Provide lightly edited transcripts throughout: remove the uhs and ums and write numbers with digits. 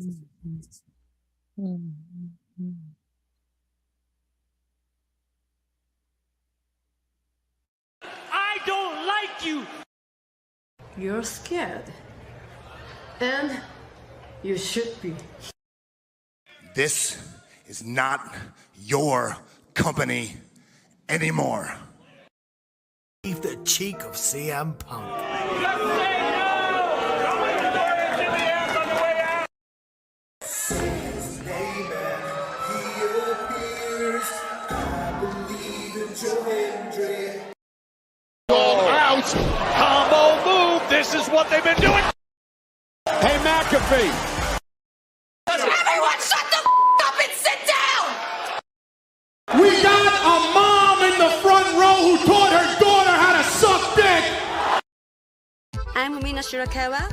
I don't like you. You're scared. And you should be. This is not your company anymore. Leave the cheek of CM Punk. Out. Combo move. This is what they've been doing. Hey, McAfee. Everyone shut the up and sit down! We got a mom in the front row who taught her daughter how to suck dick. I'm Mina Shirakawa.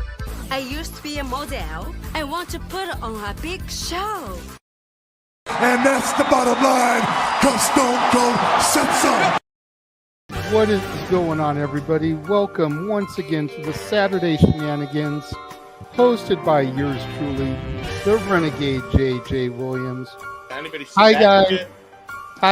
I used to be a model. I want to put on a big show. And that's the bottom line, because Stone Cold said so. What is going on, everybody? Welcome once again to the Saturday Shenanigans, hosted by yours truly, the Renegade JJ Williams. Hi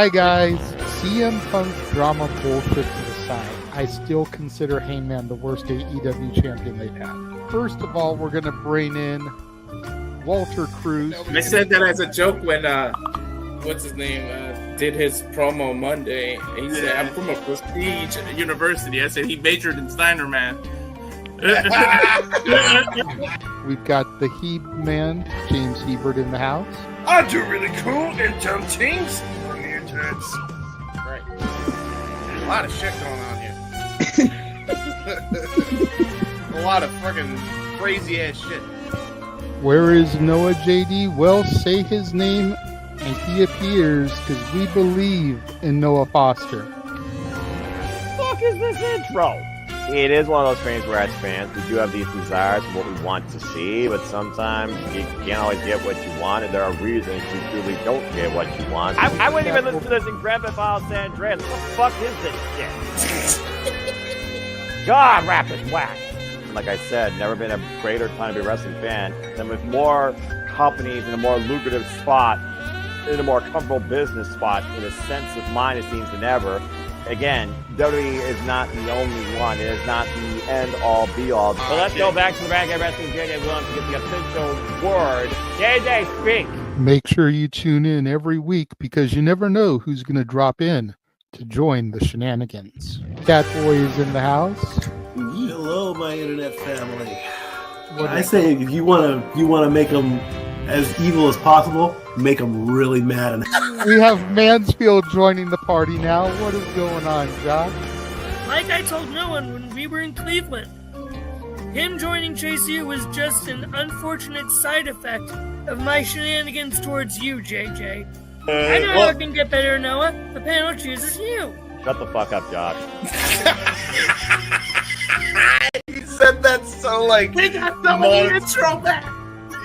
guys. CM Punk drama bullshit to the side. I still consider Hangman the worst AEW champion they've had. First of all, we're going to bring in Walter Cruz. I said that as a joke when what's his name did his promo Monday. He said, "I'm from a prestige university." I said he majored in Steiner Man. We've got the Heeb man, James Hebert, in the house. I do really cool and dumb things on the internet. Right. A lot of shit going on here. A lot of fucking crazy ass shit. Where is Noah JD? Well, say his name and he appears, because we believe in Noah Foster. Fuck is this intro? It is one of those things where as fans, we do have these desires of what we want to see, but sometimes you can't always get what you want, and there are reasons you truly don't get what you want. I wouldn't even listen to this in Grand Theft Auto San Andreas. What the fuck is this shit? God, rap is whack. Like I said, never been a greater time to be a wrestling fan than with more companies in a more lucrative spot, in a more comfortable business spot, in a sense of mind, it seems, than ever. Again, WWE is not the only one. It is not the end-all, be-all. So let's go back to the Bad Guy Wrestling JJ Williams to get the official word. JJ, speak! Make sure you tune in every week, because you never know who's going to drop in to join the shenanigans. Catboy is in the house. Hello, my internet family. I say if you want to make them as evil as possible, make them really mad. We have Mansfield joining the party now. What is going on, Josh? Like I told no one when we were in Cleveland, him joining Chase U was just an unfortunate side effect of my shenanigans towards you, JJ. I know how it can get better, Noah. The panel chooses you. Shut the fuck up, Josh. He said that so like. We got some of the intro back.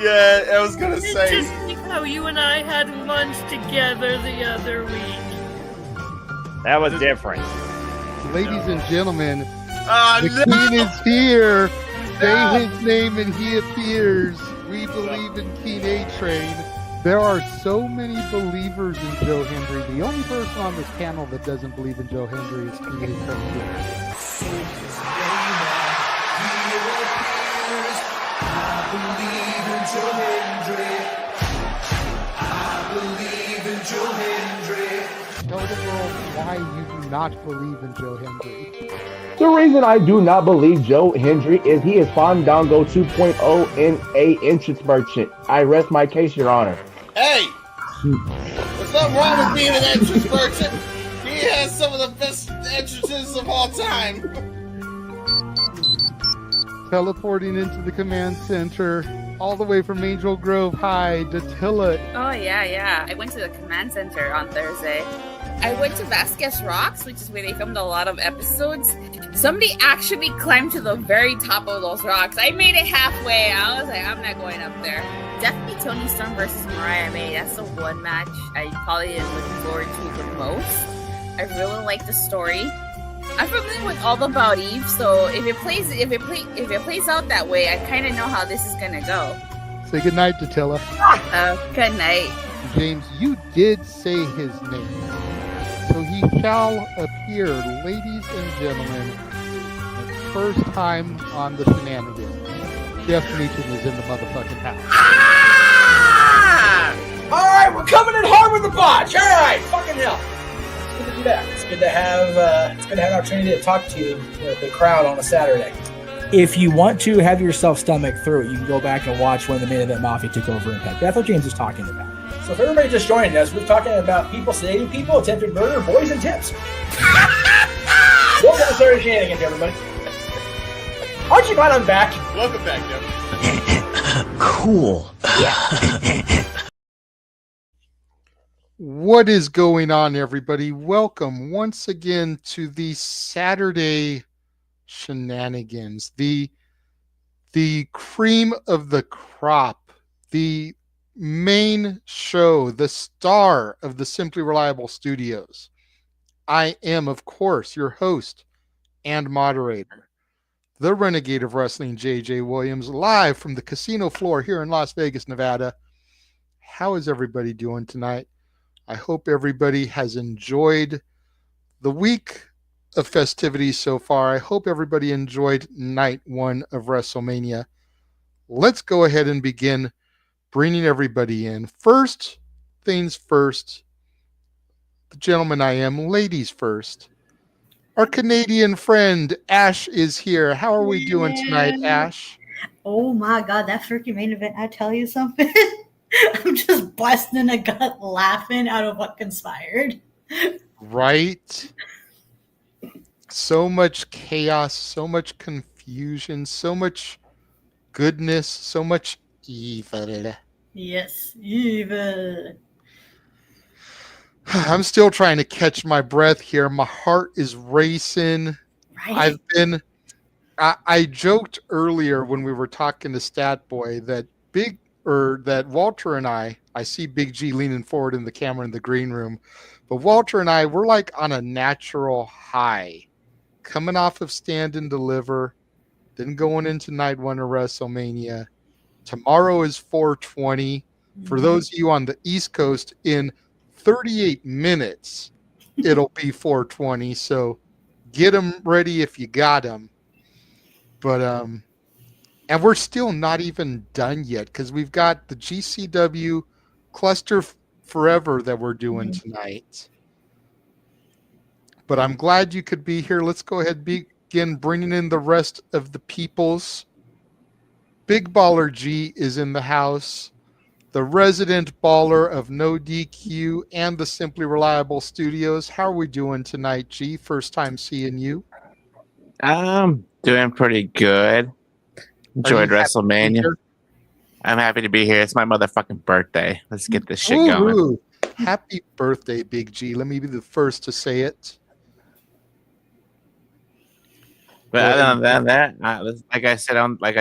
Yeah, I was gonna say. It's just like how you and I had lunch together the other week. That was different. Ladies and gentlemen, the King is here. Say his name and he appears. We believe in King A-Train. There are so many believers in Joe Hendry. The only person on this panel that doesn't believe in Joe Hendry is King A-Train. Tell the world why you do not believe in Joe Hendry. The reason I do not believe Joe Hendry is he is Fandango 2.0 in a entrance merchant. I rest my case, Your Honor. Hey! There's nothing wrong with being an entrance merchant. He has some of the best entrances of all time. Teleporting into the command center, all the way from Angel Grove High, Datilla. Oh, yeah. I went to the command center on Thursday. I went to Vasquez Rocks, which is where they filmed a lot of episodes. Somebody actually climbed to the very top of those rocks. I made it halfway. I was like, I'm not going up there. Definitely Toni Storm versus Mariah May. That's the one match I probably am looking forward to the most. I really like the story. I'm familiar with all about Eve, so if it plays out that way, I kind of know how this is gonna go. Say goodnight, Datilla. Good night. James, you did say his name. So he shall appear, ladies and gentlemen, the first time on the Shenanigans. Jeff Meacham is in the motherfucking house. Ah! All right, we're coming in hard with the botch. All right, fucking hell. It's good to be back. It's good to have an opportunity to talk to the crowd on a Saturday. If you want to have yourself stomach through it, you can go back and watch when the Main Event Mafia took over Impact. That's what James is talking about. So if everybody just joined us, we're talking about people sedating people, attempted murder, boys, and tips. Welcome to Saturday Shenanigans, everybody. Aren't you glad I'm back? Welcome back, Jeff. Cool. What is going on, everybody? Welcome once again to the Saturday Shenanigans, the cream of the crop, the main show, the star of the Simply Reliable Studios. I am, of course, your host and moderator, the Renegade of Wrestling, JJ Williams, live from the casino floor here in Las Vegas, Nevada. How is everybody doing tonight? I hope everybody has enjoyed the week of festivities so far. I hope everybody enjoyed night one of WrestleMania. Let's go ahead and begin bringing everybody in. First things first, the gentleman I am, ladies first. Our Canadian friend, Ash, is here. How are we doing tonight, Ash? Oh my God, that freaking main event, I tell you something. I'm just busting a gut laughing out of what conspired. Right? So much chaos, so much confusion, so much goodness, so much evil. Yes, evil. I'm still trying to catch my breath here. My heart is racing. Right. I joked earlier when we were talking to Stat Boy that that Walter and I see Big G leaning forward in the camera in the green room, but Walter and I, we're like on a natural high, coming off of Stand and Deliver, then going into night one of WrestleMania. Tomorrow is 420. For those of you on the East Coast, in 38 minutes, it'll be 420. So get them ready if you got them. But, and we're still not even done yet because we've got the GCW Cluster Forever that we're doing tonight. But I'm glad you could be here. Let's go ahead and begin bringing in the rest of the peoples. Big Baller G is in the house. The resident baller of No DQ and the Simply Reliable Studios. How are we doing tonight, G? First time seeing you. I'm doing pretty good. Enjoyed WrestleMania. I'm happy to be here. It's my motherfucking birthday. Let's get this shit going. Happy birthday, Big G. Let me be the first to say it. But other than that, like I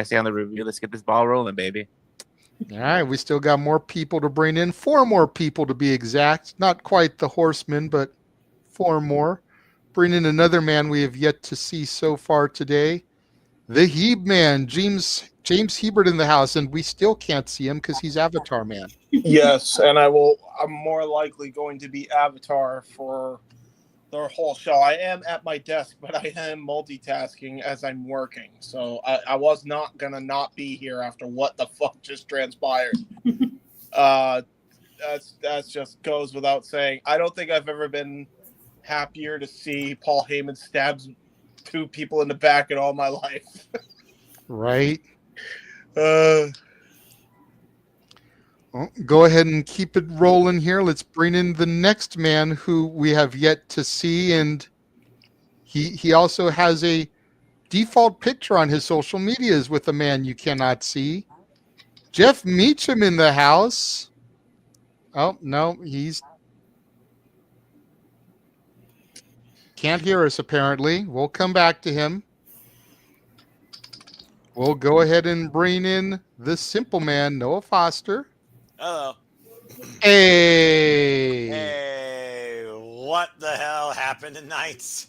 say on the review, let's get this ball rolling, baby. All right, we still got more people to bring in. 4 more people to be exact. Not quite the Horsemen, but 4 more. Bring in another man we have yet to see so far today. The Heeb Man, James Hebert in the house, and we still can't see him because he's Avatar Man. Yes, and I'm more likely going to be Avatar for the whole show. I am at my desk, but I am multitasking as I'm working. So I was not going to not be here after what the fuck just transpired. That's just goes without saying. I don't think I've ever been happier to see Paul Heyman stab 2 people in the back in all my life. Right. Well, go ahead and keep it rolling here. Let's bring in the next man who we have yet to see, and he also has a default picture on his social medias with a man you cannot see. Jeff Meacham in the house. Oh, no, he's can't hear us apparently. We'll come back to him. We'll go ahead and bring in the simple man, Noah Foster. Hello. Hey. Hey, what the hell happened tonight?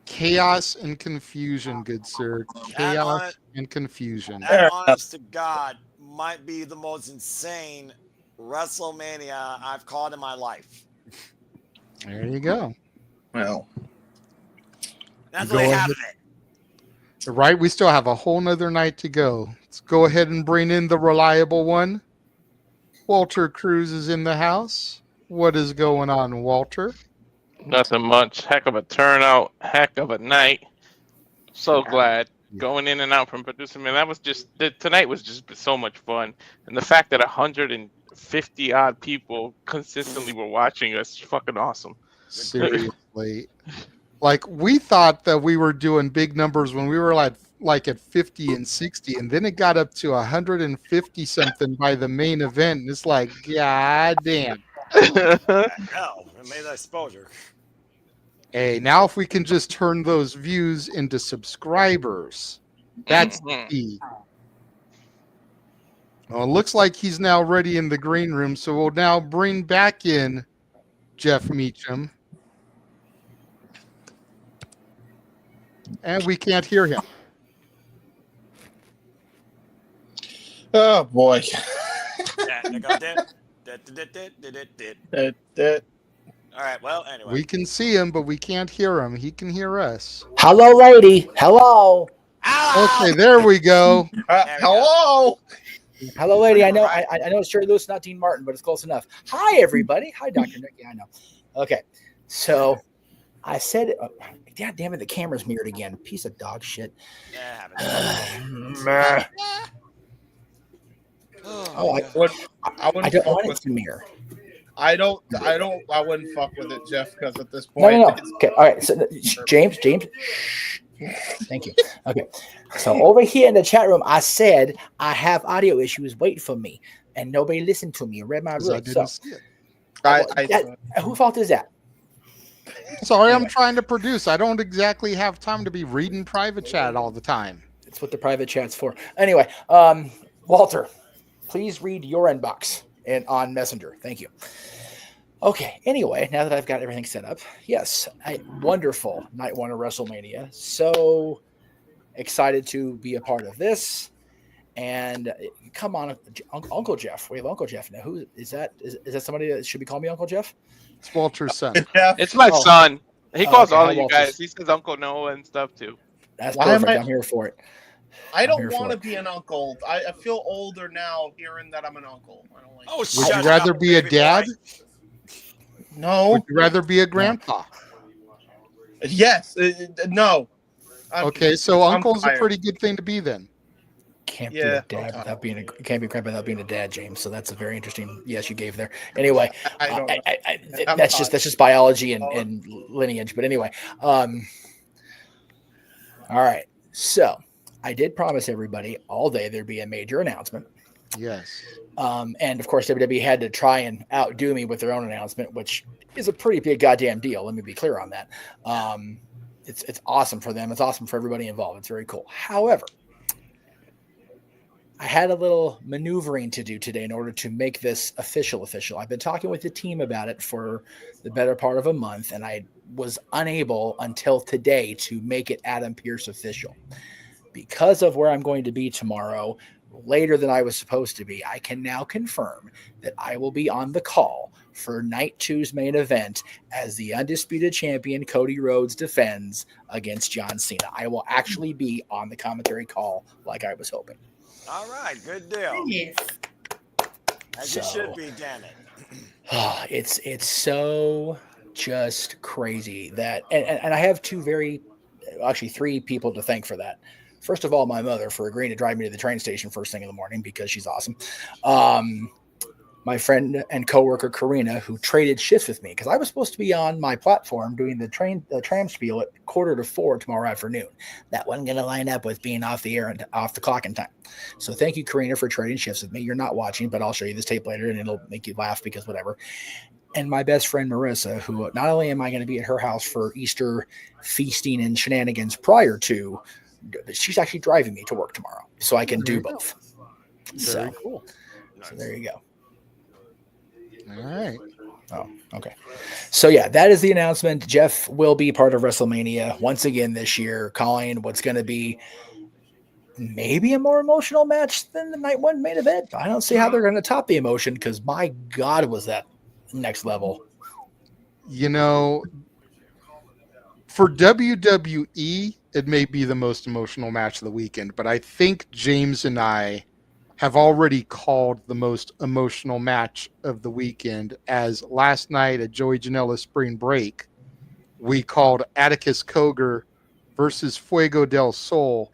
Chaos and confusion, good sir. Chaos and confusion. And honest to God, might be the most insane WrestleMania I've called in my life. There you go. Well, that's Go what ahead. having it. Right, we still have a whole nother night to go. Let's go ahead and bring in the reliable one. Walter Cruz is in the house. What is going on, Walter? Nothing much. Heck of a turnout. Heck of a night. So glad. Going in and out from producer, man. Tonight was just so much fun. And the fact that 150 odd people consistently were watching us is fucking awesome. Seriously. Like, we thought that we were doing big numbers when we were like at 50 and 60, and then it got up to 150 something by the main event. And it's like, god damn. No, it made that exposure. Hey, now if we can just turn those views into subscribers, that's the key. Well, it looks like he's now ready in the green room, so we'll now bring back in Jeff Meacham. And we can't hear him. oh boy. All right, well, anyway. We can see him, but we can't hear him. He can hear us. Hello, lady. Hello. Okay, there we go. Hello. Hello, lady. I know it's Jerry Lewis, not Dean Martin, but it's close enough. Hi, everybody. Hi, Dr. Nick. Yeah, I know. Okay, so I said, God damn it, the camera's mirrored again. Piece of dog shit. Yeah, I don't want it to mirror. I wouldn't fuck with it, Jeff, because at this point. No. Okay, all right. So, James. Thank you. Okay. So over here in the chat room, I said I have audio issues. Wait for me, and nobody listened to me. Read my rule. So, whose fault is that? Sorry, I'm trying to produce. I don't exactly have time to be reading private chat all the time. It's what the private chat's for. Anyway, Walter, please read your inbox and on Messenger. Thank you. Okay. Anyway, now that I've got everything set up, yes, wonderful night one of WrestleMania. So excited to be a part of this. And come on, Uncle Jeff. We have Uncle Jeff now. Who is that? Is that somebody that should be calling me Uncle Jeff? It's Walter's son. It's my son. He calls all of you Walter's. guys. He says Uncle Noah and stuff too. That's perfect. I'm here for it. I don't want to be an uncle. I feel older now hearing that I'm an uncle. I don't like Would you rather be a dad? No. Would you rather be a grandpa? Yes. No. Okay, so uncle's a pretty good thing to be then. Can't be a dad without being can't be a grandpa without being a dad, James. So that's a very interesting yes you gave there. Anyway, that's just biology and lineage. But anyway, all right. So I did promise everybody all day there'd be a major announcement. Yes. And of course WWE had to try and outdo me with their own announcement, which is a pretty big goddamn deal. Let me be clear on that. It's awesome for them. It's awesome for everybody involved. It's very cool. However, I had a little maneuvering to do today in order to make this official. I've been talking with the team about it for the better part of a month, and I was unable until today to make it Adam Pearce official. Because of where I'm going to be tomorrow, later than I was supposed to be, I can now confirm that I will be on the call for Night 2's main event as the undisputed champion Cody Rhodes defends against John Cena. I will actually be on the commentary call like I was hoping. All right, good deal. Yes. As you should be, damn it. It's so just crazy that, and I have three people to thank for that. First of all, my mother for agreeing to drive me to the train station first thing in the morning because she's awesome. My friend and coworker Karina, who traded shifts with me because I was supposed to be on my platform doing the tram spiel at 3:45 tomorrow afternoon. That wasn't going to line up with being off the air and off the clock in time. So thank you, Karina, for trading shifts with me. You're not watching, but I'll show you this tape later and it'll make you laugh because whatever. And my best friend Marissa, who not only am I going to be at her house for Easter feasting and shenanigans prior to, she's actually driving me to work tomorrow so I can do both. Very cool. So there you go. All right. Oh, okay. So yeah, that is the announcement. Jeff will be part of WrestleMania once again this year, calling what's going to be maybe a more emotional match than the night one main event. I don't see how they're going to top the emotion because my God, was that next level. You know, for WWE, it may be the most emotional match of the weekend, but I think James and I have already called the most emotional match of the weekend, as last night at JoeyEllz Spring Break, we called Atticus Cogar versus Fuego del Sol,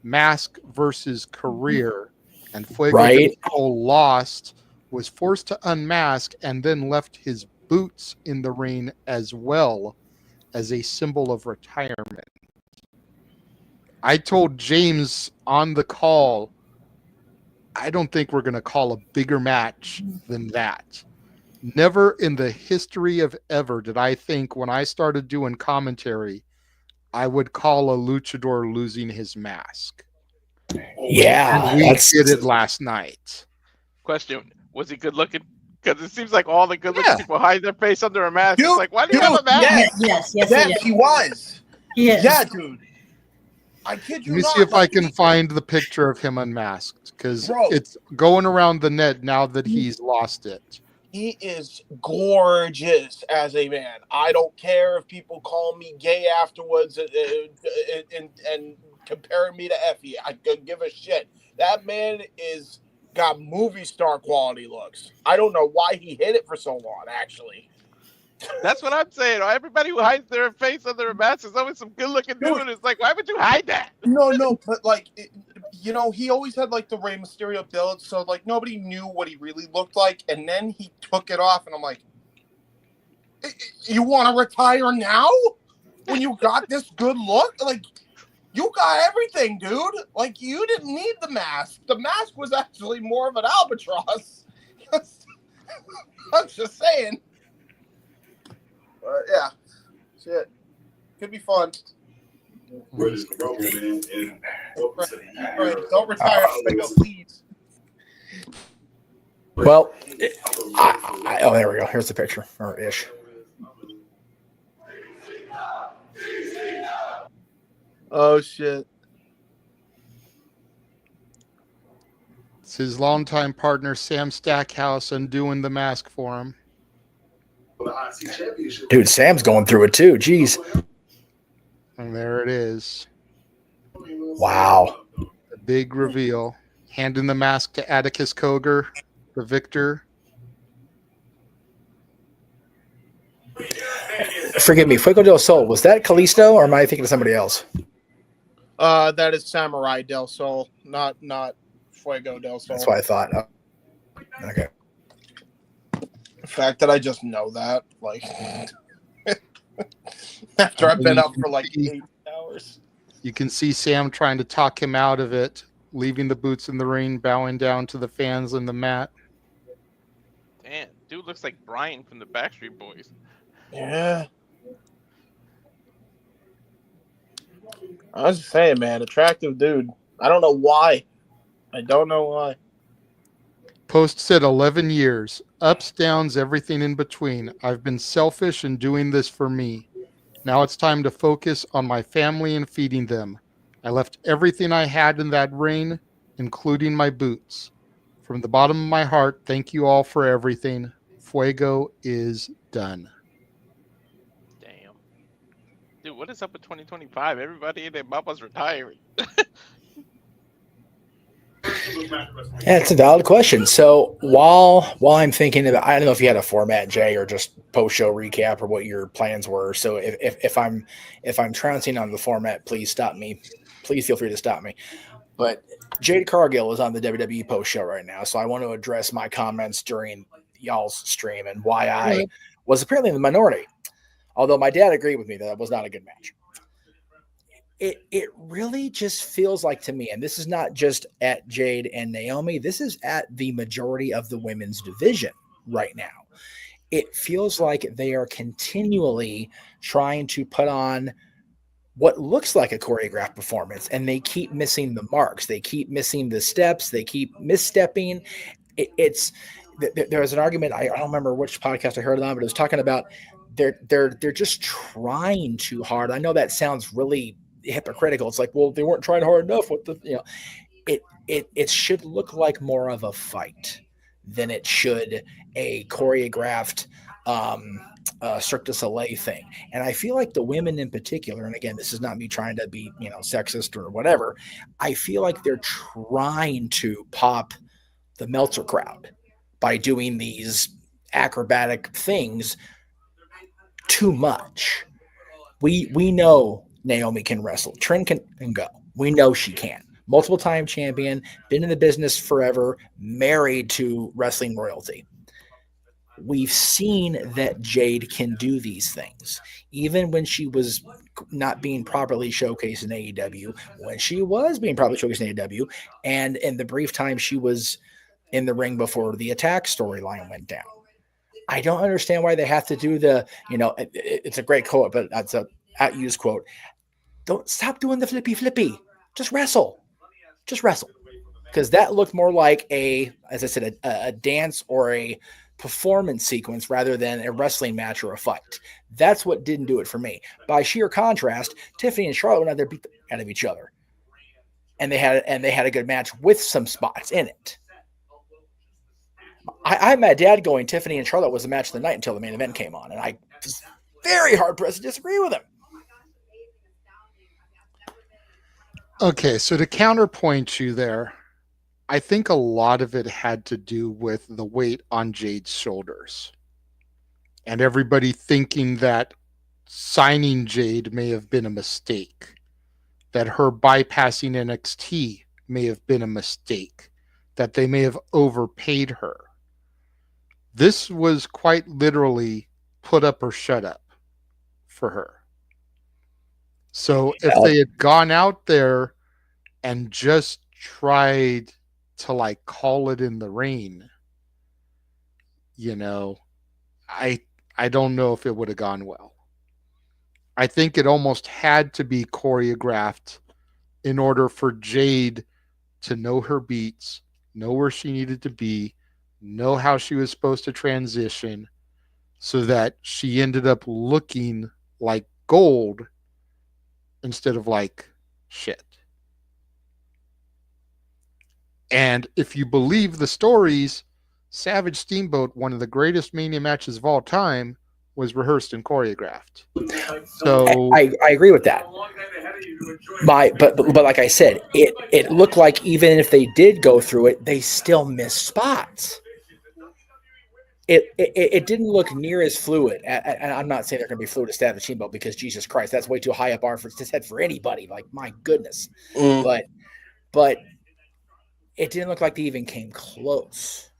mask versus career, and Fuego del Sol lost, was forced to unmask, and then left his boots in the ring as well as a symbol of retirement. I told James on the call, I don't think we're going to call a bigger match than that. Never in the history of ever did I think when I started doing commentary, I would call a luchador losing his mask. Yeah. And we did it last night. Question: was he good looking? Because it seems like all the good looking people hide their face under a mask. It's like, why do you have a mask? Yes, he was. Yes. Yeah, dude. I kid you Let me not. see if I can find the picture of him unmasked, because it's going around the net now that he's lost it. He is gorgeous as a man. I don't care if people call me gay afterwards and compare me to Effie. I could give a shit. That man is got movie star quality looks. I don't know why he hid it for so long, actually. That's what I'm saying. Everybody who hides their face under a mask is always some good looking dude. It's like, why would you hide that? No, but like, he always had like the Rey Mysterio build, so like nobody knew what he really looked like, and then he took it off, and I'm like, you want to retire now? When you got this good look? Like, you got everything, dude. Like, you didn't need the mask. The mask was actually more of an albatross. I'm just saying. Yeah, shit. Could be fun. Don't retire, please. Well, oh, there we go. Here's the picture, or ish. Oh, shit. It's his longtime partner, Sam Stackhouse, undoing the mask for him. Dude, Sam's going through it too. Jeez. And there it is. Wow. A big reveal. Handing the mask to Atticus Cogar, the victor. Forgive me, Fuego del Sol. Was that Kalisto, or am I thinking of somebody else? That is Samurai del Sol, not Fuego del Sol. That's what I thought. Oh. Okay. The fact that I just know that, like, after I've been up for like 8 hours. You can see Sam trying to talk him out of it, leaving the boots in the ring, bowing down to the fans on the mat. Damn, dude looks like Brian from the Backstreet Boys. Yeah. I was just saying, man, attractive dude. I don't know why. Post said 11 years. Ups, downs, everything in between. I've been selfish and doing this for me. Now it's time to focus on my family and feeding them. I left everything I had in that ring, including my boots. From the bottom of my heart, thank you all for everything. Fuego is done. Damn. Dude, what is up with 2025? Everybody and their mama's retiring. Yeah, it's a valid question. So while I'm thinking about, I don't know if you had a format, Jay, or just post-show recap, or what your plans were. So if I'm trouncing on the format, please stop me. Please feel free to stop me. But Jade Cargill is on the WWE post-show right now, so I want to address my comments during y'all's stream and why I was apparently in the minority. Although my dad agreed with me that it was not a good match. It really just feels like to me, and this is not just at Jade and Naomi, this is at the majority of the women's division right now. It feels like they are continually trying to put on what looks like a choreographed performance, and they keep missing the marks. They keep missing the steps. They keep misstepping. There was an argument, I don't remember which podcast I heard it on, but it was talking about they're just trying too hard. I know that sounds really hypocritical. It's like, well, they weren't trying hard enough. What the, it should look like more of a fight than it should a choreographed Cirque du Soleil thing. And I feel like the women in particular, and again, this is not me trying to be, sexist or whatever. I feel like they're trying to pop the Meltzer crowd by doing these acrobatic things too much. We know Naomi can wrestle. Trin can go. We know she can. Multiple time champion, been in the business forever, married to wrestling royalty. We've seen that Jade can do these things, even when she was not being properly showcased in AEW, when she was being properly showcased in AEW, and in the brief time she was in the ring before the Attack storyline went down. I don't understand why they have to do it's a great quote, but that's a at-use quote. Don't stop doing the flippy. Just wrestle. Because that looked more like as I said, a dance or a performance sequence rather than a wrestling match or a fight. That's what didn't do it for me. By sheer contrast, Tiffany and Charlotte went out there beat the out of each other. And they had a good match with some spots in it. I'm at Dad going, Tiffany and Charlotte was the match of the night until the main event came on. And I was very hard pressed to disagree with him. Okay, so to counterpoint you there, I think a lot of it had to do with the weight on Jade's shoulders. And everybody thinking that signing Jade may have been a mistake. That her bypassing NXT may have been a mistake. That they may have overpaid her. This was quite literally put up or shut up for her. So if they had gone out there and just tried to call it in the rain, I don't know if it would have gone well. I think it almost had to be choreographed in order for Jade to know her beats, know where she needed to be, know how she was supposed to transition so that she ended up looking like gold instead of like shit. And if you believe the stories, Savage Steamboat, one of the greatest Mania matches of all time, was rehearsed and choreographed. So I agree with that. But like I said, it looked like even if they did go through it, they still missed spots. It didn't look near as fluid. And I'm not saying they're going to be fluid as Savage Steamboat because Jesus Christ, that's way too high a bar for anybody. Like, my goodness. But it didn't look like they even came close.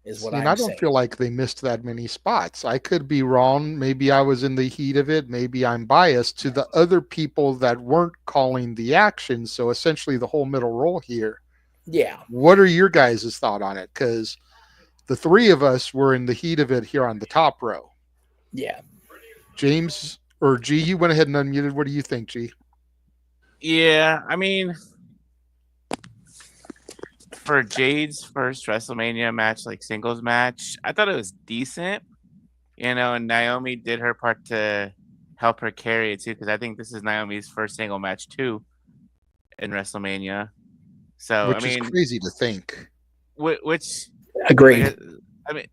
Is what I'm saying. I don't feel like they missed that many spots. I could be wrong. Maybe I was in the heat of it. Maybe I'm biased to the other people that weren't calling the action. So essentially the whole middle roll here. Yeah. What are your guys' thought on it? Because the three of us were in the heat of it here on the top row. Yeah. James or G, you went ahead and unmuted. What do you think, G? Yeah, I mean, for Jade's first WrestleMania match, like singles match, I thought it was decent, and Naomi did her part to help her carry it too, because I think this is Naomi's first single match too in WrestleMania. So Which is crazy to think. Which agreed.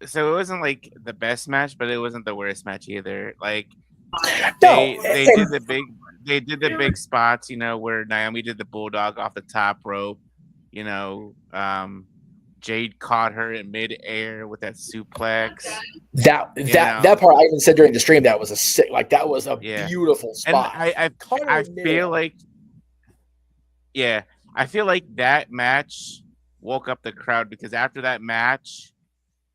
So it wasn't like the best match, but it wasn't the worst match either. Like they did the big spots, where Naomi did the bulldog off the top rope. Jade caught her in midair with that suplex. That part I even said during the stream that was a beautiful spot. And I feel like that match woke up the crowd, because after that match,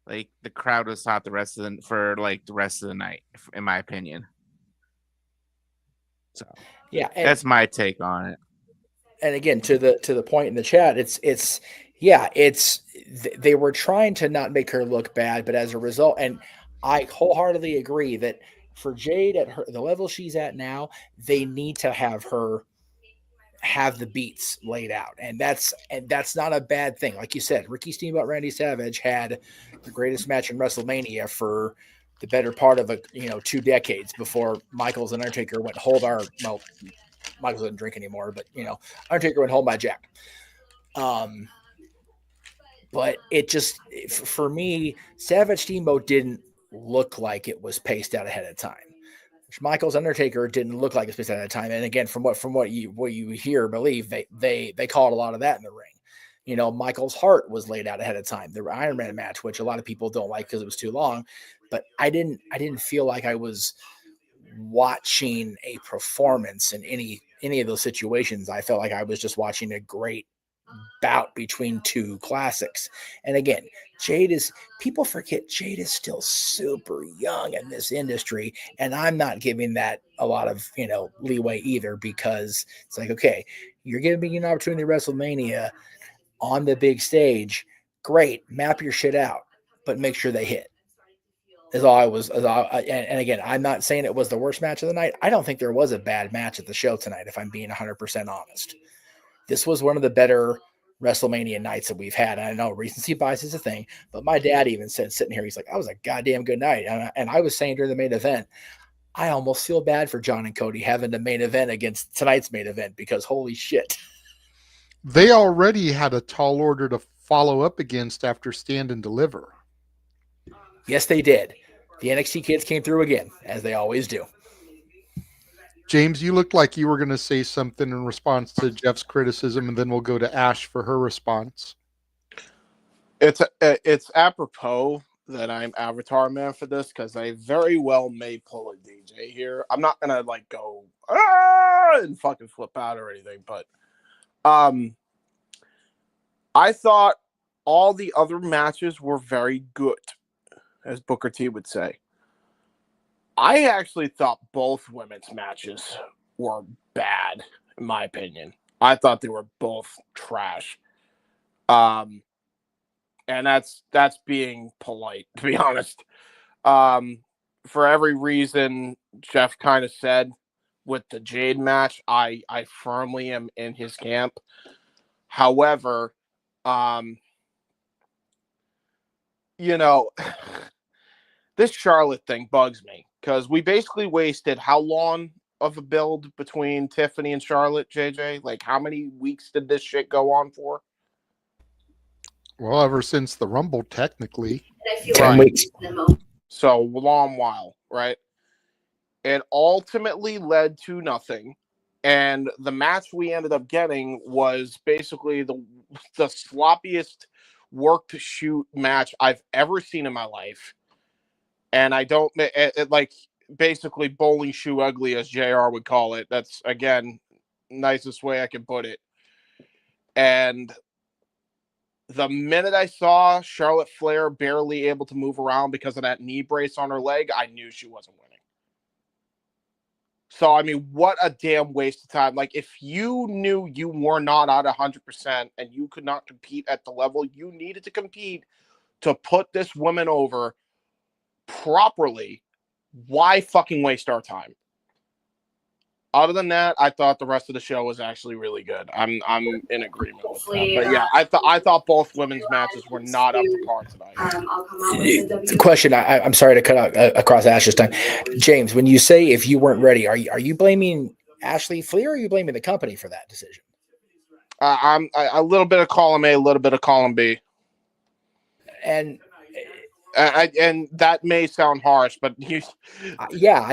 like, the crowd was hot the rest of the night, in my opinion. So yeah, that's my take on it. And again, to the point in the chat, they were trying to not make her look bad, but as a result, and I wholeheartedly agree that for Jade at the level she's at now, they need to have her have the beats laid out, and that's not a bad thing. Like you said, Ricky Steamboat, Randy Savage had the greatest match in WrestleMania for the better part of 2 decades before Michaels and Undertaker went hold our Michael doesn't drink anymore, but Undertaker went home by Jack. But it just, for me, Savage Steamboat didn't look like it was paced out ahead of time. Michael's Undertaker didn't look like it's paced out ahead of time. And again, from what you hear, believe, they called a lot of that in the ring. Michael's heart was laid out ahead of time. The Iron Man match, which a lot of people don't like because it was too long, but I didn't feel like I was watching a performance in any of those situations. I felt like I was just watching a great bout between two classics. And again, people forget Jade is still super young in this industry, and I'm not giving that a lot of leeway either, because it's like, okay, you're giving me an opportunity at WrestleMania on the big stage, great, map your shit out, but make sure they hit. And again, I'm not saying it was the worst match of the night. I don't think there was a bad match at the show tonight, if I'm being 100% honest. This was one of the better WrestleMania nights that we've had. And I know recency bias is a thing, but my dad even said, sitting here, he's like, "I was a goddamn good night." And I was saying during the main event, I almost feel bad for John and Cody having the main event against tonight's main event, because holy shit. They already had a tall order to follow up against after Stand and Deliver. Yes, they did. The NXT kids came through again, as they always do. James, you looked like you were going to say something in response to Jeff's criticism, and then we'll go to Ash for her response. It's apropos that I'm Avatar Man for this, because I very well may pull a DJ here. I'm not going to go and fucking flip out or anything, but I thought all the other matches were very good, as Booker T would say. I actually thought both women's matches were bad, in my opinion. I thought they were both trash. And that's being polite, to be honest. For every reason Jeff kind of said with the Jade match, I firmly am in his camp. However, this Charlotte thing bugs me, because we basically wasted how long of a build between Tiffany and Charlotte, JJ? Like, how many weeks did this shit go on for? Well, ever since the Rumble, technically. 10 weeks. So, a long while, right? It ultimately led to nothing. And the match we ended up getting was basically the sloppiest work to shoot match I've ever seen in my life. And I don't, like, basically bowling shoe ugly, as JR would call it. That's, again, nicest way I can put it. And the minute I saw Charlotte Flair barely able to move around because of that knee brace on her leg, I knew she wasn't winning. So, I mean, what a damn waste of time. Like, if you knew you were not at 100% and you could not compete at the level you needed to compete to put this woman over properly, why fucking waste our time? Other than that, I thought the rest of the show was actually really good. I'm in agreement with that. But yeah, I thought both women's matches were not up to par tonight. The question, I'm sorry to cut out across Ash's time. James, when you say if you weren't ready, are you blaming Ashley Fleer, or are you blaming the company for that decision? I'm a little bit of column A, a little bit of column B. And that may sound harsh, but I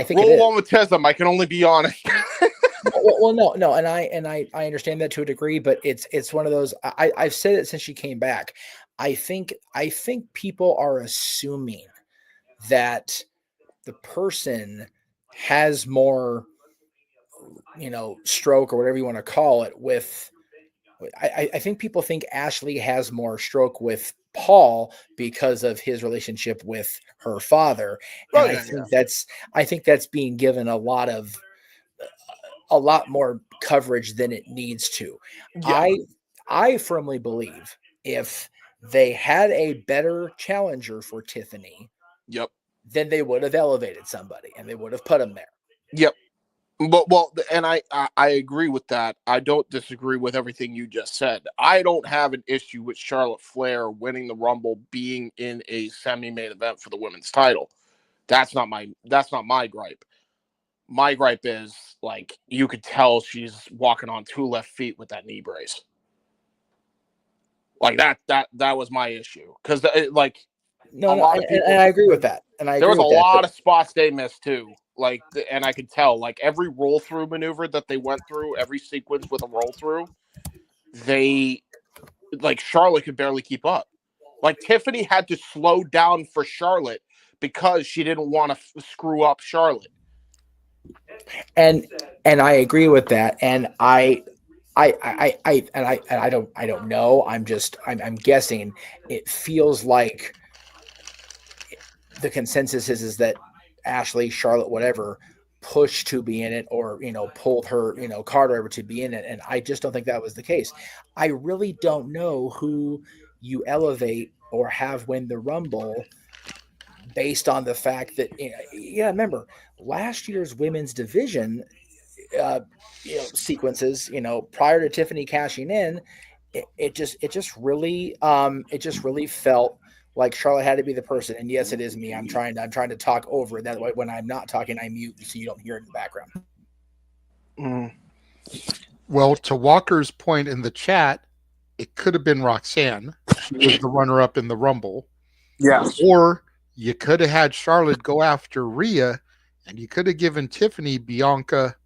think rule one with Tism. I can only be honest. well, no, and I understand that to a degree, but it's one of those. I've said it since she came back. I think people are assuming that the person has more, stroke or whatever you want to call it. I think people think Ashley has more stroke with Paul because of his relationship with her father, and I think that's being given a lot more coverage than it needs to. Yeah. I firmly believe if they had a better challenger for Tiffany, then they would have elevated somebody and they would have put him there. Yep. Well, and I agree with that. I don't disagree with everything you just said. I don't have an issue with Charlotte Flair winning the Rumble, being in a semi-main event for the women's title. That's not my gripe. My gripe is, like, you could tell she's walking on 2 left feet with that knee brace. Like, that was my issue. Because, like, No, a no, lot of people... and I agree with that. And there was a lot of spots they missed, too. Like, and I could tell, like, every roll-through maneuver that they went through, every sequence with a roll-through, Charlotte could barely keep up. Like, Tiffany had to slow down for Charlotte because she didn't want to screw up Charlotte. And I agree with that. And I don't know. I'm guessing. It feels like the consensus is that Ashley, Charlotte, whatever, pushed to be in it, or pulled her card over to be in it. And I just don't think that was the case. I really don't know who you elevate or have win the Rumble based on the fact that remember last year's women's division sequences, prior to Tiffany cashing in, it just really felt like Charlotte had to be the person. And yes, it is me. I'm trying to talk over it. That way, when I'm not talking, I mute so you don't hear it in the background. Well, to Walker's point in the chat, it could have been Roxanne. She was the runner-up in the Rumble. Yes. Or you could have had Charlotte go after Rhea, and you could have given Tiffany, Bianca,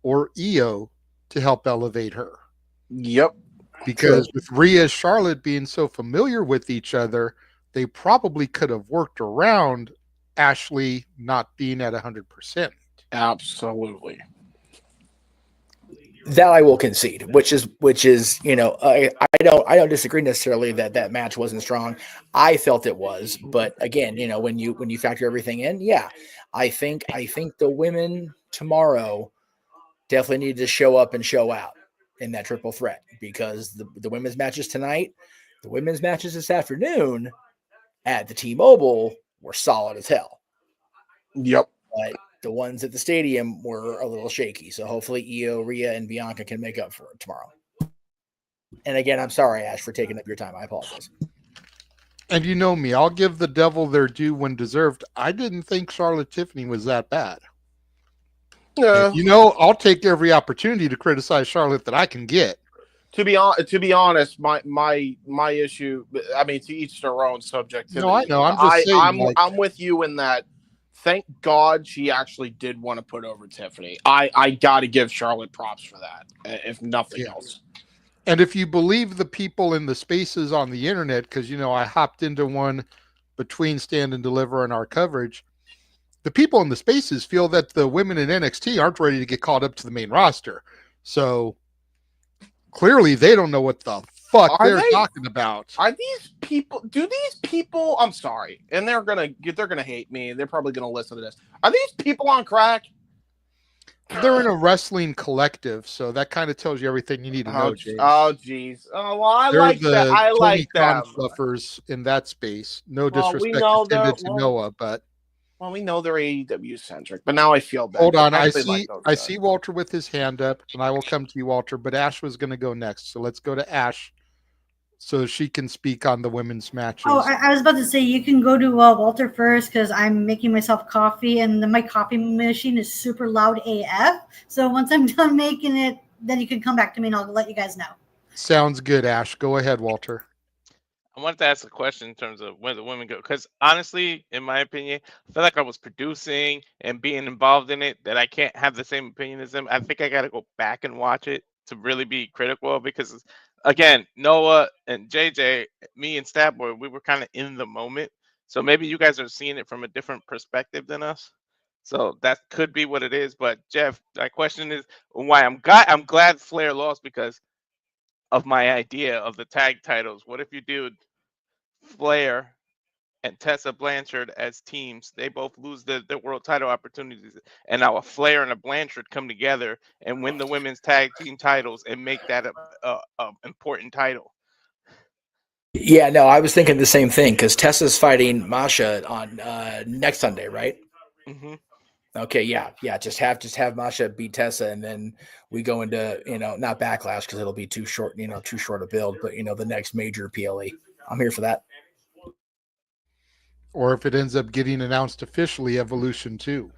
or Io to help elevate her. Yep. Because with Rhea and Charlotte being so familiar with each other, they probably could have worked around Ashley not being at 100%. Absolutely. That I will concede, which is I don't disagree necessarily that match wasn't strong. I felt it was, but again, when you factor everything in, I think the women tomorrow definitely need to show up and show out in that triple threat, because the women's matches tonight, the women's matches this afternoon at the T-Mobile were solid as hell. Yep. But the ones at the stadium were a little shaky. So hopefully Io, Rhea, and Bianca can make up for it tomorrow. And again, I'm sorry, Ash, for taking up your time. I apologize. And you know me, I'll give the devil their due when deserved. I didn't think Charlotte Tiffany was that bad. Yeah. I'll take every opportunity to criticize Charlotte that I can get. To be honest, my issue, I mean, to each their own subjectivity. No, I know. I'm just saying. I'm with you in that. Thank God she actually did want to put over Tiffany. I got to give Charlotte props for that, if nothing else. And if you believe the people in the spaces on the internet, because, I hopped into one between Stand and Deliver and our coverage, the people in the spaces feel that the women in NXT aren't ready to get called up to the main roster. So clearly they don't know what the fuck they're talking about. Are these people? Do these people? I'm sorry, and they're gonna hate me. They're probably gonna listen to this. Are these people on crack? They're in a wrestling collective, so that kind of tells you everything you need to know, James. Oh, geez. Oh, well, I They're like the that. I like them. Fluffers in that space. No disrespect to Noah, but well, we know they're AEW centric, but now I feel bad. Hold on, I see Walter with his hand up, and I will come to you, Walter. But Ash was going to go next, so let's go to Ash, so she can speak on the women's matches. Oh, I was about to say you can go to Walter first, because I'm making myself coffee, and my coffee machine is super loud AF. So once I'm done making it, then you can come back to me, and I'll let you guys know. Sounds good, Ash. Go ahead, Walter. I wanted to ask a question in terms of where the women go, because honestly, in my opinion, I feel like I was producing and being involved in it, that I can't have the same opinion as them. I think I got to go back and watch it to really be critical, because again, Noah and JJ, me and Statboy, we were kind of in the moment. So maybe you guys are seeing it from a different perspective than us. So that could be what it is. But Jeff, my question is why I'm glad Flair lost, because of my idea of the tag titles. What if you do Flair and Tessa Blanchard as teams? They both lose their world title opportunities, and now a Flair and a Blanchard come together and win the women's tag team titles and make that a important title. Yeah, no, I was thinking the same thing, because Tessa's fighting Masha on next Sunday, right? Mm-hmm. Okay, yeah. Just have Masha beat Tessa, and then we go into not Backlash, because it'll be too short a build, but the next major PLE. I'm here for that. Or if it ends up getting announced officially, Evolution 2.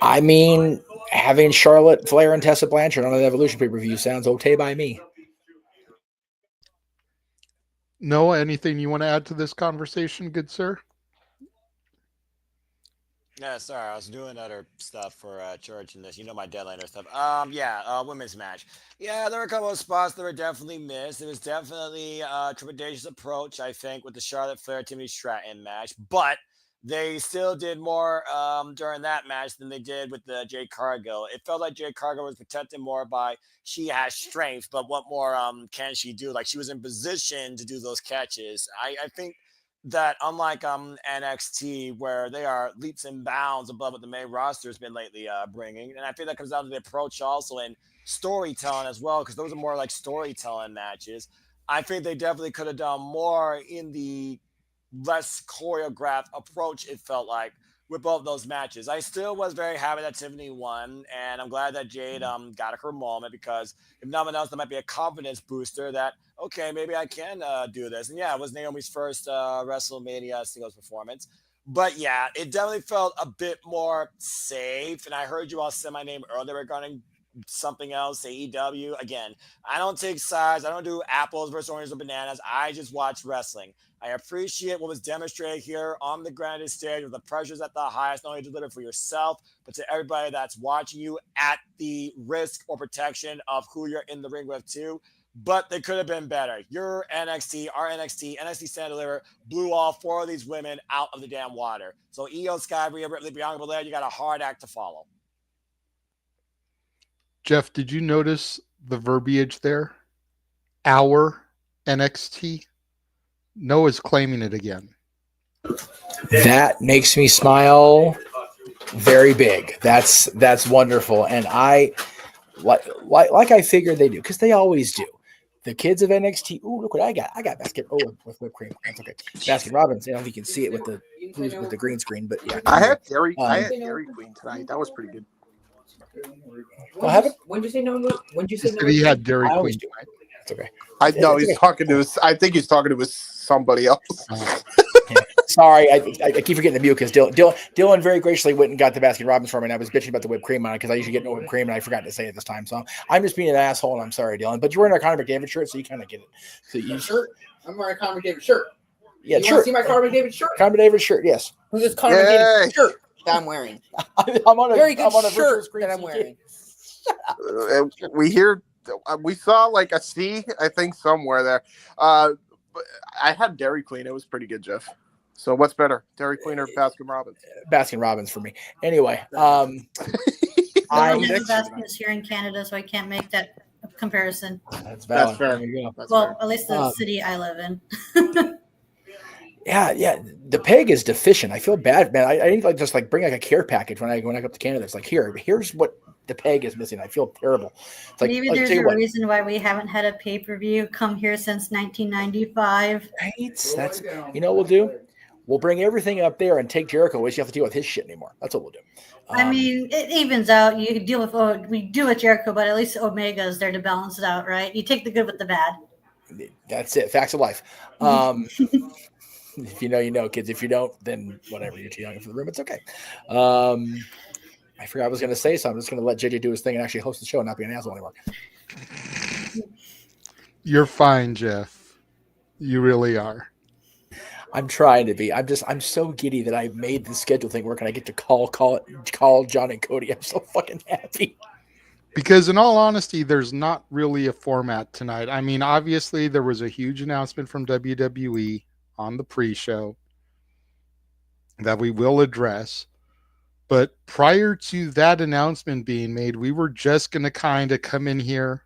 I mean, having Charlotte Flair and Tessa Blanchard on an Evolution pay-per-view sounds okay by me. Noah, anything you want to add to this conversation, good sir? Yeah, sorry, I was doing other stuff for church and this. You know my deadline or stuff. Women's match. Yeah, there were a couple of spots that were definitely missed. It was definitely a trepidatious approach, I think, with the Charlotte Flair Tiffany Stratton match. But they still did more during that match than they did with the Jade Cargill. It felt like Jade Cargill was protected more by she has strength, but what more can she do? Like, she was in position to do those catches. I think that unlike NXT, where they are leaps and bounds above what the main roster has been lately bringing, and I think that comes down to the approach also in storytelling as well, because those are more like storytelling matches. I think they definitely could have done more in the less choreographed approach, it felt like, with both those matches. I still was very happy that Tiffany won, and I'm glad that Jade got her moment, because if nothing else, that might be a confidence booster that, okay, maybe I can do this. And yeah, it was Naomi's first WrestleMania singles performance. But yeah, it definitely felt a bit more safe. And I heard you all say my name earlier regarding something else, AEW. Again, I don't take sides. I don't do apples versus oranges or bananas. I just watch wrestling. I appreciate what was demonstrated here on the grandest stage with the pressures at the highest, not only deliver for yourself, but to everybody that's watching you at the risk or protection of who you're in the ring with too. But they could have been better. Your NXT, our NXT Stand Deliver blew all four of these women out of the damn water. So Io Sky, Rhea Ripley, Bianca Belair, you got a hard act to follow. Jeff, did you notice the verbiage there? Our NXT? Noah's claiming it again. That makes me smile very big. That's wonderful. And I like I figured they do, because they always do. The kids of NXT. Ooh, look what I got. I got basket. Oh, with whipped cream. That's okay. Baskin Robbins. I don't know if you can see it with the green screen, but yeah. I had Dairy Queen tonight. That was pretty good. When did you say no? When did you say no? He had Dairy Queen tonight. It's okay. I know he's talking to us. I think he's talking to somebody else. Sorry, I keep forgetting the mute, because Dylan very graciously went and got the Baskin Robbins for me, and I was bitching about the whipped cream on it because I usually get no whipped cream, and I forgot to say it this time. So I'm just being an asshole, and I'm sorry, Dylan. But you're wearing a Conor McDavid shirt, so you kind of get it. So you shirt? I'm wearing a Conor McDavid shirt. Yeah, you shirt. Want to see my Conor McDavid shirt? Conor McDavid shirt, yes. Who's this Conor McDavid shirt that I'm wearing? I'm on a very good I'm on a shirt that I'm wearing. We saw like a C, I think, somewhere there. But I had Dairy Queen. It was pretty good, Jeff. So what's better, Dairy Queen or Baskin Robbins? Baskin Robbins for me. Anyway, I have Baskins here in Canada, so I can't make that comparison. That's valid. That's fair. There you go. Well, at least the city I live in. Yeah. The peg is deficient. I feel bad, man. I need to just bring a care package when I go up to Canada. It's like, here's what the peg is missing. I feel terrible. It's like, maybe there's a reason why we haven't had a pay-per-view come here since 1995. Right? That's what we'll do. We'll bring everything up there and take Jericho. We don't have to deal with his shit anymore. That's what we'll do. I mean, it evens out. You deal with we do with Jericho, but at least Omega is there to balance it out, right? You take the good with the bad. That's it. Facts of life. If you know, you know, kids. If you don't, then whatever. You're too young for the room. It's okay. I forgot I was going to say something. I'm just going to let JJ do his thing and actually host the show and not be an asshole anymore. You're fine, Jeff. You really are. I'm trying to be. I'm so giddy that I made the schedule thing work and I get to call John and Cody. I'm so fucking happy. Because in all honesty, there's not really a format tonight. I mean, obviously there was a huge announcement from WWE on the pre-show that we will address. But prior to that announcement being made, we were just going to kind of come in here,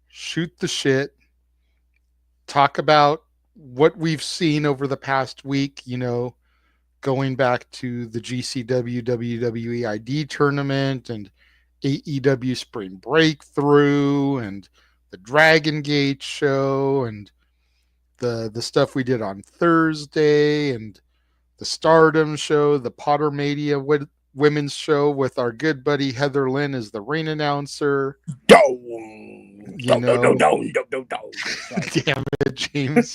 shoot the shit, talk about what we've seen over the past week, going back to the GCW WWE ID tournament and AEW Spring Breakthrough and the Dragon Gate show and the stuff we did on Thursday and the Stardom show, the Pottermania women's show with our good buddy Heather Lynn as the ring announcer. Damn it, James.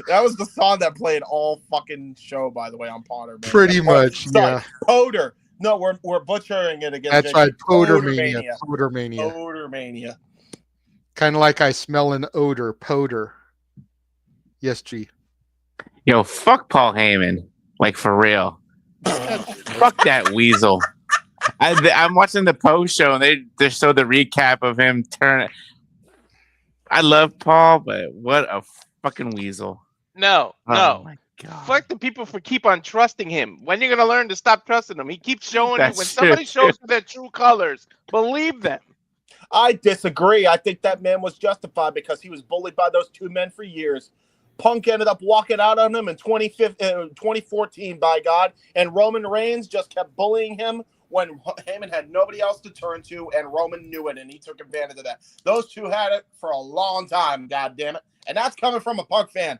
That was the song that played all fucking show, by the way, on Potter. Man. Pretty much, yeah. Potter. No, we're butchering it again. That's JJ. right, Podermania. Podermania. Podermania. Kind of like I smell an odor, Poder. Yes, G. Yo, fuck Paul Heyman. Like, for real. Fuck that weasel. I'm watching the post show, and they show the recap of him turning. I love Paul, but what a fucking weasel. No. my Fuck the people for keep on trusting him. When are you gonna learn to stop trusting him? He keeps showing you when That's somebody true, shows you their true colors, believe them. I disagree. I think that man was justified because he was bullied by those two men for years. Punk ended up walking out on him in 2014, by God, and Roman Reigns just kept bullying him when Heyman had nobody else to turn to, and Roman knew it, and he took advantage of that. Those two had it for a long time, God damn it, and that's coming from a Punk fan.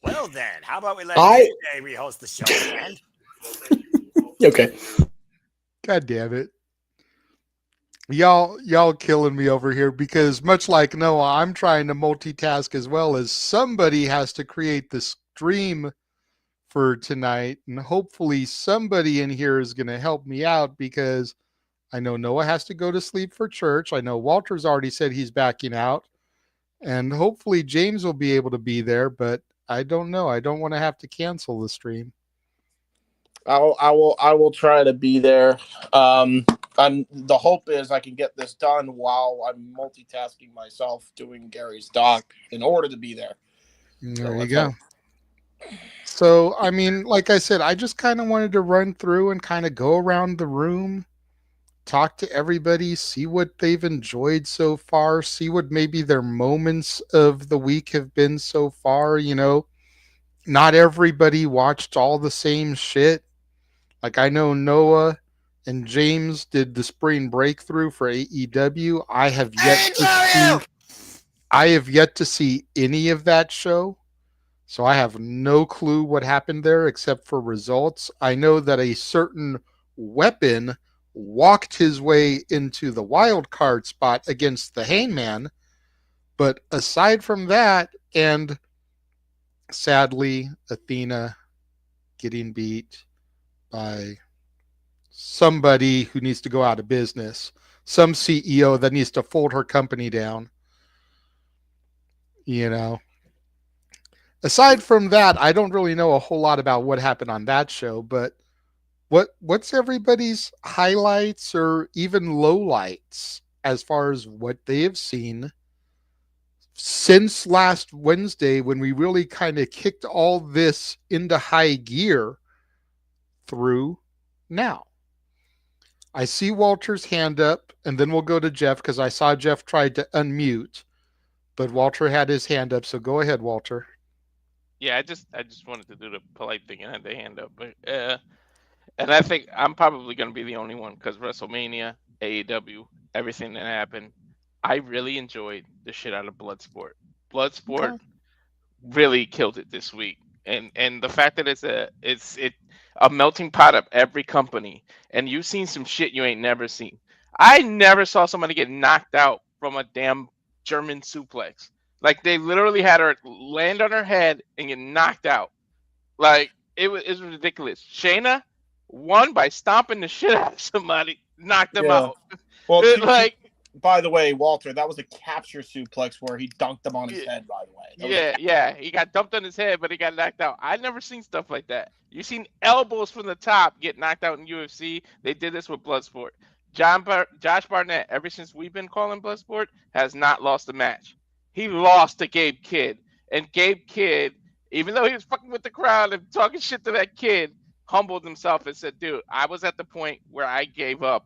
Well then, how about we let JJ rehost the show, friend? Okay. God damn it. Y'all killing me over here because much like Noah, I'm trying to multitask as well as somebody has to create the stream for tonight. And hopefully somebody in here is going to help me out because I know Noah has to go to sleep for church. I know Walter's already said he's backing out. And hopefully James will be able to be there, but I don't know. I don't want to have to cancel the stream. I will try to be there. The hope is I can get this done while I'm multitasking myself doing Gary's doc in order to be there. There you go. So, I mean, like I said, I just kind of wanted to run through and kind of go around the room, talk to everybody, see what they've enjoyed so far, see what maybe their moments of the week have been so far. You know, not everybody watched all the same shit. Like I know Noah and James did the spring breakthrough for AEW. I have yet to see any of that show. So I have no clue what happened there except for results. I know that a certain weapon walked his way into the wild card spot against the Hangman. But aside from that, and sadly, Athena getting beat by somebody who needs to go out of business, some CEO that needs to fold her company down. You know, aside from that, I don't really know a whole lot about what happened on that show, but what's everybody's highlights or even lowlights as far as what they have seen since last Wednesday when we really kind of kicked all this into high gear through now? I see Walter's hand up, and then we'll go to Jeff because I saw Jeff tried to unmute, but Walter had his hand up. So go ahead, Walter. Yeah, I just wanted to do the polite thing and had the hand up, but and I think I'm probably going to be the only one because WrestleMania, AEW, everything that happened, I really enjoyed the shit out of Bloodsport. Bloodsport really killed it this week, and the fact that it's a melting pot of every company, and you've seen some shit you ain't never seen. I never saw somebody get knocked out from a damn German suplex. Like they literally had her land on her head and get knocked out. Like it was ridiculous. Shayna won by stomping the shit out of somebody, knocked them out. Well, by the way, Walter, that was a capture suplex where he dunked him on his head, by the way. Yeah. He got dumped on his head, but he got knocked out. I've never seen stuff like that. You've seen elbows from the top get knocked out in UFC. They did this with Bloodsport. Josh Barnett, ever since we've been calling Bloodsport, has not lost a match. He lost to Gabe Kidd. And Gabe Kidd, even though he was fucking with the crowd and talking shit to that kid, humbled himself and said, dude, I was at the point where I gave up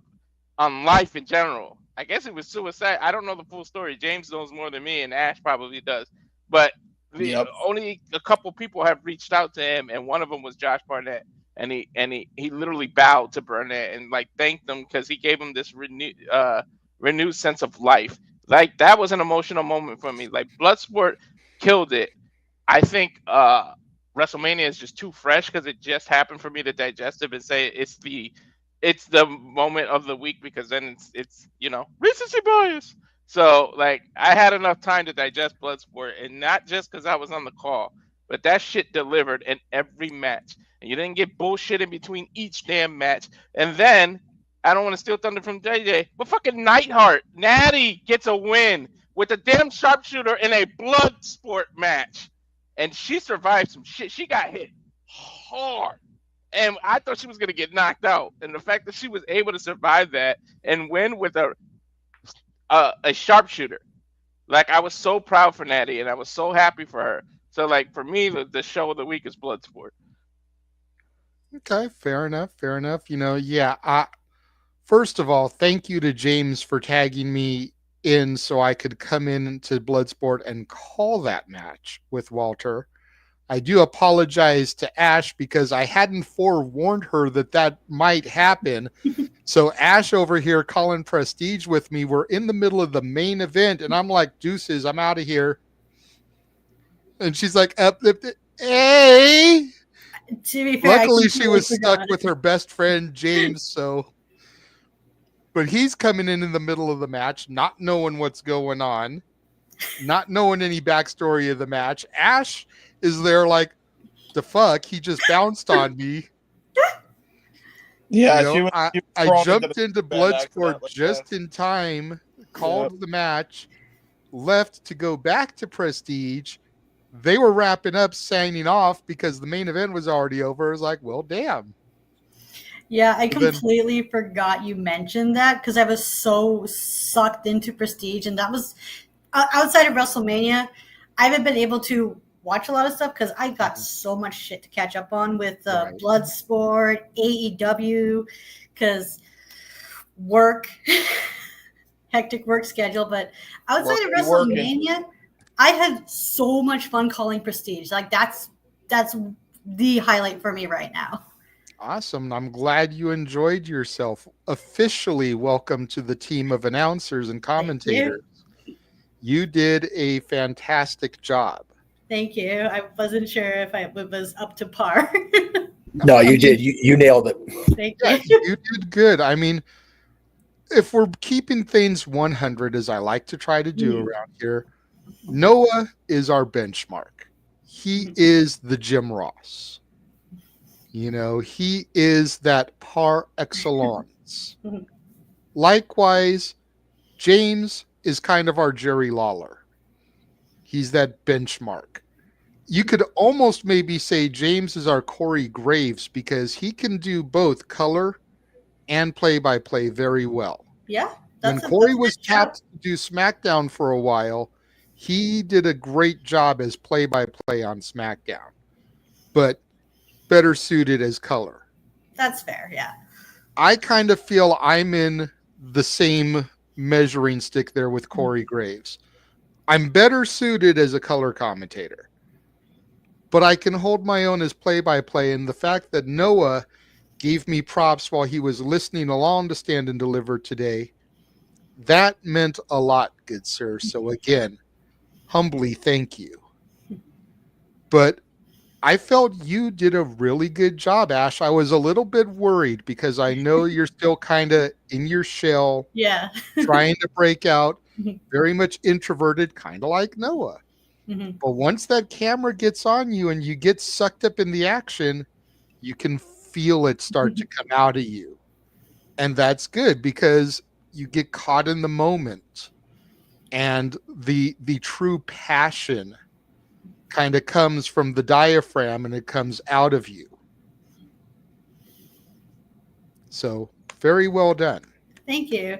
on life in general. I guess it was suicide. I don't know the full story. James knows more than me, and Ash probably does. But only a couple people have reached out to him, and one of them was Josh Barnett. And he literally bowed to Barnett and like thanked him because he gave him this renewed sense of life. Like that was an emotional moment for me. Like Bloodsport killed it. I think WrestleMania is just too fresh because it just happened for me to digest it and say it's the moment of the week because then it's recency bias. So like I had enough time to digest Bloodsport, and not just because I was on the call, but that shit delivered in every match. And you didn't get bullshit in between each damn match. And then, I don't want to steal thunder from JJ, but fucking Neidhart, Natty gets a win with a damn sharpshooter in a blood sport match. And she survived some shit. She got hit hard. And I thought she was going to get knocked out. And the fact that she was able to survive that and win with a sharpshooter. Like, I was so proud for Natty, and I was so happy for her. So, like, for me, the show of the week is Bloodsport. Okay, fair enough. First of all, thank you to James for tagging me in so I could come in to Bloodsport and call that match with Walter. I do apologize to Ash because I hadn't forewarned her that might happen. So Ash over here calling Prestige with me. We're in the middle of the main event, and I'm like, deuces, I'm out of here. And she's like, hey. To be fair, luckily she was stuck with her best friend James, but he's coming in the middle of the match, not knowing what's going on, not knowing any backstory of the match. Ash is there like, the fuck? He just bounced on me. Yeah, I jumped into Bloodsport just in time, called the match, left to go back to Prestige. They were wrapping up, signing off because the main event was already over. I was like, well, damn. Yeah, I completely forgot you mentioned that because I was so sucked into Prestige, and that was outside of WrestleMania. I haven't been able to watch a lot of stuff because I got so much shit to catch up on with Bloodsport, AEW, because work, hectic work schedule. But outside of WrestleMania, I had so much fun calling Prestige. Like that's the highlight for me right now. Awesome. I'm glad you enjoyed yourself. Officially welcome to the team of announcers and commentators. You did a fantastic job. Thank you. I wasn't sure if it was up to par. No, you did. You nailed it. Thank you. You did good. I mean, if we're keeping things 100, as I like to try to do around here, Noah is our benchmark. He is the Jim Ross. He is that par excellence. Likewise, James is kind of our Jerry Lawler. He's that benchmark. You could almost maybe say James is our Corey Graves because he can do both color and play-by-play very well. Yeah. When Corey was tapped to do SmackDown for a while, he did a great job as play-by-play on SmackDown, but better suited as color. That's fair, yeah. I kind of feel I'm in the same measuring stick there with Corey Graves. I'm better suited as a color commentator, but I can hold my own as play-by-play, and the fact that Noah gave me props while he was listening along to Stand and Deliver today, that meant a lot, good sir. So again, humbly thank you. But I felt you did a really good job, Ash. I was a little bit worried because I know you're still kind of in your shell, trying to break out, very much introverted, kind of like Noah. But once that camera gets on you and you get sucked up in the action, you can feel it start to come out of you. And that's good because you get caught in the moment. And the true passion kind of comes from the diaphragm and it comes out of you. So very well done. Thank you.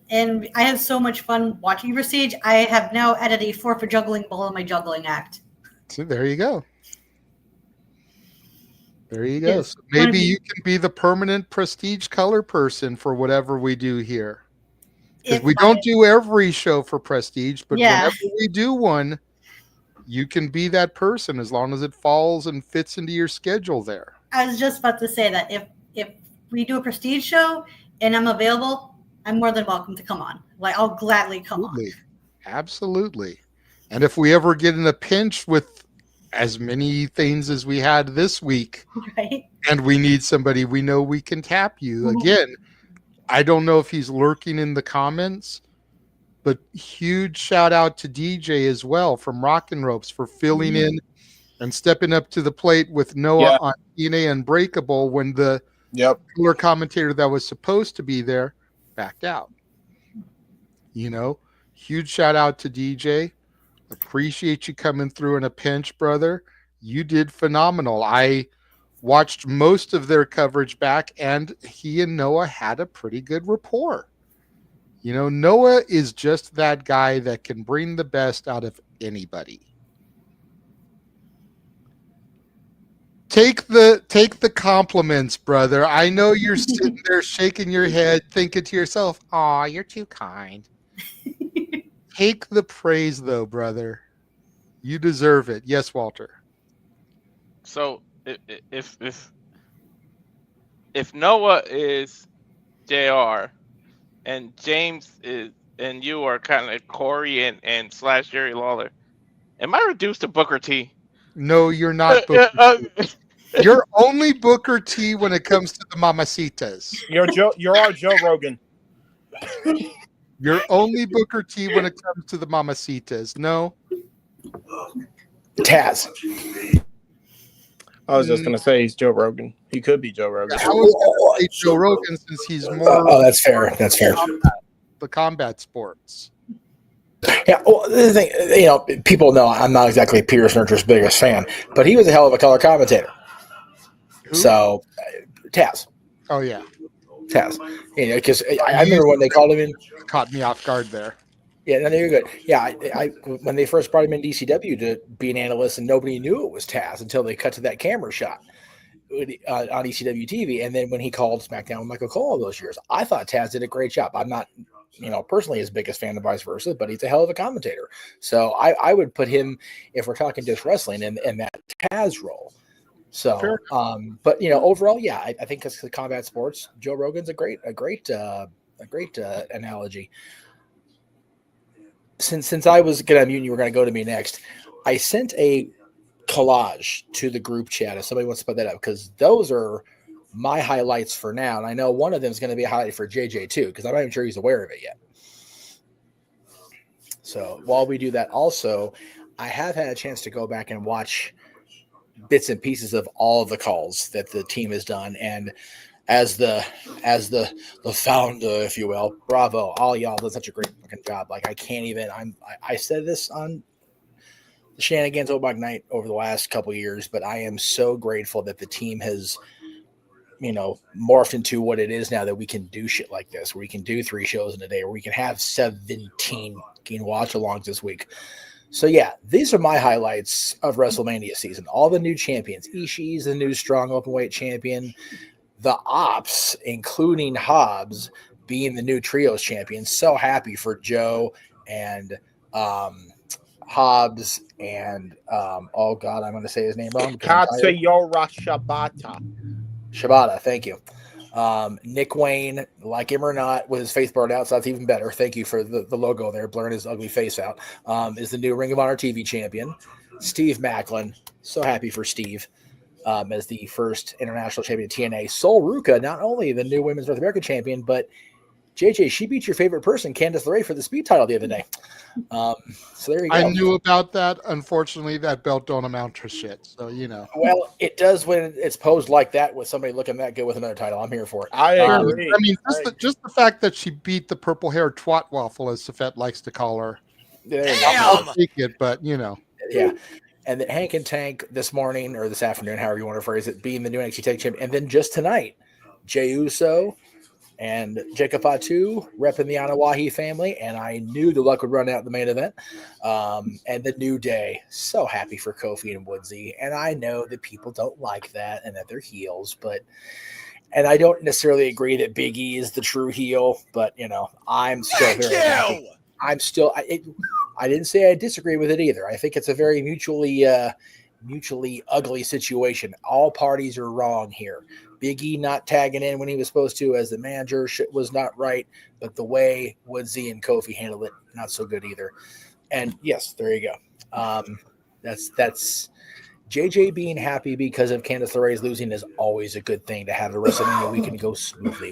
And I have so much fun watching Prestige. I have now added a 4 for juggling ball in my juggling act. So there you go. There you go. Yes. So maybe you can be the permanent Prestige color person for whatever we do here. Because we don't do every show for Prestige, but whenever we do one, you can be that person as long as it falls and fits into your schedule there. I was just about to say that if we do a Prestige show and I'm available, I'm more than welcome to come on. Like, I'll gladly come on. Absolutely. And if we ever get in a pinch with as many things as we had this week, and we need somebody, we know we can tap you. Again, I don't know if he's lurking in the comments, but huge shout out to DJ as well from Rockin' Ropes for filling in and stepping up to the plate with Noah on TNA Unbreakable when the color commentator that was supposed to be there backed out. You know, huge shout out to DJ. Appreciate you coming through in a pinch, brother. You did phenomenal. I watched most of their coverage back, and he and Noah had a pretty good rapport. You know, Noah is just that guy that can bring the best out of anybody. Take the compliments, brother. I know you're sitting there shaking your head, thinking to yourself, "Aw, you're too kind." Take the praise, though, brother. You deserve it. Yes, Walter. So if Noah is JR and James is and you are kind of like Corey and / Jerry Lawler, am I reduced to Booker T? No, you're not Booker T. You're only Booker T when it comes to the mamacitas. You're our Joe Rogan. You're only Booker T when it comes to the mamacitas. No. Taz. I was just gonna say he's Joe Rogan. He could be Joe Rogan. I was gonna say Joe Rogan since he's more. Oh, that's fair. That's fair. The combat sports. Yeah, well, the thing, you know, people know I'm not exactly Peter Snurcher's biggest fan, but he was a hell of a color commentator. Who? So, Taz. Oh yeah, Taz. You know, because I remember when they called him in. Caught me off guard there. Yeah, no, you're good. Yeah, I when they first brought him in DCW to be an analyst, and nobody knew it was Taz until they cut to that camera shot on ECW TV, and then when he called SmackDown with Michael Cole all those years, I thought Taz did a great job. I'm not, you know, personally his biggest fan, and vice versa, but he's a hell of a commentator. So I would put him, if we're talking just wrestling, in that Taz role. So, sure. But you know, overall, yeah, I think it's the combat sports. Joe Rogan's a great analogy. Since I was gonna mute, you were gonna go to me next. I sent a collage to the group chat if somebody wants to put that up, because those are my highlights for now, and I know one of them is going to be a highlight for JJ too, because I'm not even sure he's aware of it yet. So while we do that, also, I have had a chance to go back and watch bits and pieces of all of the calls that the team has done, and as the founder, if you will, bravo, all y'all did such a great fucking job. Like, I can't even. I said this on the Shenanigans Open Night over the last couple of years, but I am so grateful that the team has, you know, morphed into what it is now, that we can do shit like this, where we can do 3 shows in a day, where we can have 17 watch-alongs this week. So yeah, these are my highlights of WrestleMania season. All the new champions. Ishii's the new strong openweight champion. The Ops, including Hobbs, being the new trios champion. So happy for Joe and Hobbs and oh god, I'm going to say his name wrong. Katsuyora Shibata, thank you. Nick Wayne, like him or not, with his face blurred out, so that's even better. Thank you for the logo there, blurring his ugly face out. Is the new Ring of Honor TV champion. Steve Macklin, so happy for Steve, as the first international champion of TNA. Sol Ruka, not only the new Women's North American champion, but JJ, she beat your favorite person, Candice LeRae, for the speed title the other day. So there you go. I knew about that. Unfortunately, that belt don't amount to shit. So, you know. Well, it does when it's posed like that with somebody looking that good with another title. I'm here for it. I agree. I mean, just the fact that she beat the purple hair twat waffle, as Safette likes to call her. Damn. Take it, but, you know. Yeah. And then Hank and Tank this morning, or this afternoon, however you want to phrase it, being the new NXT Tag Champion. And then just tonight, Jey Uso and Jacob Fatu repping the Anawahi family, and I knew the luck would run out in the main event. And the New Day, so happy for Kofi and Woodsy, and I know that people don't like that and that they're heels, and I don't necessarily agree that Big E is the true heel, but you know, I'm still very happy. I'm still. I didn't say I disagree with it either. I think it's a very mutually ugly situation. All parties are wrong here. Big E not tagging in when he was supposed to as the manager was not right, but the way Woodsy and Kofi handled it, not so good either. And yes, there you go. That's JJ being happy because of Candice LeRae's losing is always a good thing to have the WrestleMania weekend go smoothly.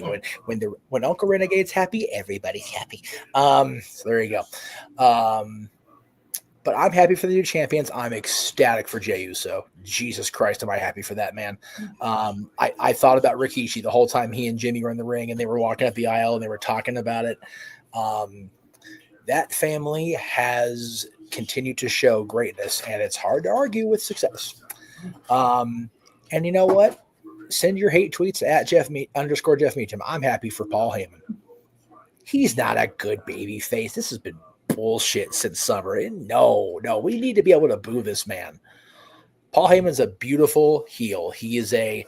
When Uncle Renegade's happy, everybody's happy. So there you go. But I'm happy for the new champions. I'm ecstatic for Jey Uso. Jesus Christ, am I happy for that, man. I thought about Rikishi the whole time he and Jimmy were in the ring and they were walking up the aisle and they were talking about it. That family has continued to show greatness, and it's hard to argue with success. And you know what? Send your hate tweets at _Jeff Meacham. I'm happy for Paul Heyman. He's not a good baby face. This has been bullshit since summer. And no, we need to be able to boo this man. Paul Heyman's a beautiful heel. He is a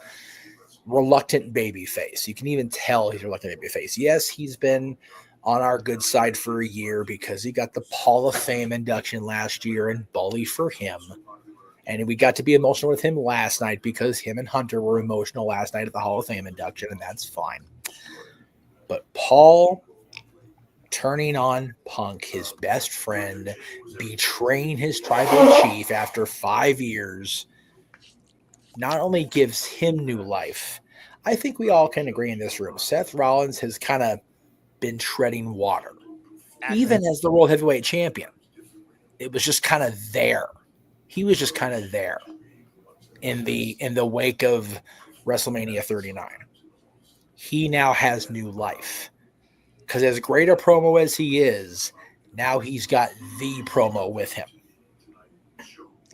reluctant baby face. You can even tell he's a reluctant baby face. Yes, he's been on our good side for a year because he got the Hall of Fame induction last year, and bully for him. And we got to be emotional with him last night because him and Hunter were emotional last night at the Hall of Fame induction, and that's fine. But Paul turning on Punk, his best friend, betraying his tribal chief after 5 years, not only gives him new life, I think we all can agree in this room, Seth Rollins has kind of been treading water. Even as the World Heavyweight Champion, it was just kind of there. He was just kind of there in the wake of WrestleMania 39. He now has new life. Because as great a promo as he is, now he's got the promo with him.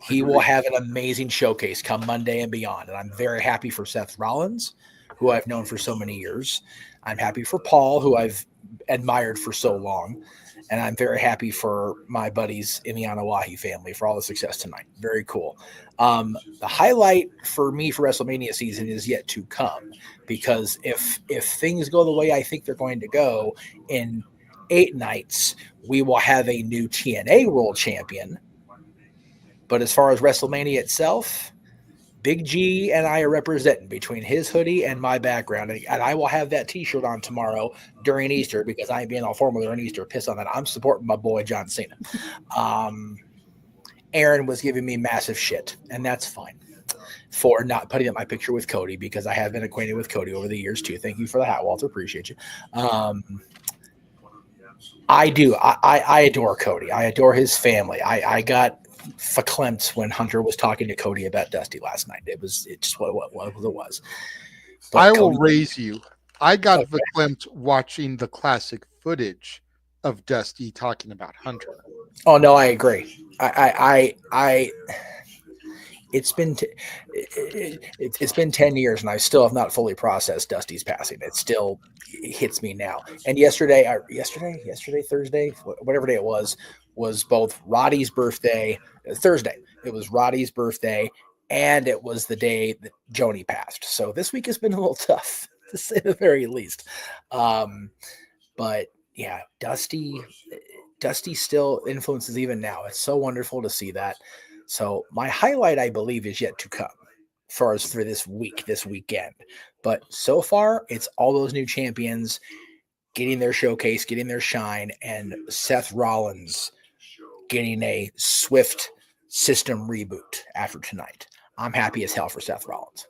He will have an amazing showcase come Monday and beyond. And I'm very happy for Seth Rollins, who I've known for so many years. I'm happy for Paul, who I've admired for so long. And I'm very happy for my buddies in the Anawahi family for all the success tonight. Very cool. The highlight for me for WrestleMania season is yet to come, because if things go the way I think they're going to go, in 8 nights, we will have a new TNA World Champion. But as far as WrestleMania itself, Big G and I are representing between his hoodie and my background. And I will have that t-shirt on tomorrow during Easter, because I ain't being all formal during Easter. Piss on that. I'm supporting my boy John Cena. Aaron was giving me massive shit, and that's fine, for not putting up my picture with Cody, because I have been acquainted with Cody over the years too. Thank you for the hat, Walter. Appreciate you. I do. I adore Cody. I adore his family. I got verklempt when Hunter was talking to Cody about Dusty last night. It's just what it was. But I will raise you. I got verklempt watching the classic footage of Dusty talking about Hunter. Oh no, I agree. It's been 10 years, and I still have not fully processed Dusty's passing. It still hits me now. And yesterday, Thursday, whatever day it was both Roddy's birthday. Thursday, it was Roddy's birthday, and it was the day that Joni passed. So this week has been a little tough, to say the very least. But yeah, Dusty still influences even now. It's so wonderful to see that. So my highlight, I believe, is yet to come for this weekend. But so far, it's all those new champions getting their showcase, getting their shine, and Seth Rollins getting a swift system reboot after tonight. I'm happy as hell for Seth Rollins.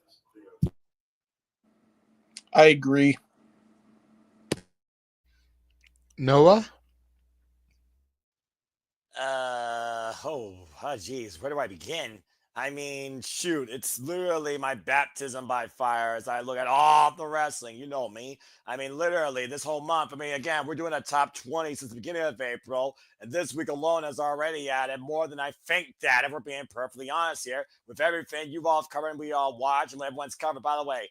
I agree. Noah? Geez, where do I begin? I mean, shoot, it's literally my baptism by fire as I look at all the wrestling. You know me. I mean, literally, this whole month. I mean, again, we're doing a top 20 since the beginning of April, and this week alone has already added more than I think that, if we're being perfectly honest here, with everything you all have covered and we all watch and everyone's covered. By the way,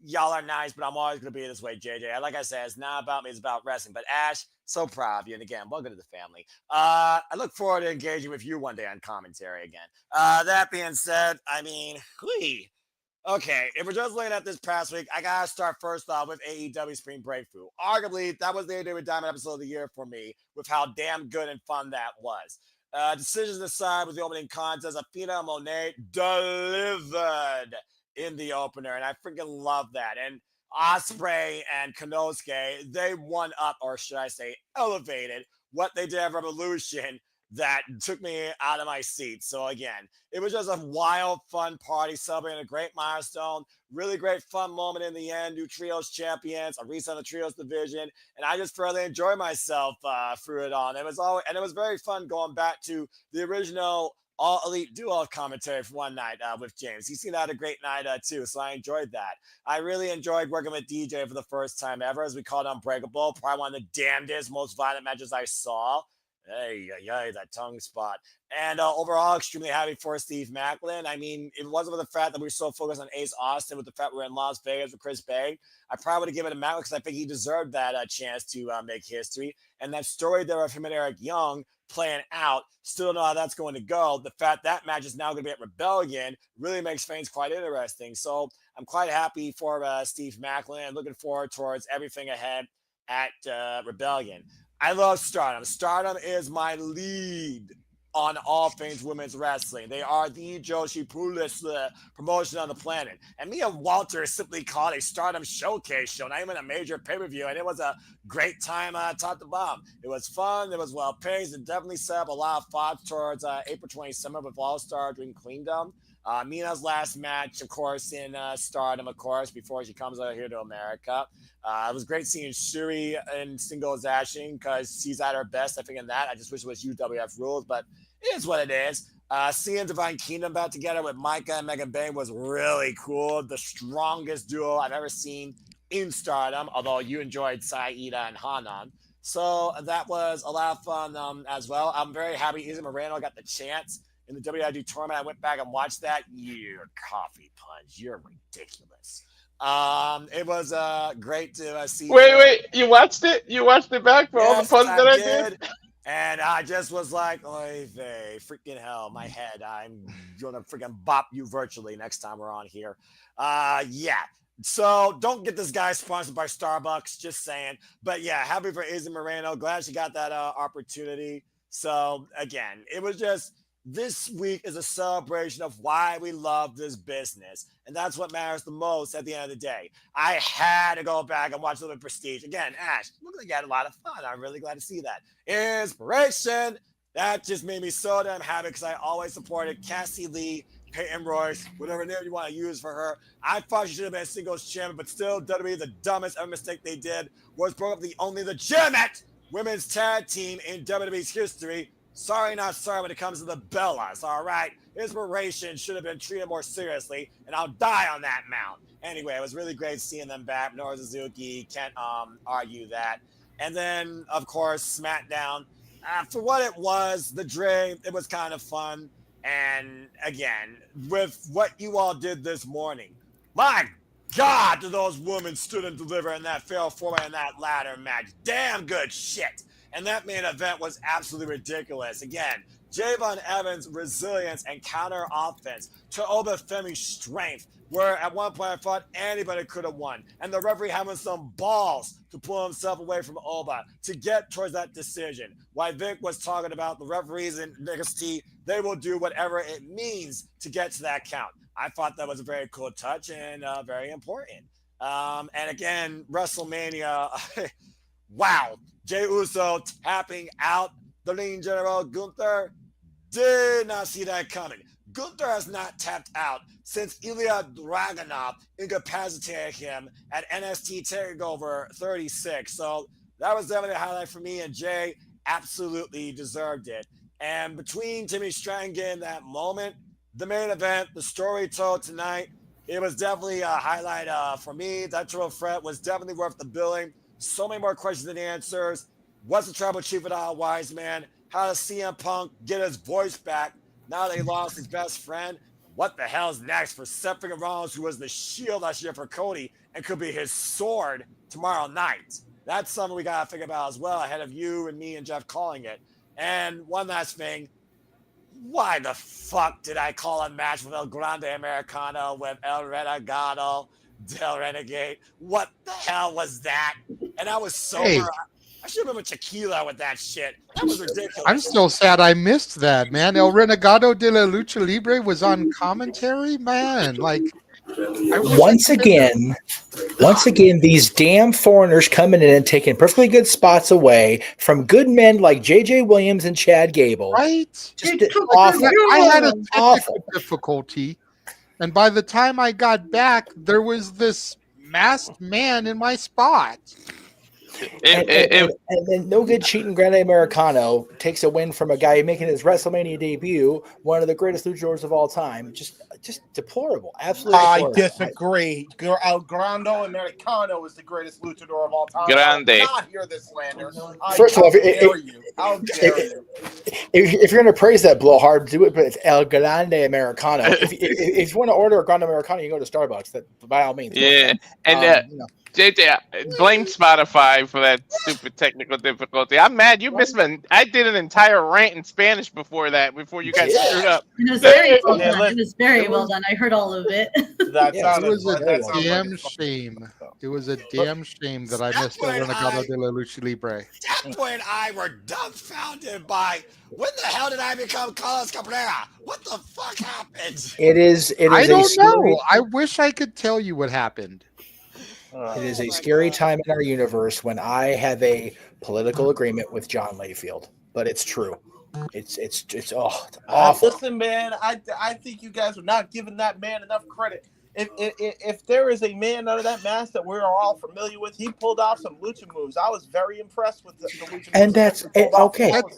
y'all are nice, but I'm always going to be this way, JJ. Like I said, it's not about me, it's about wrestling. But Ash, so proud of you. And again, welcome to the family. I look forward to engaging with you one day on commentary again. That being said, I mean, okay, if we're just looking at this past week, I got to start first off with AEW Spring Breakthrough. Arguably, that was the AEW Diamond episode of the year for me, with how damn good and fun that was. Decisions aside, with the opening contest, Athena and Monet delivered in the opener, and I freaking love that. And Ospreay and Konosuke, they won up, or should I say elevated, what they did at Revolution that took me out of my seat. So again, it was just a wild, fun party, celebrating a great milestone. Really great, fun moment in the end. New trios champions, a reset of the trios division, and I just thoroughly enjoyed myself through it all. And it was very fun going back to the original All Elite Duo commentary for one night with James. He seemed to have a great night too, so I enjoyed that. I really enjoyed working with DJ for the first time ever, as we called Unbreakable. Probably one of the damnedest, most violent matches I saw. Hey, that tongue spot. And overall, extremely happy for Steve Maclin. I mean, it wasn't for the fact that we were so focused on Ace Austin, with the fact we were in Las Vegas with Chris Bay. I probably would have given it to Maclin because I think he deserved that chance to make history. And that story there of him and Eric Young playing out, still don't know how that's going to go. The fact that match is now going to be at Rebellion really makes things quite interesting. So I'm quite happy for Steve Maclin and looking forward towards everything ahead at Rebellion. I love Stardom. Stardom is my lead on all things women's wrestling. They are the Joshi Pulis promotion on the planet. And me and Walter simply called a Stardom showcase show, not even a major pay-per-view. And it was a great time top to bottom. It was fun. It was well-paced. It definitely set up a lot of thoughts towards April 27th with All-Star Dream Queendom. Mina's last match, of course, in Stardom, of course, before she comes out here to America. It was great seeing Shuri in singles action because she's at her best, I think, in that. I just wish it was UWF rules, but it is what it is. Seeing Divine Kingdom back together with Micah and Megan Bayne was really cool. The strongest duo I've ever seen in Stardom, although you enjoyed Saida and Hanan. So that was a lot of fun as well. I'm very happy Izzy Moreno got the chance in the WID tournament. I went back and watched that. You're coffee punch. You're ridiculous. It was great to see. Wait, you watched it? You watched it back for all the puns that I did? And I just was like, oy vey, freaking hell, my head. I'm gonna freaking bop you virtually next time we're on here. Yeah. So don't get this guy sponsored by Starbucks, just saying. But yeah, happy for Izzy Moreno. Glad she got that opportunity. So again, it was just, this week is a celebration of why we love this business. And that's what matters the most at the end of the day. I had to go back and watch a little bit of Prestige. Again, Ash, look like you had a lot of fun. I'm really glad to see that. Inspiration. That just made me so damn happy because I always supported Cassie Lee, Peyton Royce, whatever name you want to use for her. I thought she should have been a singles champion, but still, WWE, the dumbest ever mistake they did was broke up the only legitimate women's tag team in WWE's history. Sorry, not sorry when it comes to the Bellas, all right? Inspiration should have been treated more seriously, and I'll die on that mount. Anyway, it was really great seeing them back. Nora Suzuki, can't argue that. And then, of course, SmackDown. For what it was, the Dream, it was kind of fun. And again, with what you all did this morning, my God, do those women stood and deliver in that fail format in that ladder match. Damn good shit. And that main event was absolutely ridiculous. Again, Javon Evans' resilience and counter offense to Obafemi's strength, where at one point I thought anybody could have won. And the referee having some balls to pull himself away from Oba to get towards that decision. While Vic was talking about the referees in NXT, they will do whatever it means to get to that count. I thought that was a very cool touch and very important. And again, WrestleMania, wow. Jey Uso tapping out the Lean General Gunther. Did not see that coming. Gunther has not tapped out since Ilya Dragunov incapacitated him at NXT TakeOver 36. So that was definitely a highlight for me, and Jey absolutely deserved it. And between Timmy Stratton getting that moment, the main event, the story told tonight, it was definitely a highlight for me. That triple threat was definitely worth the billing. So many more questions than answers. What's the tribal chief without Wise Man? How does CM Punk get his voice back now that he lost his best friend? What the hell's next for Seth freaking Rollins, who was the shield last year for Cody and could be his sword tomorrow night? That's something we got to think about as well, ahead of you and me and Jeff calling it. And one last thing. Why the fuck did I call a match with El Grande Americano with El Renegado Del Renegade? What the hell was that? And I was sober. Hey. I should have been with tequila with that shit. That was ridiculous. I'm still sad I missed that, man. El Renegado de la Lucha Libre was on commentary, man. Like, Once again, these damn foreigners coming in and taking perfectly good spots away from good men like J.J. Williams and Chad Gable. Right? Just awful. I had a Awful. technical difficulty, and by the time I got back, there was this masked man in my spot. And then no good cheating Grande Americano takes a win from a guy making his WrestleMania debut, one of the greatest luchadors of all time. Just deplorable. Absolutely deplorable. I disagree. El Grande Americano is the greatest luchador of all time. Grande. I not hear this slander. First of all, How dare you? If you're going to praise that blowhard, do it, but it's El Grande Americano. if you want to order a Grande Americano, you go to Starbucks. That by all means. Yeah, and JJ, blame Spotify for that stupid technical difficulty. I'm mad you missed me. I did an entire rant in Spanish before you got screwed up. It was very well done. It was very well done. I heard all of it. It was a damn shame. It was a damn shame that I missed El Renegado de la Lucha Libre. Deathboy and I were dumbfounded by when the hell did I become Carlos Cabrera? What the fuck happened? It is. I don't know. I wish I could tell you what happened. It is a scary time in our universe when I have a political agreement with John Layfield, but it's true. It's awful. Listen, man, I think you guys are not giving that man enough credit. If there is a man under that mask that we're all familiar with, he pulled off some lucha moves. I was very impressed with the lucha moves. And that's okay. That's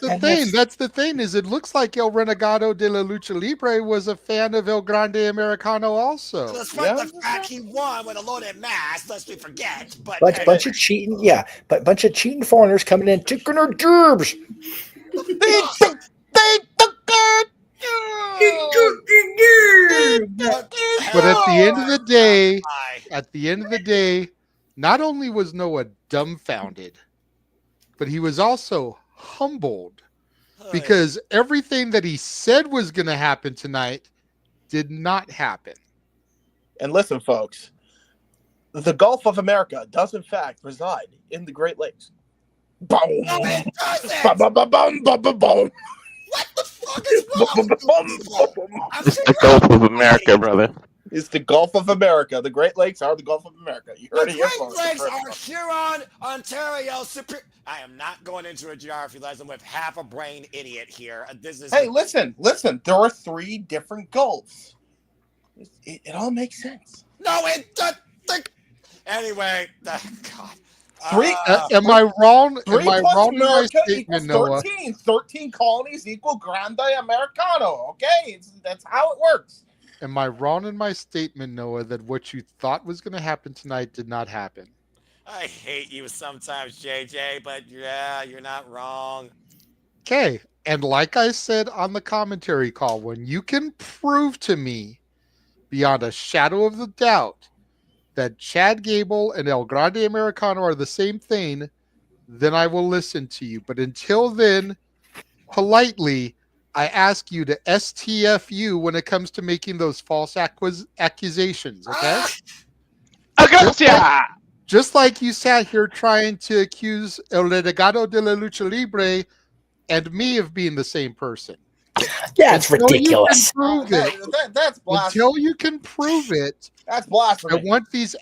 the thing. Is it looks like El Renegado de la Lucha Libre was a fan of El Grande Americano also. Despite the fact he won with a loaded mask, lest we forget. But bunch of cheating, but bunch of cheating foreigners coming in, chicken or gerbs. But at the end of the day, not only was Noah dumbfounded, but he was also humbled because everything that he said was going to happen tonight did not happen. And listen, folks, the Gulf of America does in fact reside in the Great Lakes. Boom. Boom. What the fuck is wrong? It's the Gulf of America, brother. It's the Gulf of America. The Great Lakes are the Gulf of America. You heard The it here Great first. Lakes are Huron, Ontario, I am not going into a geography lesson with half a brain idiot here. Hey, listen. There are 3 different gulfs. It all makes sense. No, it doesn't. Anyway, God. Am I wrong? Am I wrong in my America statement, equals Noah? 13 colonies equal Grande Americano. Okay, that's how it works. Am I wrong in my statement, Noah, that what you thought was going to happen tonight did not happen? I hate you sometimes, JJ, but yeah, you're not wrong. Okay, and like I said on the commentary call, when you can prove to me beyond a shadow of the doubt that Chad Gable and El Grande Americano are the same thing, then I will listen to you. But until then, politely, I ask you to STFU when it comes to making those false accusations, okay? Just like you sat here trying to accuse El Renegado de la Lucha Libre and me of being the same person. Yeah, it's ridiculous. That's blasphemy. Until you can prove it, that's blasphemy. I want these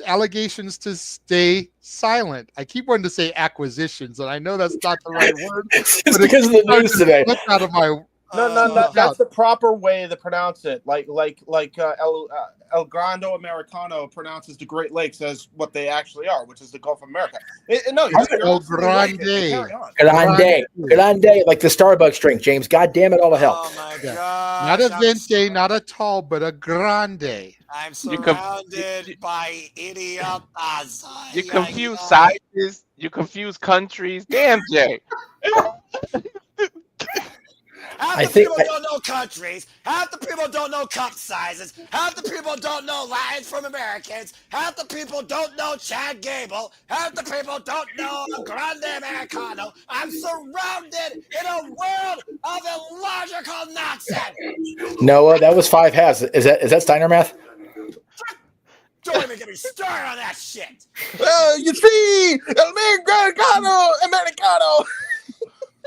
allegations to stay silent. I keep wanting to say acquisitions, and I know that's not the right word. It's because of the news today. Out of my No. That's the proper way to pronounce it. Like El Grande Americano pronounces the Great Lakes as what they actually are, which is the Gulf of America. El Grande, Grande, like the Starbucks drink, James. God damn it, all the hell. Oh my God! Not a venti, not a tall, but a grande. I'm surrounded by idiots. You confuse sizes. You confuse countries. Damn, Jay. Half the people don't know countries. Half the people don't know cup sizes. Half the people don't know Lions from Americans. Half the people don't know Chad Gable. Half the people don't know Grande Americano. I'm surrounded in a world of illogical nonsense. Noah, that was 5 halves. Is that Steiner math? Don't even get me started on that shit. You see, Americano.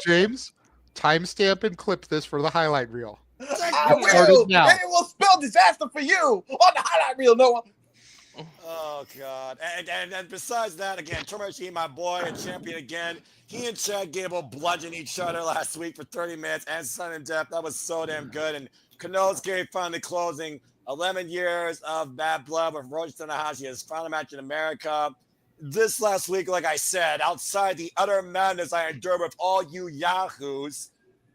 James, timestamp and clip this for the highlight reel. I Started will, now. and it will spell disaster for you on the highlight reel, Noah. Oh God! And besides that, again, Tomoshi, my boy, a champion again. He and Chad Gable bludgeoned each other last week for 30 minutes and sudden death. That was so damn good. And Konosuke finally closing 11 years of bad blood with Roach Tanahashi, his final match in America. This last week, like I said, outside the utter madness I endured with all you yahoos,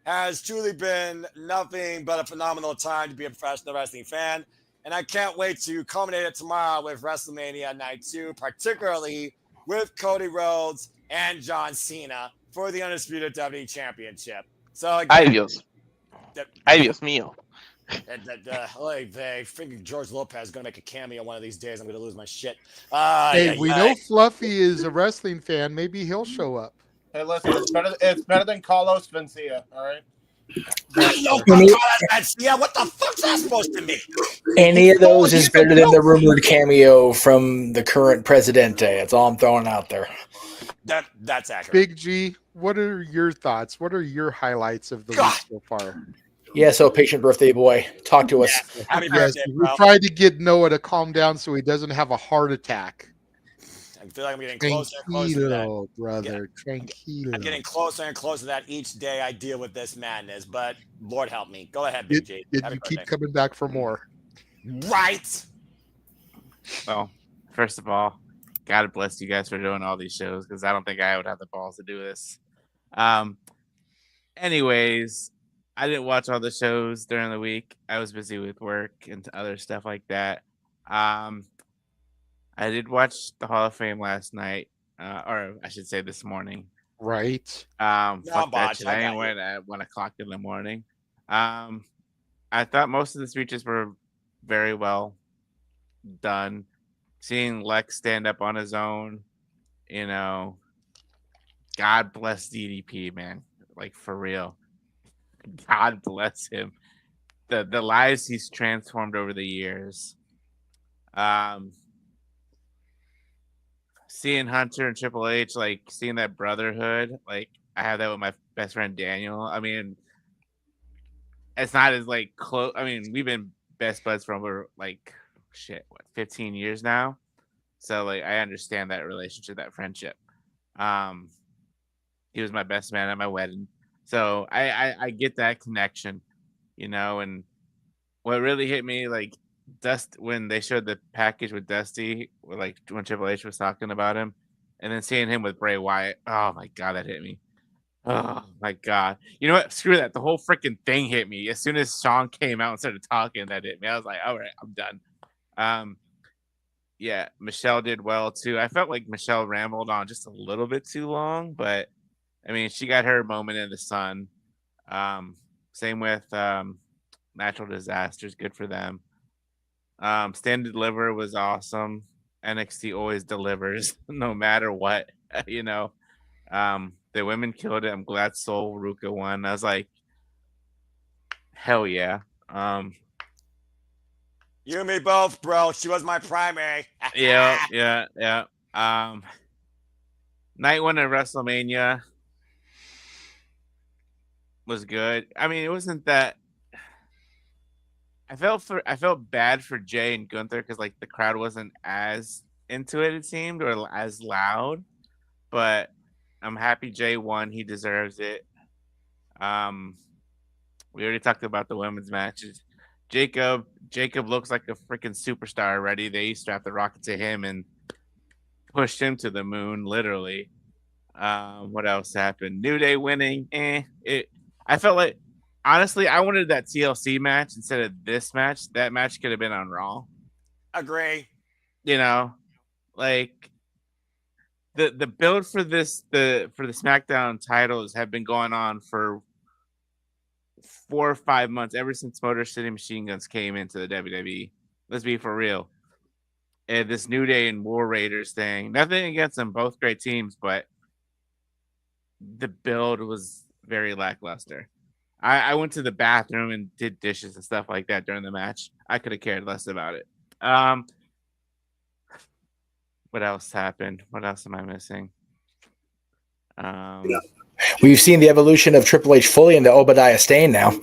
has truly been nothing but a phenomenal time to be a professional wrestling fan. And I can't wait to culminate it tomorrow with WrestleMania Night 2, particularly with Cody Rhodes and John Cena for the Undisputed WWE Championship. So again, Adios mío. I think George Lopez is going to make a cameo one of these days. I'm going to lose my shit. Hey, we know Fluffy is a wrestling fan. Maybe he'll show up. Hey, listen, it's better than Carlos Mencia, all right? What the fuck's that supposed to mean? Any of those is better than the rumored cameo from the current Presidente. That's all I'm throwing out there. That's accurate. Big G, what are your thoughts? What are your highlights of the week so far? Yeah, so patient birthday boy, talk to us. Yeah. Happy Yes, birthday, we bro. tried to get Noah to calm down so he doesn't have a heart attack. I feel like I'm getting closer and closer to Tranquilo, that. brother. Tranquilo. I'm getting closer and closer to that each day I deal with this madness, but Lord help me. Go ahead, Big G. Did Happy you birthday. keep coming back for more? Right. Well, first of all, God bless you guys for doing all these shows because I don't think I would have the balls to do this. Anyways, I didn't watch all the shows during the week. I was busy with work and other stuff like that. I did watch the Hall of Fame last night, or I should say this morning. Right. Fuck that shit. I I got ain't you. went at 1 o'clock in the morning. I thought most of the speeches were very well done. Seeing Lex stand up on his own, God bless DDP, man. Like, for real. God bless him. The lives he's transformed over the years. Seeing Hunter and Triple H, like seeing that brotherhood, like I have that with my best friend Daniel. I mean, it's not as like close. I mean, we've been best buds for over 15 years now. So like I understand that relationship, that friendship. He was my best man at my wedding. So I get that connection, and what really hit me, like when they showed the package with Dusty, like when Triple H was talking about him, and then seeing him with Bray Wyatt, oh my God, that hit me. Oh my God. You know what? Screw that. The whole freaking thing hit me. As soon as Sean came out and started talking, that hit me. I was like, all right, I'm done. Yeah, Michelle did well too. I felt like Michelle rambled on just a little bit too long, but I mean, she got her moment in the sun. Same with Natural Disasters. Good for them. Stand and Deliver was awesome. NXT always delivers no matter what, The women killed it. I'm glad Sol Ruka won. I was like, hell yeah. You and me both, bro. She was my primary. Yeah. Night 1 of WrestleMania was good. I mean, it wasn't that. I felt bad for Jay and Gunther because like the crowd wasn't as into it seemed, or as loud. But I'm happy Jay won. He deserves it. We already talked about the women's matches. Jacob looks like a freaking superstar already. They strapped the rocket to him and pushed him to the moon, literally. What else happened? New Day winning. I felt like, honestly, I wanted that TLC match instead of this match. That match could have been on Raw. Agree. Like the build for this for the SmackDown titles have been going on for 4 or 5 months, ever since Motor City Machine Guns came into the WWE. Let's be for real. And this New Day and War Raiders thing, nothing against them, both great teams, but the build was very lackluster. I went to the bathroom and did dishes and stuff like that during the match. I could have cared less about it. What else happened? What else am I missing? We've seen the evolution of Triple H fully into Obadiah Stane now.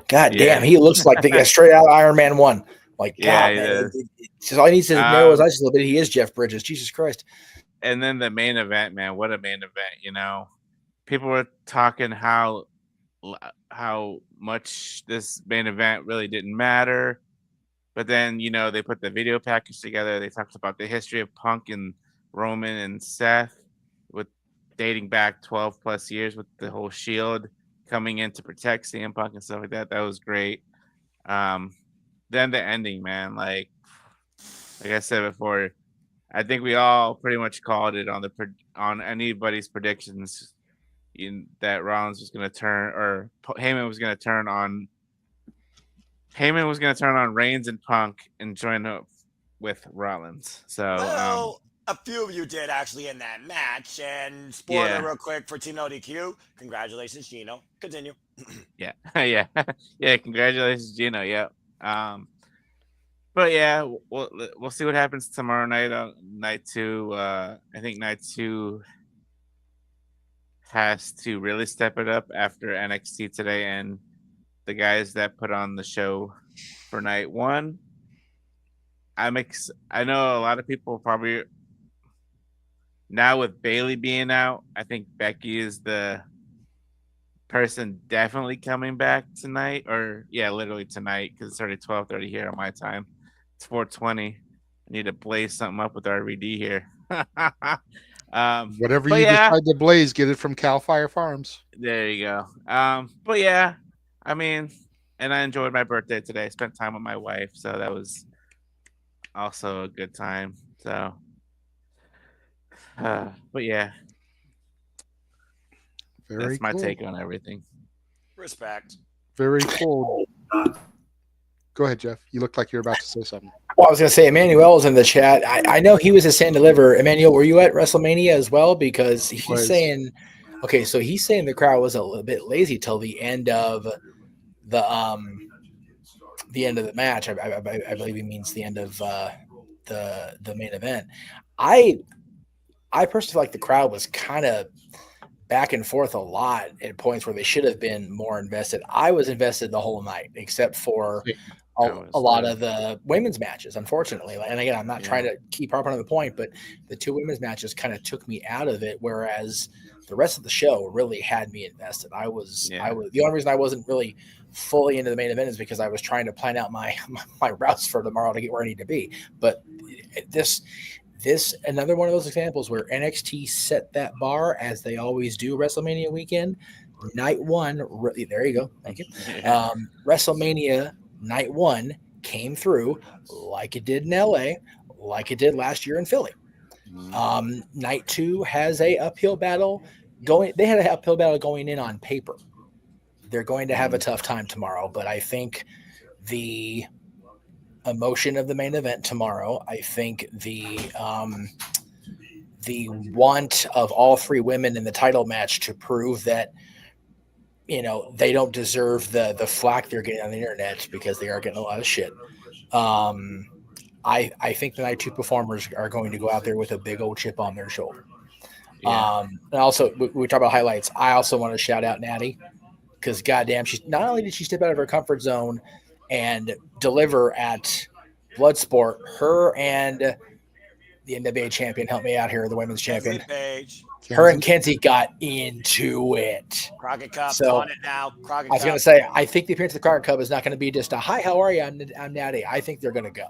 God damn, he looks like the straight out Iron Man 1. Like, Yeah, God, he man, does. it's just all he needs to narrow his eyes a little bit. He is Jeff Bridges. Jesus Christ. And then the main event, man, what a main event, you know. People were talking how much this main event really didn't matter. But then, you know, they put the video package together. They talked about the history of Punk and Roman and Seth with dating back 12 plus years with the whole Shield coming in to protect CM Punk and stuff like that. That was great. Then the ending, man, like I said before, I think we all pretty much called it on anybody's predictions that Rollins was going to turn, or Heyman was going to turn on Reigns and Punk and join up with Rollins. So, well, a few of you did actually in that match. And spoiler real quick for Team LDQ, congratulations, Gino. Continue. Yeah. Congratulations, Gino. Yeah. But yeah, we'll see what happens tomorrow night on night 2. I think night 2 has to really step it up after NXT today and the guys that put on the show for night 1. I know a lot of people probably now with Bayley being out, I think Becky is the person definitely coming back tonight, or literally tonight, because it's already 12:30 here on my time. It's 4:20. I need to blaze something up with RVD here. Whatever you decide to blaze, get it from Cal Fire Farms. There you go. But yeah, I mean, and I enjoyed my birthday today. I spent time with my wife, so that was also a good time. So, but yeah, that's my take on everything. Respect. Very cool. Go ahead, Jeff. You look like you're about to say something. Well, I was going to say, Emmanuel's in the chat. I know he was a San Deliver. Emmanuel, were you at WrestleMania as well? Because he's saying, okay, so he's saying the crowd was a little bit lazy till the end of the match. I believe he means the end of the main event. I personally feel like the crowd was kind of back and forth a lot at points where they should have been more invested. I was invested the whole night, except for a lot of the women's matches, unfortunately. And again, I'm not trying to keep harping on the point, but the 2 women's matches kind of took me out of it, whereas the rest of the show really had me invested. I was the only reason I wasn't really fully into the main event is because I was trying to plan out my routes for tomorrow to get where I need to be. But this another one of those examples where NXT set that bar, as they always do WrestleMania weekend. Night 1, there you go. Thank you. WrestleMania Night 1 came through like it did in LA, like it did last year in Philly. Night 2 has a uphill battle going. They had an uphill battle going in on paper. They're going to have a tough time tomorrow, but I think the emotion of the main event tomorrow, I think the want of all 3 women in the title match to prove that, you know, they don't deserve the flack they're getting on the internet, because they are getting a lot of shit. I think the night 2 performers are going to go out there with a big old chip on their shoulder. And also, we talk about highlights. I also want to shout out Natty, because goddamn, she's not only did she step out of her comfort zone and deliver at Bloodsport, her and the NWA champion, help me out here, the women's champion. Her and Kenzie got into it. Crockett Cup, so on it now. Crockett I was going to say, I think the appearance of the Crockett Cup is not going to be just a hi, how are you? I'm Natty. I think they're going to go.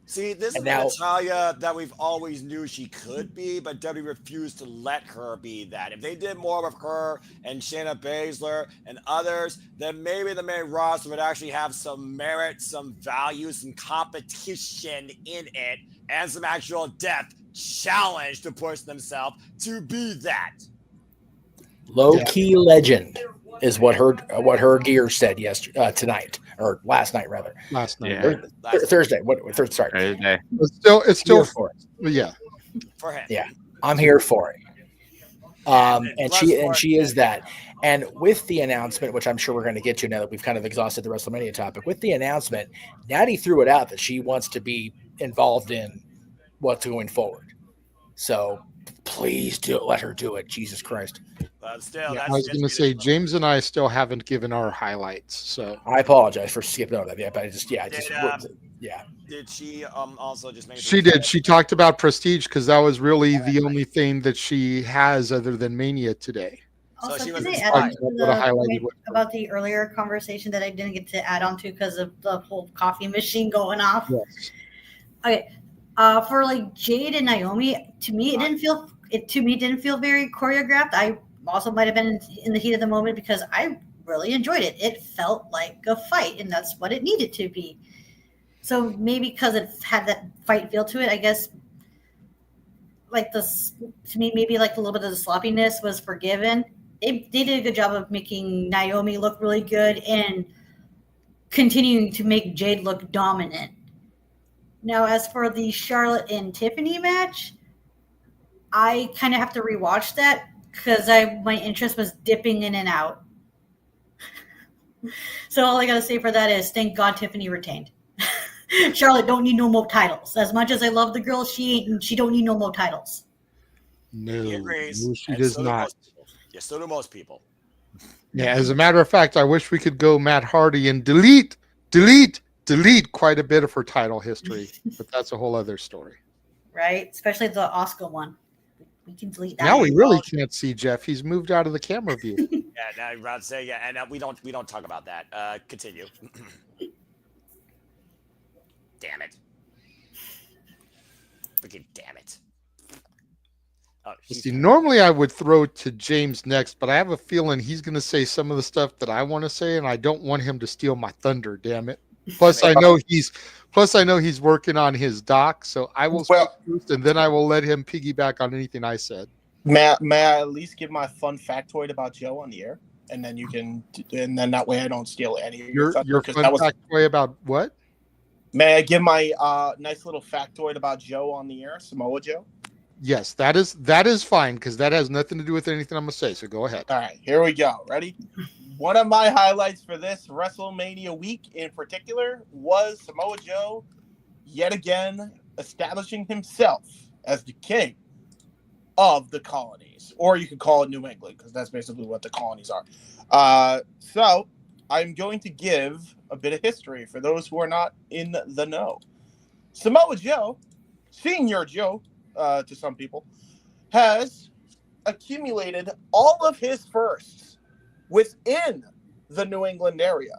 See, this And is now- Natalia that we've always knew she could be, but WWE refused to let her be that. If they did more with her and Shayna Baszler and others, then maybe the main roster would actually have some merit, some value, some competition in it, and some actual depth challenge to push themselves to be that. Low-key legend is what her gear said tonight, or last night rather. Last night. Thursday. Sorry. Thursday. It's still for it. Yeah. For him. Yeah. I'm here for it. And she is that. And with the announcement, which I'm sure we're going to get to now that we've kind of exhausted the WrestleMania topic, with the announcement, Natty threw it out that she wants to be involved in what's going forward. So please let her do it. Jesus Christ. But still, Yeah, that's I was going to say, James and I still haven't given our highlights. So I apologize for skipping over that. Yeah, but Did she also just make? She did. She talked about Prestige because that was really the only thing that she has other than Mania today. So Also, she can was I add on to the point about the earlier conversation that I didn't get to add on to because of the whole coffee machine going off? Yes. Okay. For like Jade and Naomi, to me it didn't feel very choreographed. I also might have been in the heat of the moment because I really enjoyed it. It felt like a fight, and that's what it needed to be. So maybe because it had that fight feel to it, I guess. Like this, to me, maybe like a little bit of the sloppiness was forgiven. They did a good job of making Naomi look really good and continuing to make Jade look dominant. Now, as for the Charlotte and Tiffany match, I kind of have to rewatch that because my interest was dipping in and out. So all I gotta say for that is thank God Tiffany retained. Charlotte don't need no more titles. As much as I love the girl, she don't need no more titles. No, He agrees. no, she and does so not. Yeah, so do most people. Yeah, as a matter of fact, I wish we could go Matt Hardy and delete quite a bit of her title history, but that's a whole other story. Right? Especially the Oscar one. We can delete that. Now we really can't see Jeff. He's moved out of the camera view. Yeah, now I'm about to say and we don't talk about that. Continue. Damn it! Freaking damn it! Oh, See, normally I would throw to James next, but I have a feeling he's going to say some of the stuff that I want to say, and I don't want him to steal my thunder. Damn it! Plus, I know he's working on his doc, so I will speak first, and then I will let him piggyback on anything I said. May I at least give my fun factoid about Joe on the air, and then then that way I don't steal any of your thunder. Your fun factoid about what? May I give my nice little factoid about Joe on the air, Samoa Joe? Yes, that is fine because that has nothing to do with anything I'm gonna say. So go ahead. All right, here we go. Ready? One of my highlights for this WrestleMania week in particular was Samoa Joe yet again establishing himself as the king of the colonies, or you could call it New England because that's basically what the colonies are. So I'm going to give a bit of history for those who are not in the know. Samoa Joe, Senior Joe, to some people, has accumulated all of his firsts within the New England area.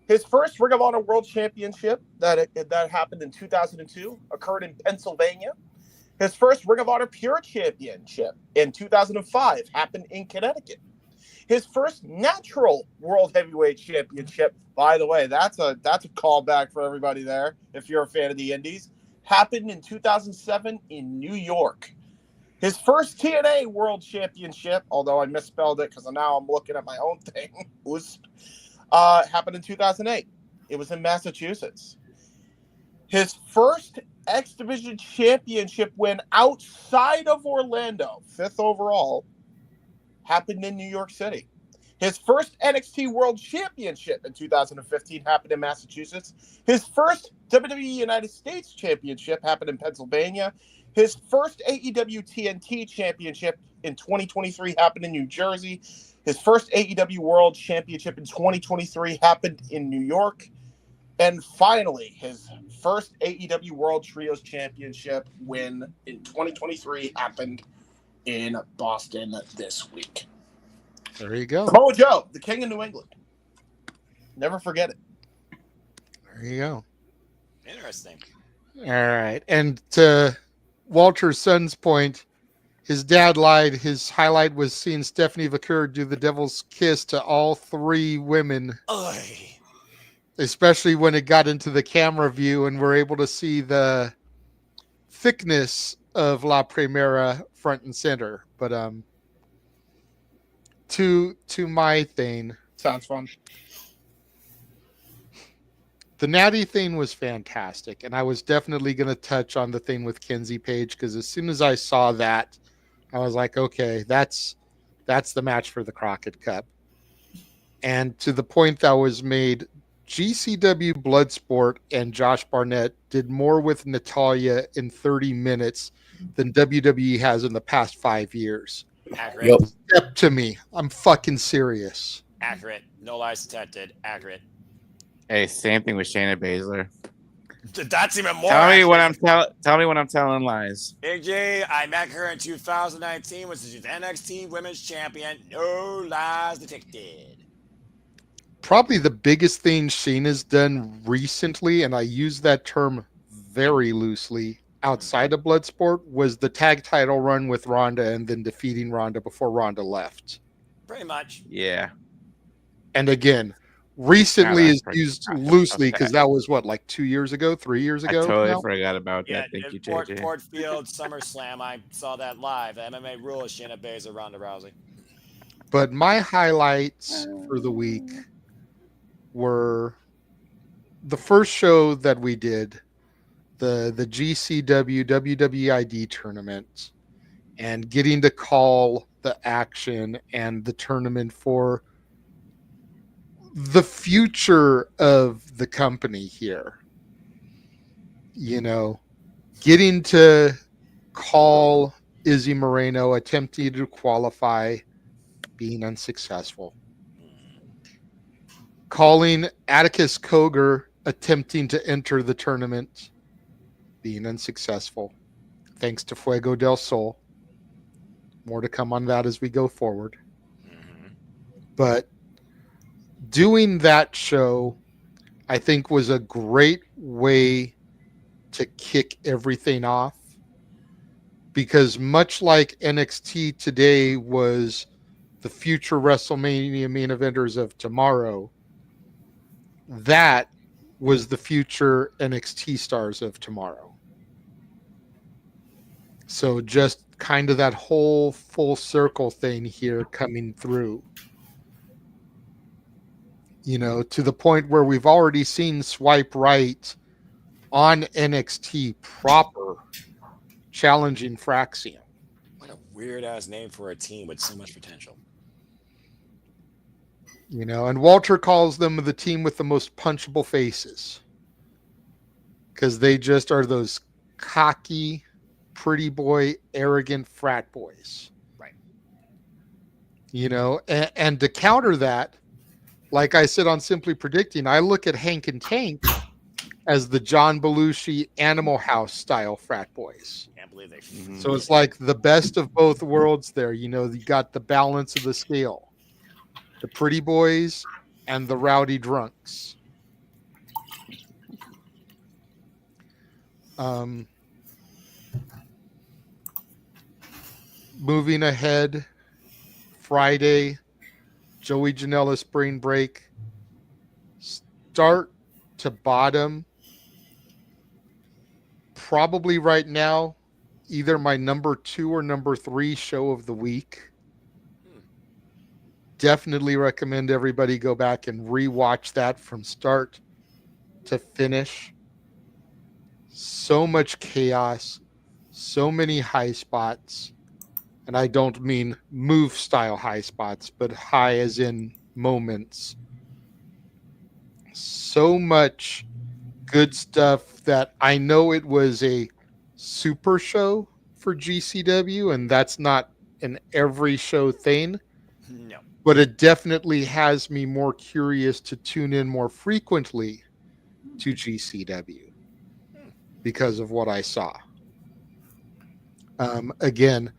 His first Ring of Honor World Championship that happened in 2002 occurred in Pennsylvania. His first Ring of Honor Pure Championship in 2005 happened in Connecticut. His first Natural World Heavyweight Championship, by the way, that's a callback for everybody there if you're a fan of the Indies, happened in 2007 in New York. His first TNA World Championship, although I misspelled it because now I'm looking at my own thing, happened in 2008. It was in Massachusetts. His first X Division Championship win outside of Orlando, 5th overall, happened in New York City. His first NXT World Championship in 2015 happened in Massachusetts. His first WWE United States Championship happened in Pennsylvania. His first AEW TNT Championship in 2023 happened in New Jersey. His first AEW World Championship in 2023 happened in New York. And finally, his first AEW World Trios Championship win in 2023 happened in Boston this week. There you go. Samoa Joe, the king of New England. Never forget it. There you go. Interesting. All right. And to Walter's son's point, his dad lied. His highlight was seeing Stephanie Vaquer do the devil's kiss to all three women. Oy. Especially when it got into the camera view and we're able to see the thickness of La Primera front and center. But to my thing. Sounds fun. The Natty thing was fantastic, and I was definitely going to touch on the thing with Kenzie Page because as soon as I saw that, I was like, okay, that's the match for the Crockett Cup. And to the point that was made, GCW Bloodsport and Josh Barnett did more with Natalya in 30 minutes than WWE has in the past 5 years. Accurate. Step to me. I'm fucking serious. Accurate. No lies detected. Accurate. Hey, same thing with Shayna Baszler. That's even more. Tell me accurate. when tell me when I'm telling lies. Big J, I met her in 2019 when she was NXT Women's Champion. No lies detected. Probably the biggest thing Shayna's done recently, and I use that term very loosely, outside of Bloodsport, was the tag title run with Ronda and then defeating Ronda before Ronda left. Pretty much. Yeah. And again, recently is pretty used impressive. loosely because that was what, like 2 years ago, 3 years I ago? totally now? forgot about that. Yeah, Thank you, Port JJ. Portfield SummerSlam. I saw that live. The MMA rule is Shayna Baszler, Ronda Rousey. But my highlights for the week were the first show that we did, the GCW WWID tournament, and getting to call the action and the tournament for the future of the company here. You know, getting to call Izzy Moreno attempting to qualify, being unsuccessful. Calling Atticus Cogar attempting to enter the tournament, being unsuccessful. Thanks to Fuego del Sol. More to come on that as we go forward. But doing that show, I think, was a great way to kick everything off. Because much like NXT today was the future WrestleMania main eventers of tomorrow, that was the future NXT stars of tomorrow. So just kind of that whole full circle thing here coming through. You know, to the point where we've already seen Swipe Right on NXT proper challenging Fraxium. What a weird ass name for a team with so much potential. You know, and Walter calls them the team with the most punchable faces. Because they just are those cocky, pretty boy, arrogant frat boys. Right. You know, and to counter that, like I said on Simply Predicting, I look at Hank and Tank as the John Belushi Animal House style frat boys. Can't believe they. So it's like the best of both worlds there. You know, you got the balance of the scale. The pretty boys and the rowdy drunks. Moving ahead, Friday, Joey Janela spring break. Start to bottom. Probably right now, either my number 2 or number 3 show of the week. Definitely recommend everybody go back and rewatch that from start to finish. So much chaos, so many high spots. And I don't mean move style high spots, but high as in moments. So much good stuff that I know it was a super show for GCW, and that's not an every show thing. No. But it definitely has me more curious to tune in more frequently to GCW because of what I saw. Again,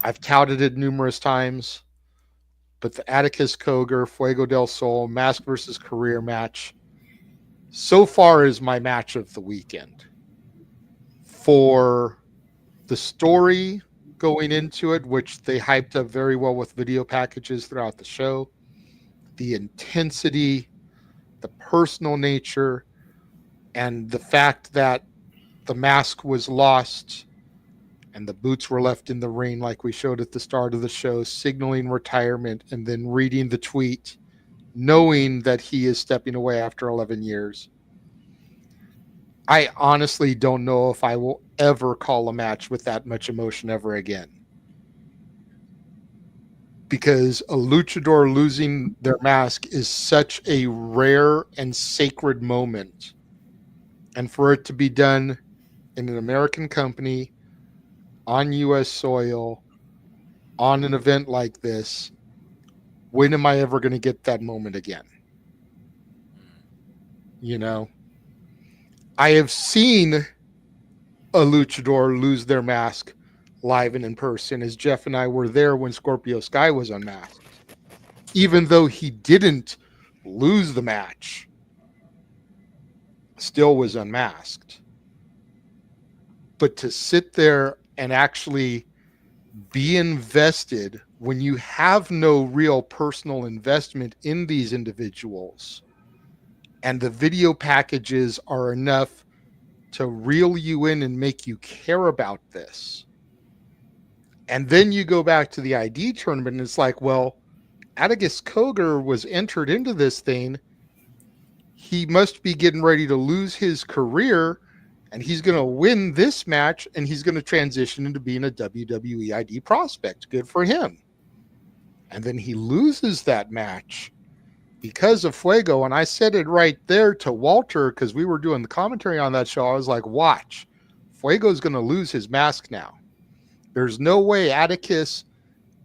I've touted it numerous times, but the Atticus Cogar, Fuego del Sol, Mask versus Career match so far is my match of the weekend. For the story going into it, which they hyped up very well with video packages throughout the show, the intensity, the personal nature, and the fact that the mask was lost and the boots were left in the ring like we showed at the start of the show, signaling retirement, and then reading the tweet, knowing that he is stepping away after 11 years. I honestly don't know if I will ever call a match with that much emotion ever again. Because a luchador losing their mask is such a rare and sacred moment. And for it to be done in an American company, on U.S. soil, on an event like this, when am I ever going to get that moment again? You know, I have seen a luchador lose their mask live and in person, as Jeff and I were there when Scorpio Sky was unmasked. Even though he didn't lose the match, still was unmasked. But to sit there and actually be invested when you have no real personal investment in these individuals, and the video packages are enough to reel you in and make you care about this. And then you go back to the ID tournament and it's like, well, Atticus Cogar was entered into this thing. He must be getting ready to lose his career, and he's going to win this match, and he's going to transition into being a WWE ID prospect. Good for him. And then he loses that match because of Fuego. And I said it right there to Walter because we were doing the commentary on that show. I was like, watch, Fuego's going to lose his mask now. There's no way Atticus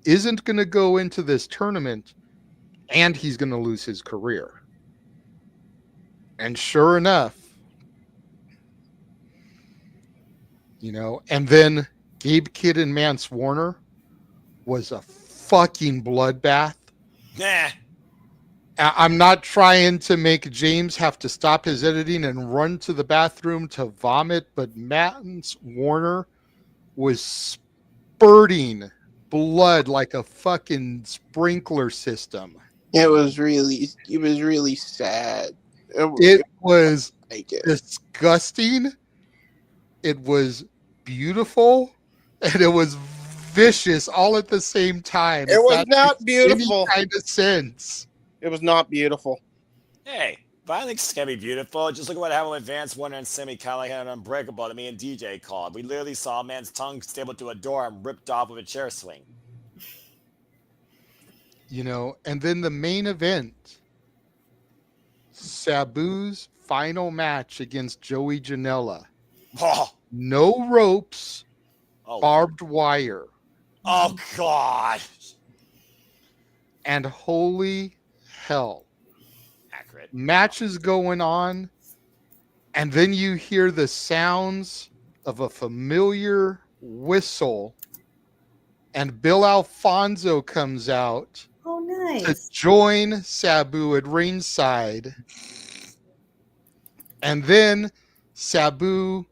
isn't going to go into this tournament and he's going to lose his career. And sure enough, you know, and then Gabe Kidd and Mance Warner was a fucking bloodbath. Nah. I'm not trying to make James have to stop his editing and run to the bathroom to vomit, but Mance Warner was spurting blood like a fucking sprinkler system. It was really sad. It was disgusting. It was beautiful, and it was vicious all at the same time. It was not beautiful. Any kind of sense. It was not beautiful. Hey, violence can be beautiful. Just look at what happened with Vance Warner and Sami Callihan and Unbreakable that me and DJ called. We literally saw a man's tongue stapled to a door and ripped off with a chair swing. You know, and then the main event, Sabu's final match against Joey Janela. Oh. No ropes, Oh. barbed wire. Oh, God. And holy hell. Accurate. Matches going on, and then you hear the sounds of a familiar whistle, and Bill Alfonso comes out Oh, to nice. join Sabu at ringside. And then Sabu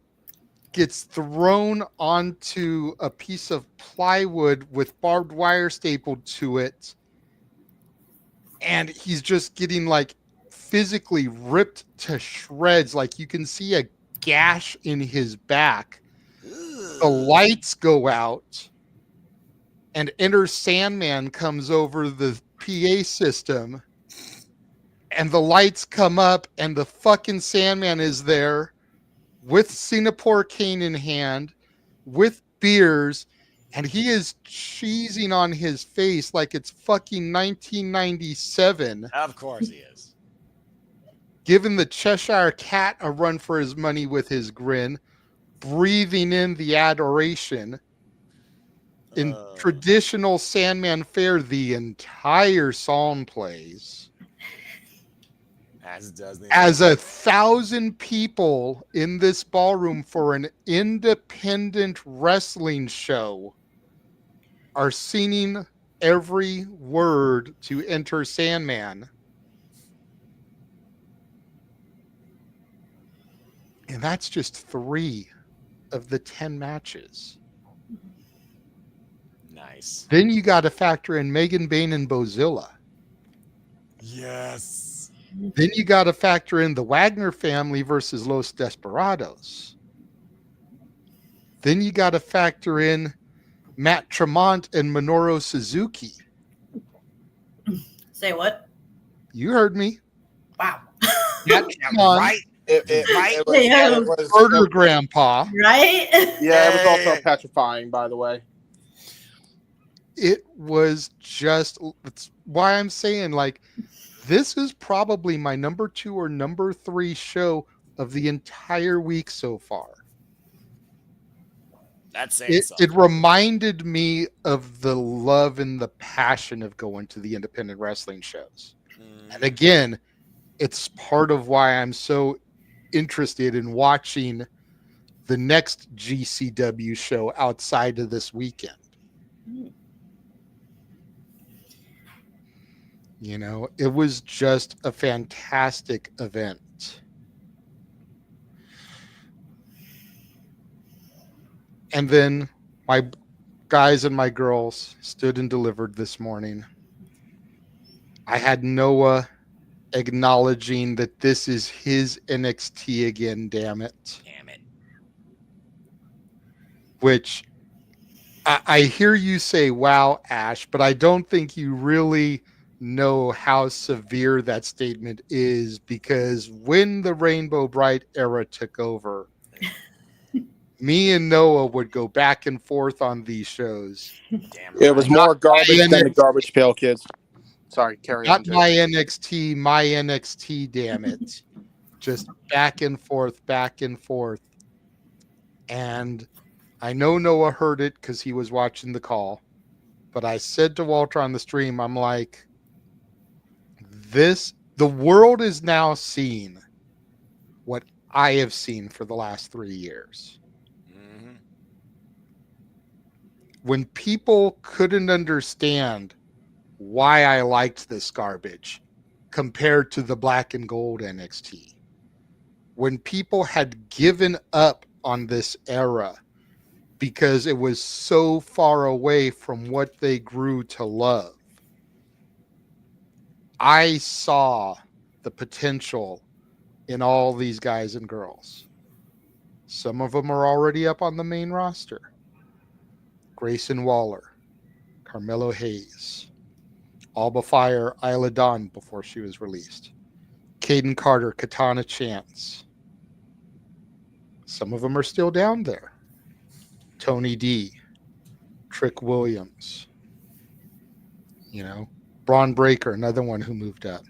gets thrown onto a piece of plywood with barbed wire stapled to it. And he's just getting like physically ripped to shreds. Like you can see a gash in his back. The lights go out. And Enter Sandman comes over the PA system. And the lights come up, and the fucking Sandman is there with Singapore cane in hand, with beers, and he is cheesing on his face like it's fucking 1997. Of course he is. Giving the Cheshire Cat a run for his money with his grin, breathing in the adoration. In traditional Sandman fare, the entire song plays. As does the As 1,000 people in this ballroom for an independent wrestling show are singing every word to Enter Sandman. And that's just 3 of the 10 matches. Nice. Then you got to factor in Megan Bain and Bozilla. Yes. Then you got to factor in the Wagner family versus Los Desperados. Then you got to factor in Matt Tremont and Minoru Suzuki. Say what? You heard me. Wow. Matt Tremont, Right. It was Murder Grandpa. Right? Yeah, it was also petrifying, by the way. It was just, it's why I'm saying, like, this is probably my number 2 or number 3 show of the entire week so far. That's saying it reminded me of the love and the passion of going to the independent wrestling shows. And again, it's part of why I'm so interested in watching the next GCW show outside of this weekend. You know, it was just a fantastic event. And then my guys and my girls stood and delivered this morning. I had Noah acknowledging that this is his NXT again, damn it. Damn it. Which I hear you say, wow, Ash, but I don't think you really know how severe that statement is, because when the Rainbow Bright era took over, me and Noah would go back and forth on these shows. Damn It was more garbage than the Garbage Pail Kids. Sorry, carry on. Not my NXT, damn it. Just back and forth, back and forth. And I know Noah heard it because he was watching the call. But I said to Walter on the stream, I'm like, the world is now seeing what I have seen for the last 3 years. When people couldn't understand why I liked this garbage compared to the black and gold NXT, when people had given up on this era because it was so far away from what they grew to love, I saw the potential in all these guys and girls. Some of them are already up on the main roster. Grayson Waller, Carmelo Hayes, Alba Fire, Isla Dawn before she was released, Caden Carter, Katana Chance. Some of them are still down there. Tony D, Trick Williams, you know, Braun Breaker, another one who moved up.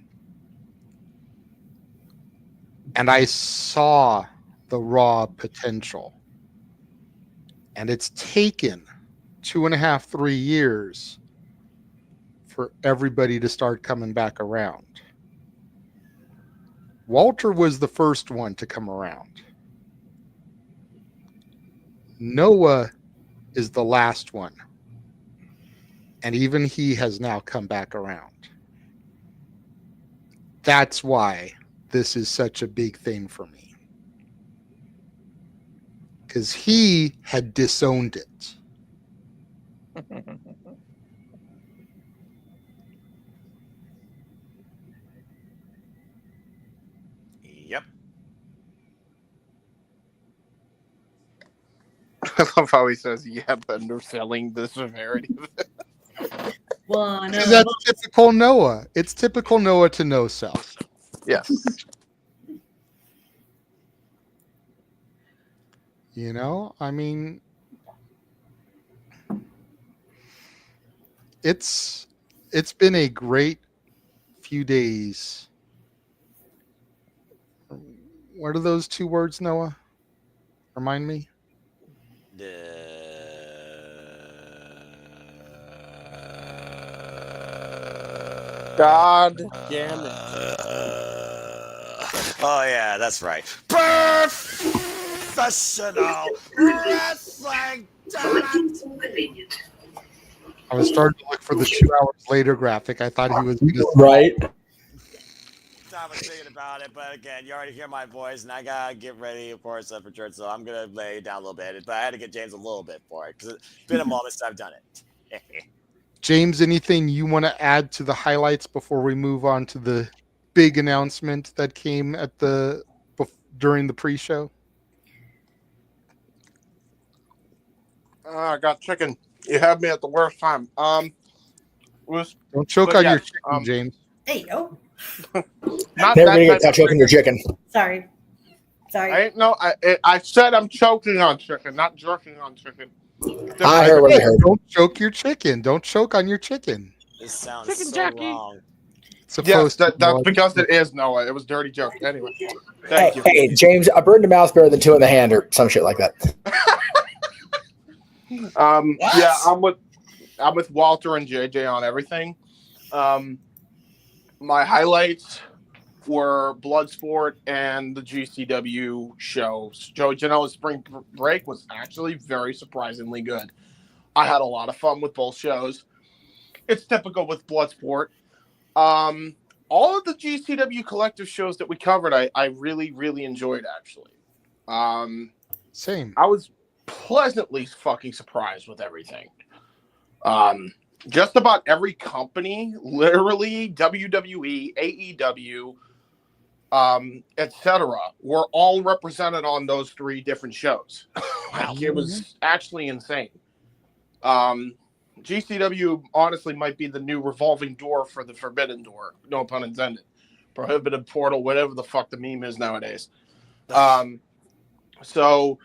And I saw the raw potential. And it's taken 2.5, 3 years for everybody to start coming back around. Walter was the first one to come around. Noah is the last one. And even he has now come back around. That's why this is such a big thing for me. Because he had disowned it. Yep. I love how he says, yeah, but underselling the severity of it. Because that's typical Noah. It's typical Noah to no self. Yes. You know, I mean, it's been a great few days. What are those two words, Noah? Remind me. God damn it. Oh, yeah, that's right. Professional wrestling talent. I was starting to look for the 2 hours later graphic. I thought he was going to right. I was thinking about it, but again, you already hear my voice, and I gotta get ready, of course, for church. So I'm gonna lay it down a little bit, but I had to get James a little bit for it because it's been a moment since I've done it. James, anything you want to add to the highlights before we move on to the big announcement that came at during the pre-show? I got chicken. You had me at the worst time. Don't choke on your chicken, James. Hey, oh. Never gonna get choking your chicken. Sorry. I said I'm choking on chicken, not jerking on chicken. I heard what I heard. Don't choke your chicken. Don't choke on your chicken. This sounds Chicken so Jackie. wrong. Yes, that's because it is, Noah. It was a dirty joke. Anyway, thank you. Hey, James, a bird in the mouth better than two in the hand, or some shit like that. Yeah, I'm with Walter and JJ on everything. My highlights were Bloodsport and the GCW shows. Joey Janela's Spring Break was actually very surprisingly good. I had a lot of fun with both shows. It's typical with Bloodsport. All of the GCW collective shows that we covered, I really, really enjoyed, actually. Same. I was pleasantly fucking surprised with everything. Just about every company, literally WWE, AEW, etc., were all represented on those 3 different shows. Like, it was actually insane. GCW honestly might be the new revolving door for the forbidden door. No pun intended. Prohibited portal, whatever the fuck the meme is nowadays. So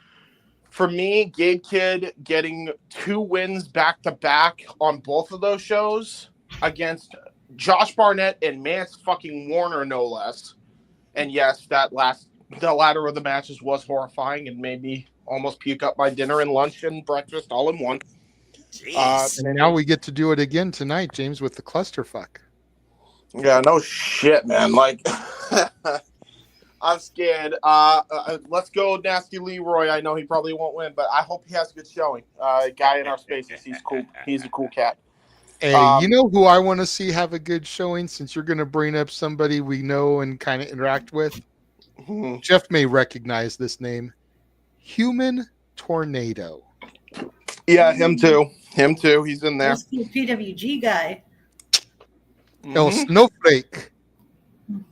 for me, Gabe Kidd getting 2 wins back to back on both of those shows against Josh Barnett and Mance fucking Warner, no less. And yes, the latter of the matches was horrifying and made me almost puke up my dinner and lunch and breakfast all in one. And now we get to do it again tonight, James, with the clusterfuck. Yeah, no shit, man. Like, I'm scared. Let's go, Nasty Leroy. I know he probably won't win, but I hope he has a good showing. Guy in our spaces, he's cool. He's a cool cat. Hey, you know who I want to see have a good showing, since you're going to bring up somebody we know and kind of interact with? Jeff may recognize this name. Human Tornado. Yeah, him too. He's in there. That's the PWG guy. El Snowflake.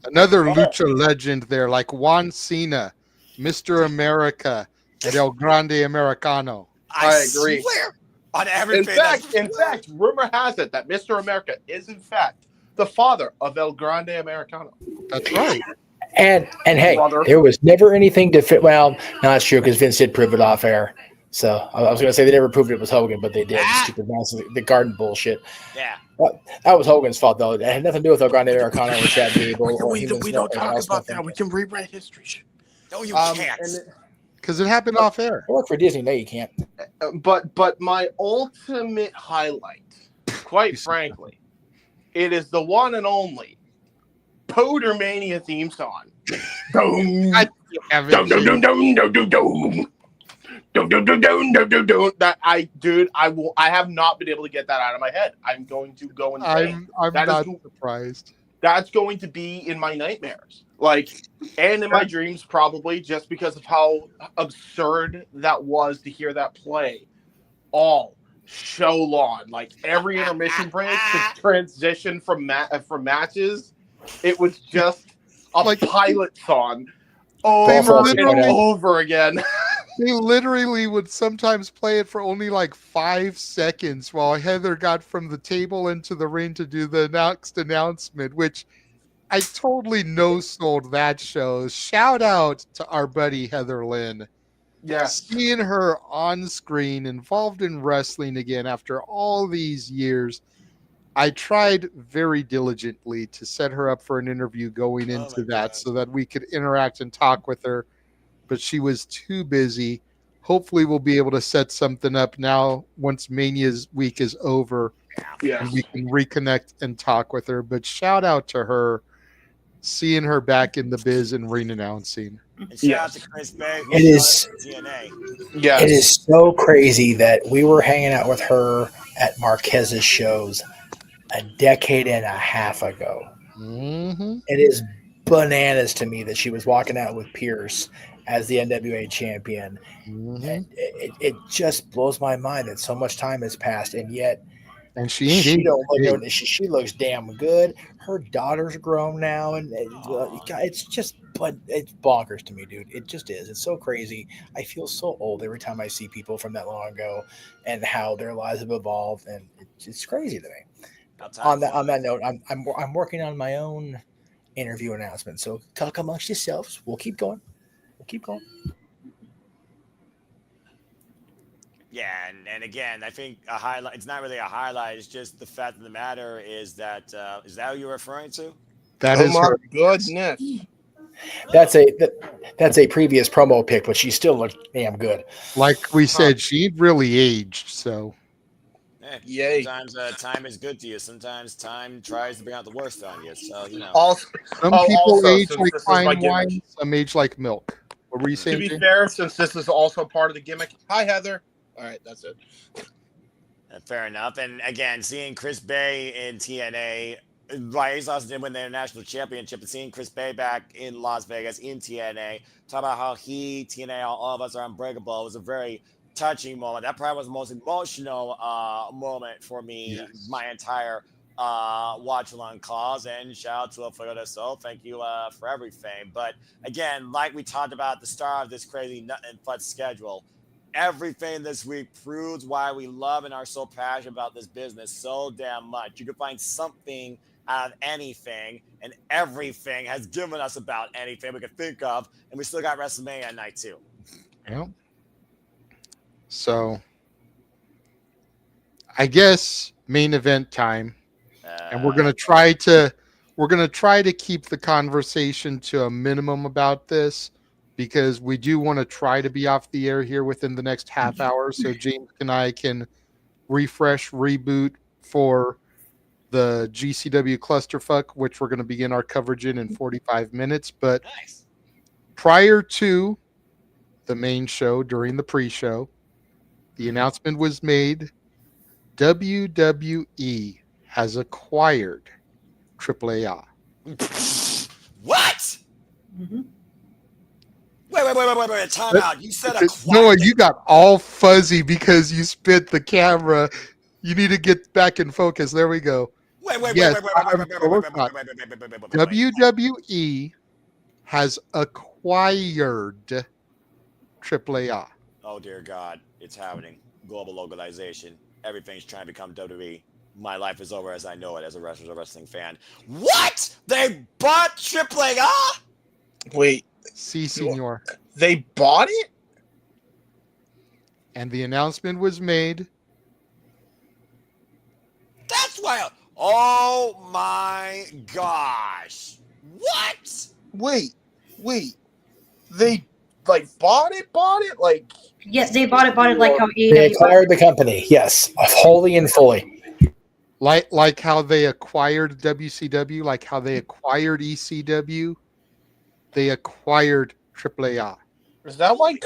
Another lucha legend there, like Juan Cena, Mr. America, and El Grande Americano. I agree. Swear on everything. In fact, rumor has it that Mr. America is in fact the father of El Grande Americano. That's right. And hey, there was never anything to fit. Well, not true, because Vince did prove it off air. So I was going to say they never proved it was Hogan, but they did. Stupid nonsense, the garden bullshit. Yeah. That was Hogan's fault, though. It had nothing to do with El Grande Americano or Chad Gable. We don't talk about that. We can rewrite history. No, you can't. Because it happened off air. I work for Disney. No, you can't. But my ultimate highlight, quite frankly, it is the one and only Podermania theme song. That I have not been able to get that out of my head. I'm going to go insane. I'm not surprised. That's going to be in my nightmares, and in my dreams, probably, just because of how absurd that was to hear that play all show long. Like, every intermission break, the transition from matches, it was just a pilot song over and over again. They literally would sometimes play it for only 5 seconds while Heather got from the table into the ring to do the next announcement, which I totally no-sold that show. Shout out to our buddy Heather Lynn. Yeah. Seeing her on screen, involved in wrestling again after all these years. I tried very diligently to set her up for an interview going into that so that we could interact and talk with her, but she was too busy. Hopefully we'll be able to set something up now once Mania's week is over. Yeah. And we can reconnect and talk with her. But shout out to her, seeing her back in the biz and ring announcing. And shout out to Chris Bay. It is TNA. Yes. It is so crazy that we were hanging out with her at Marquez's shows a decade and a half ago. Mm-hmm. It is bananas to me that she was walking out with Pierce as the NWA champion. Mm-hmm. And it just blows my mind that so much time has passed, and yet she looks damn good. Her daughter's grown now, and it's bonkers to me, dude. It just is. It's so crazy. I feel so old every time I see people from that long ago and how their lives have evolved, and it's crazy to me. On that note, I'm working on my own interview announcement. So talk amongst yourselves. We'll keep going. Yeah, and again, I think a highlight. It's not really a highlight. It's just the fact of the matter is that is that who you're referring to? That is my her. goodness. That's a previous promo pic, but she still looked damn good. Like we said, she really aged. So Yay. Sometimes time is good to you. Sometimes time tries to bring out the worst on you. So, you know. some people age since like this is my fine gimmick. wine, some age like milk. What were you To saying, be Jay? fair, since this is also part of the gimmick. Hi, Heather. All right, that's it. Fair enough. And again, seeing Chris Bay in TNA, right? He did win the international championship, and seeing Chris Bay back in Las Vegas in TNA, talk about how TNA, all of us are unbreakable. It was a very touching moment. That probably was the most emotional moment for me. Yes. My entire watch along calls, and shout out to Alfredo de Sol. Thank you for everything. But again, like we talked about at the start of this crazy nut and fudge schedule, everything this week proves why we love and are so passionate about this business so damn much. You can find something out of anything, and everything has given us about anything we could think of, and we still got WrestleMania night too. Yeah. So I guess main event time, and we're gonna try to keep the conversation to a minimum about this, because we do want to try to be off the air here within the next half hour, so James and I can refresh, reboot for the GCW clusterfuck, which we're going to begin our coverage in 45 minutes. But prior to the main show, during the pre-show, the announcement was made: WWE has acquired AAA. What? Wait, time out. You said acquired. Noah, you got all fuzzy because you spit the camera. You need to get back in focus. There we go. WWE has acquired AAA. Oh dear God, it's happening. Global localization. Everything's trying to become WWE. My life is over as I know it as a wrestling fan. What? They bought AAA? Wait. Si, senor. They bought it? And the announcement was made. That's wild. Oh my gosh. What? Wait. They bought it? Like, yes, they bought it like how AEW. They acquired the company. Yes, wholly and fully. Like how they acquired WCW, like how they acquired ECW, they acquired AAA. Was that why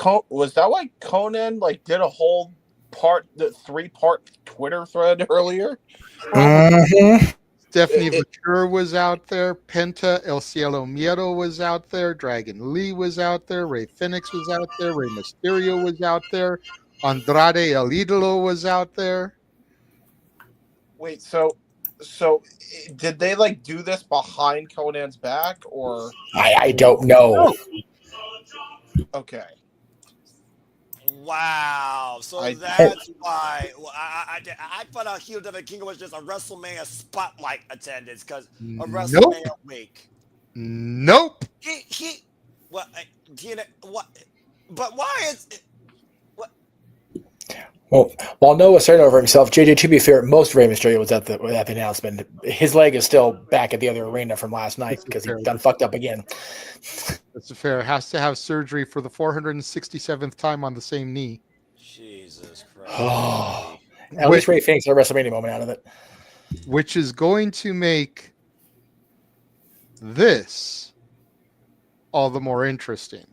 Conan did a whole 3-part Twitter thread earlier? Stephanie Ventura was out there. Penta El Cielo Miedo was out there. Dragon Lee was out there. Rey Fenix was out there. Rey Mysterio was out there. Andrade El Idolo was out there. Wait, so did they do this behind Conan's back, or? I don't know. Okay. Wow. So that's why I thought a heel Devin King was just a WrestleMania spotlight attendance because of WrestleMania week. Nope. What? But why is it? Well, while Noah was starting over himself, JJ, to be fair, most of Rey Mysterio was at the announcement. His leg is still back at the other arena from last night because he got fucked up again. That's fair. Has to have surgery for the 467th time on the same knee. Jesus Christ. Oh, at least Rey Fenix had a WrestleMania moment out of it. Which is going to make this all the more interesting.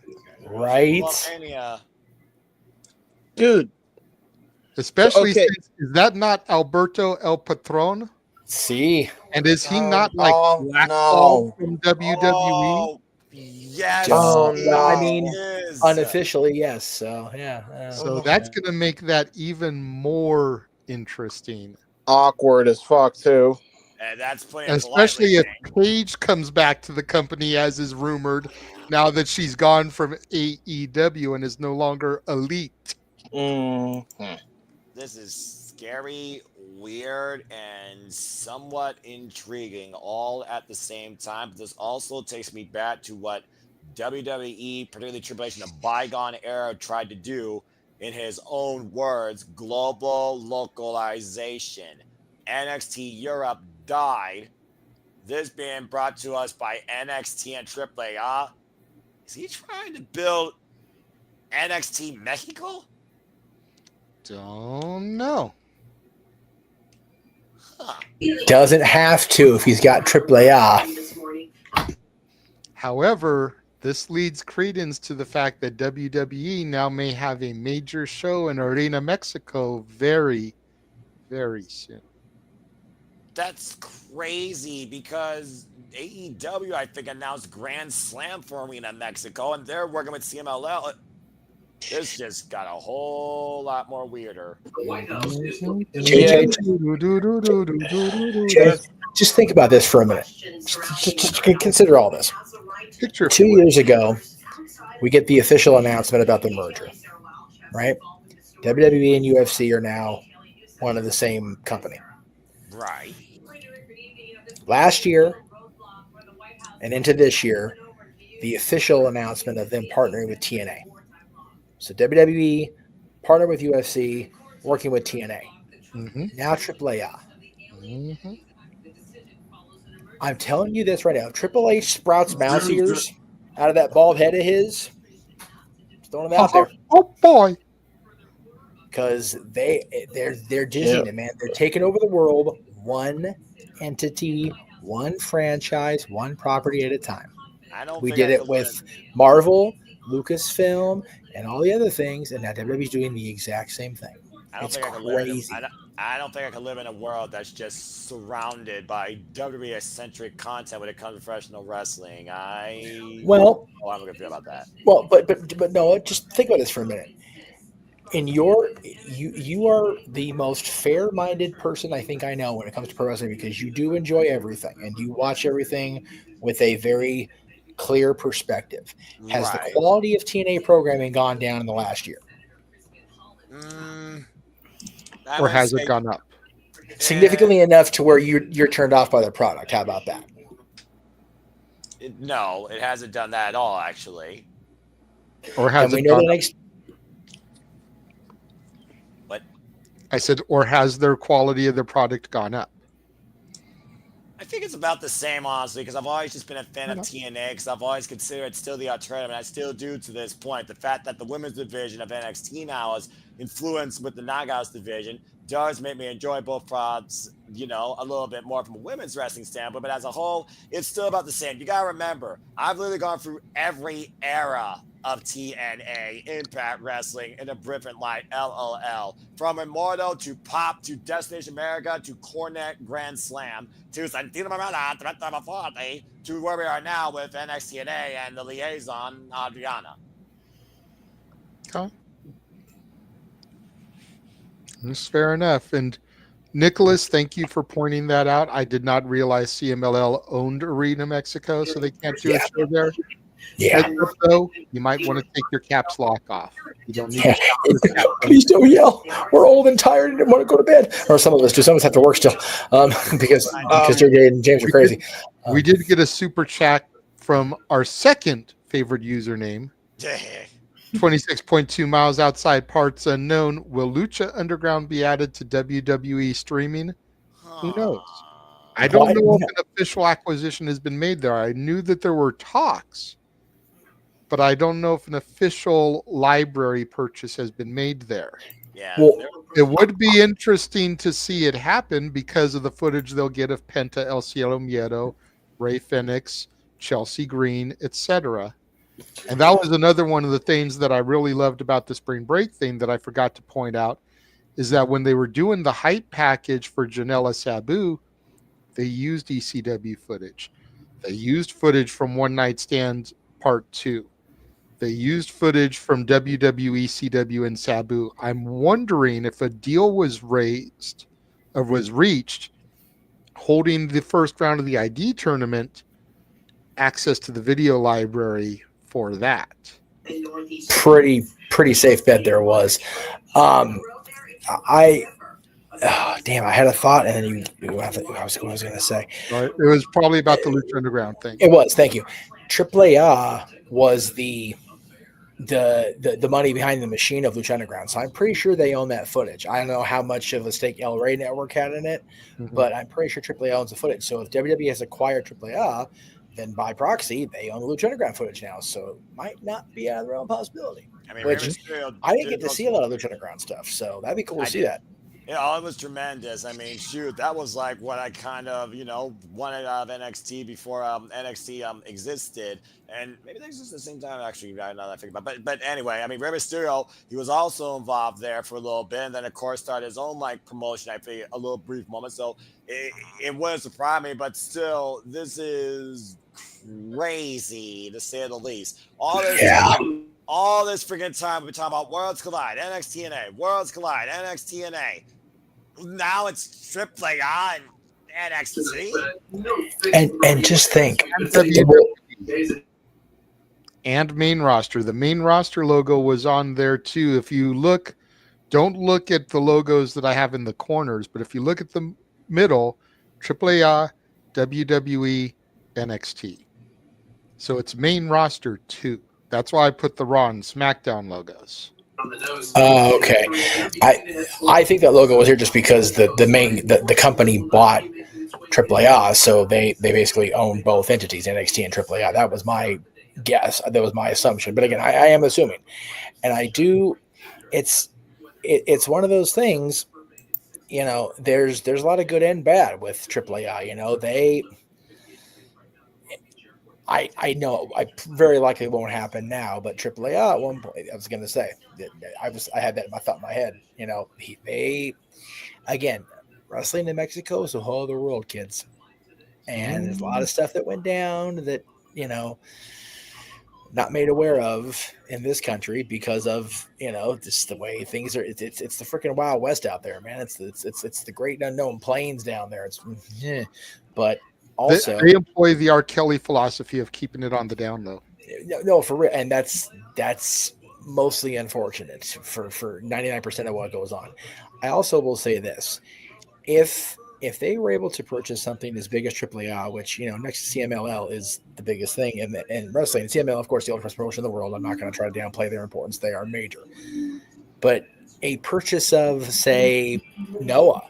Right? Dude. Especially since, is that not Alberto El Patron? See. And is he not blackballed from WWE? Yes. I mean, unofficially, yes. So, yeah. So that's going to make that even more interesting. Awkward as fuck, too. That's especially if Paige comes back to the company, as is rumored, now that she's gone from AEW and is no longer elite. This is scary, weird, and somewhat intriguing all at the same time. But this also takes me back to what WWE, particularly Triple H in the bygone era, tried to do in his own words: global localization. NXT Europe died. This being brought to us by NXT and AAA. Is he trying to build NXT Mexico? Don't know. Doesn't have to if he's got AAA. However, this leads credence to the fact that WWE now may have a major show in Arena Mexico very, very soon. That's crazy because AEW, I think, announced Grand Slam for Arena Mexico, and they're working with CMLL. This just got a whole lot more weirder. Just think about this for a minute. Just consider all this. 2 years ago, we get the official announcement about the merger, right? WWE and UFC are now one of the same company. Right. Last year and into this year, the official announcement of them partnering with TNA. So WWE partnered with UFC, working with TNA. Now AAA. I'm telling you this right now. Triple H sprouts mouse ears out of that bald head of his. Just throwing them out there. Oh boy. Because they're dizzying it, man. They're taking over the world, one entity, one franchise, one property at a time. We did it with Marvel, Lucasfilm, and all the other things, and now WWE's doing the exact same thing. It's crazy. I don't think I can live in a world that's just surrounded by WWE-centric content when it comes to professional wrestling. Well, I'm gonna feel about that. Well, but no, just think about this for a minute. You are the most fair-minded person I think I know when it comes to pro wrestling, because you do enjoy everything and you watch everything with a very clear perspective. Has the quality of TNA programming gone down in the last year? Or has it gone up? Significantly enough to where you're turned off by the product. How about that? No, it hasn't done that at all, actually. Or has it gone up? What? I said, or has their quality of the product gone up? I think it's about the same, honestly, because I've always just been a fan of TNA, because I've always considered it still the alternative, and I still do to this point. The fact that the women's division of NXT now is influenced with the Knockouts division does make me enjoy both products, a little bit more from a women's wrestling standpoint, but as a whole, it's still about the same. You got to remember, I've literally gone through every era of TNA, Impact Wrestling, in a different light, LOL. From Immortal to Pop to Destination America to Cornet Grand Slam to Santino Marella, 40 to where we are now with NXT TNA and the liaison, Adriana. Okay. That's fair enough. And Nicholas, thank you for pointing that out. I did not realize CMLL owned Arena Mexico, so they can't do a show there. Yeah. Though, you might want to take your caps lock off. You don't need Please don't yell. We're old and tired and want to go to bed. Or some of us do. Some of us have to work still because JJ and James are crazy. We did get a super chat from our second favorite username. 26.2 miles outside parts unknown. Will Lucha Underground be added to WWE streaming? Who knows? I don't know if an official acquisition has been made there. I knew that there were talks, but I don't know if an official library purchase has been made there. Yeah. Well, it would be interesting to see it happen because of the footage they'll get of Penta, El Cielo Miedo, Ray Phoenix, Chelsea Green, etc. And that was another one of the things that I really loved about the spring break thing that I forgot to point out, is that when they were doing the hype package for Janela Sabu, they used ECW footage. They used footage from One Night Stand Part 2. They used footage from WWE, CW, and Sabu. I'm wondering if a deal was reached, holding the first round of the ID tournament, access to the video library for that. Pretty safe bet there was. I had a thought, and then what was going to say. Right. It was probably about the Lucha Underground thing. It was. Thank you. AAA was the money behind the machine of Lucha Underground. So I'm pretty sure they own that footage. I don't know how much of a stake El Rey Network had in it, but I'm pretty sure AAA owns the footage. So if WWE has acquired AAA, then by proxy, they own the Lucha Underground footage now, so it might not be out of their own possibility. I mean, Which Rey Mysterio I didn't get to did see a lot of Lucha Underground stuff, so that'd be cool to see that. Yeah, it was tremendous. I mean, shoot, that was like what I kind of, wanted out of NXT before NXT existed, and maybe they exist at the same time. Actually, now that I think about it. But anyway, I mean, Rey Mysterio, he was also involved there for a little bit, and then of course started his own like promotion. I think a little brief moment, so it wouldn't surprise me, but still, this is crazy to say the least. All this freaking time we've been talking about Worlds Collide, NXT, Worlds Collide, NXT. Now it's AAA and NXT. And just think, and main roster. The main roster logo was on there too. If you look, don't look at the logos that I have in the corners, but if you look at the middle, AAA, WWE, NXT. So it's main roster too. That's why I put the Raw and SmackDown logos. Oh, okay. I think that logo was here just because the company bought AAA, so they basically own both entities, NXT and AAA. That was my guess. That was my assumption. But again, I am assuming, and I do. It's one of those things. There's a lot of good and bad with AAA. I know I very likely won't happen now, but AAA at one point, I was going to say, I had that thought in my head. They again, wrestling in Mexico is a whole other world, kids, and there's a lot of stuff that went down that not made aware of in this country because of just the way things are. It's the freaking Wild West out there, man. It's the great unknown plains down there. But also, they employ the R. Kelly philosophy of keeping it on the down low. No, for real, and that's mostly unfortunate for 99% of what goes on. I also will say this: if they were able to purchase something as big as AAA, which next to CMLL is the biggest thing in wrestling, and CMLL, of course, the oldest promotion in the world. I'm not going to try to downplay their importance; they are major. But a purchase of, say, Noah.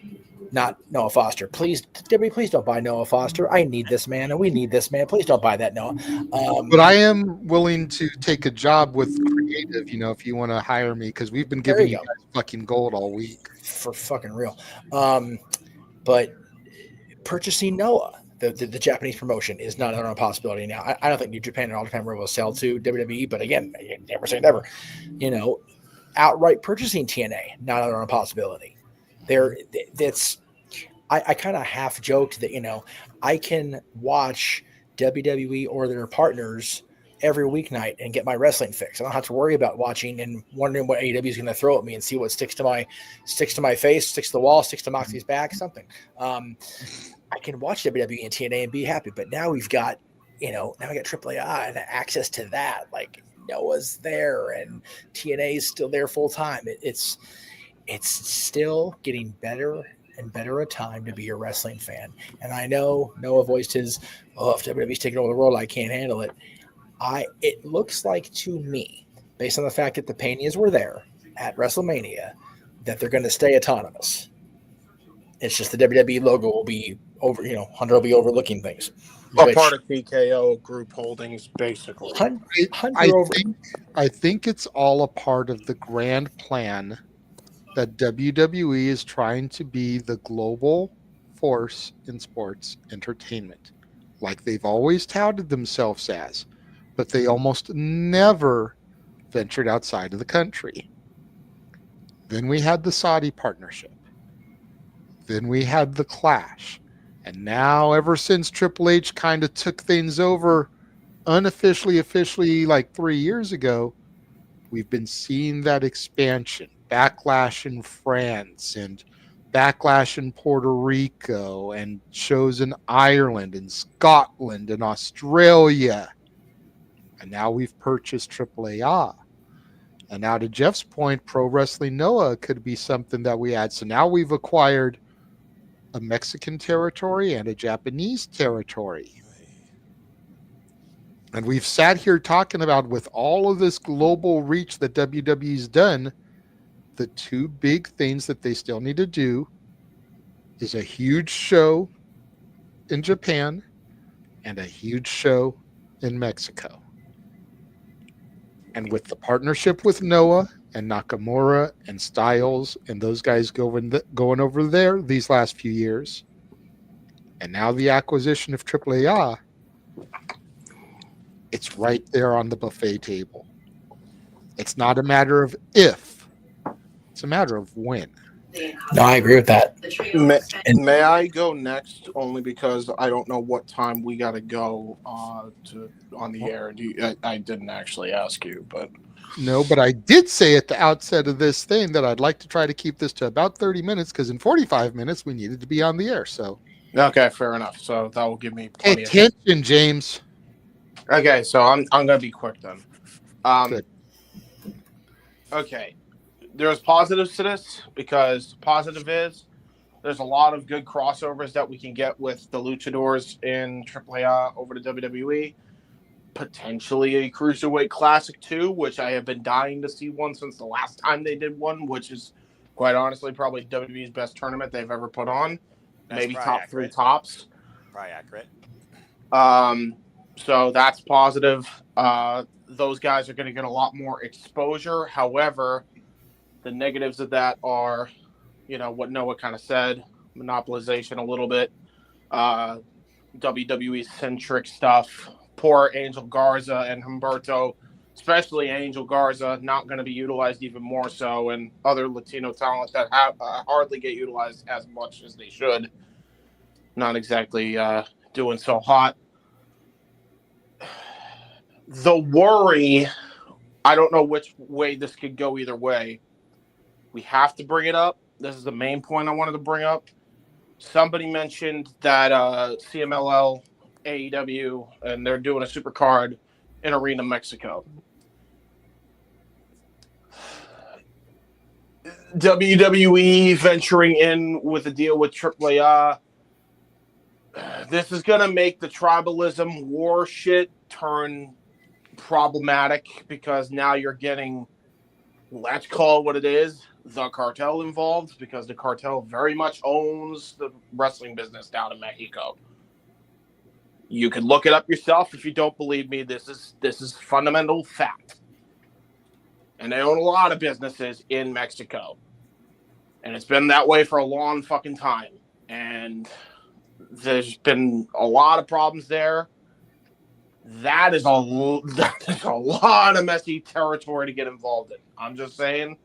Not Noah Foster. Please, Debbie, please don't buy Noah Foster. I need this man, and we need this man. Please don't buy that, Noah. But I am willing to take a job with creative, if you want to hire me, because we've been giving you guys fucking gold all week. For fucking real. But purchasing Noah, the Japanese promotion, is not a possibility now. I don't think New Japan and All Japan will sell to WWE, but again, never say never. Outright purchasing TNA, not a possibility. I kind of half joked that I can watch WWE or their partners every weeknight and get my wrestling fix. I don't have to worry about watching and wondering what AEW is going to throw at me and see what sticks to my face, sticks to the wall, sticks to Moxley's back, something. I can watch WWE and TNA and be happy, but now we've got now we got AAA and access to that. Like Noah's there and TNA is still there full time. It's still getting better and better a time to be a wrestling fan. And I know Noah voiced his, if WWE's taking over the world, I can't handle it. It looks like to me, based on the fact that the Peñas were there at WrestleMania, that they're going to stay autonomous. It's just the WWE logo will be over, Hunter will be overlooking things. A part of TKO Group Holdings, basically. I think it's all a part of the grand plan that WWE is trying to be the global force in sports entertainment, like they've always touted themselves as, but they almost never ventured outside of the country. Then we had the Saudi partnership. Then we had the Clash. And now, ever since Triple H kind of took things over officially like 3 years ago, we've been seeing that expansion. Backlash in France and Backlash in Puerto Rico and shows in Ireland and Scotland and Australia. And now we've purchased AAA. And now to Jeff's point, Pro Wrestling Noah could be something that we add. So now we've acquired a Mexican territory and a Japanese territory. And we've sat here talking about, with all of this global reach that WWE's done, the two big things that they still need to do is a huge show in Japan and a huge show in Mexico. And with the partnership with Noah and Nakamura and Styles and those guys going over there these last few years, and now the acquisition of AAA, it's right there on the buffet table. It's not a matter of if, it's a matter of when. No, I agree with that. May I go next? Only because I don't know what time we got to go on the air. I didn't actually ask you, but No, but I did say at the outset of this thing that I'd like to try to keep this to about 30 minutes because in 45 minutes we needed to be on the air. So okay, fair enough. So that will give me plenty attention, James. Okay, so I'm gonna be quick then. Good. Okay, there's positives to this because positive is there's a lot of good crossovers that we can get with the luchadors in AAA over to WWE. Potentially a Cruiserweight Classic 2, which I have been dying to see one since the last time they did one, which is quite honestly probably WWE's best tournament they've ever put on. That's maybe probably top accurate. 3 tops. Probably accurate. So that's positive. Those guys are going to get a lot more exposure. However, the negatives of that are, what Noah kind of said, monopolization a little bit, WWE-centric stuff. Poor Angel Garza and Humberto, especially Angel Garza, not going to be utilized even more so, and other Latino talent that hardly get utilized as much as they should. Not exactly doing so hot. The worry, I don't know which way this could go either way. We have to bring it up. This is the main point I wanted to bring up. Somebody mentioned that CMLL, AEW, and they're doing a super card in Arena, Mexico. WWE venturing in with a deal with AAA. This is going to make the tribalism war shit turn problematic because now you're getting, let's call it what it is, the cartel involved, because the cartel very much owns the wrestling business down in Mexico. You can look it up yourself if you don't believe me. This is fundamental fact. And they own a lot of businesses in Mexico. And it's been that way for a long fucking time. And there's been a lot of problems there. That is a lot of messy territory to get involved in. I'm just saying,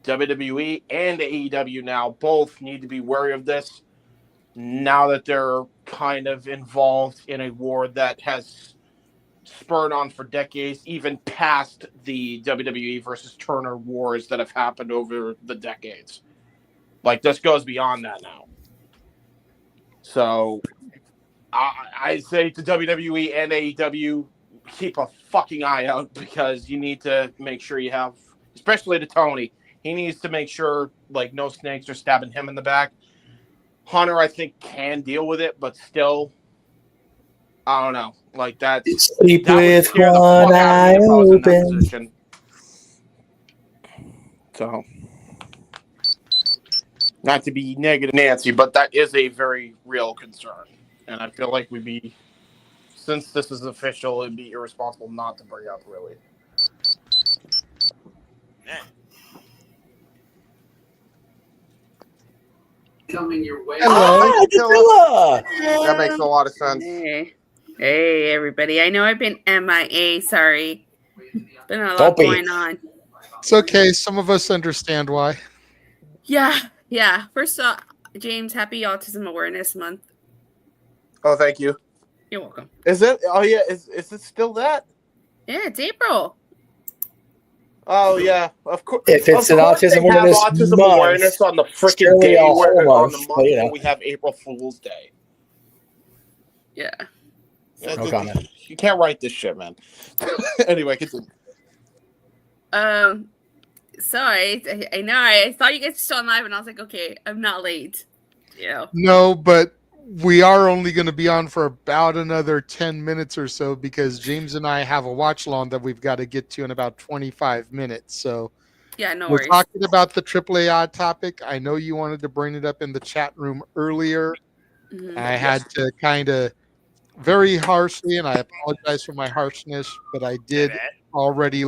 WWE and AEW now both need to be wary of this now that they're kind of involved in a war that has spurred on for decades, even past the WWE versus Turner wars that have happened over the decades. Like, this goes beyond that now. So I say to WWE and AEW, keep a fucking eye out because you need to make sure you have, especially to Tony, he needs to make sure, like, no snakes are stabbing him in the back. Hunter, I think, can deal with it, but still, I don't know. Like, that Sleep that would with scare the one fuck out eye of me if I was in that open. position. So, not to be negative, Nancy, but that is a very real concern. And I feel like since this is official, it'd be irresponsible not to bring up, really. Coming your way. Hello, Priscilla. That makes a lot of sense. Hey, everybody. I know I've been MIA. Sorry. Been a lot Don't be. going on. It's okay. Some of us understand why. Yeah. First off, James, happy Autism Awareness Month. Oh, thank you. You're welcome. Is it? Oh, yeah. Is it still that? Yeah, it's April. Oh, yeah. Of course. If it's of an course autism they have awareness autism month, awareness on the it's freaking really day a whole on the month, month but, you know. where we have April Fool's Day. Yeah. No comment. You can't write this shit, man. Anyway, continue. Sorry. I know. I thought you guys were still live, and I was like, okay, I'm not late. No, but we are only going to be on for about another 10 minutes or so because James and I have a watch along that we've got to get to in about 25 minutes. So Yeah, no we're worries. talking about the AAA topic. I know you wanted to bring it up in the chat room earlier. Mhm. I had to kind of very harshly, and I apologize for my harshness, but I did already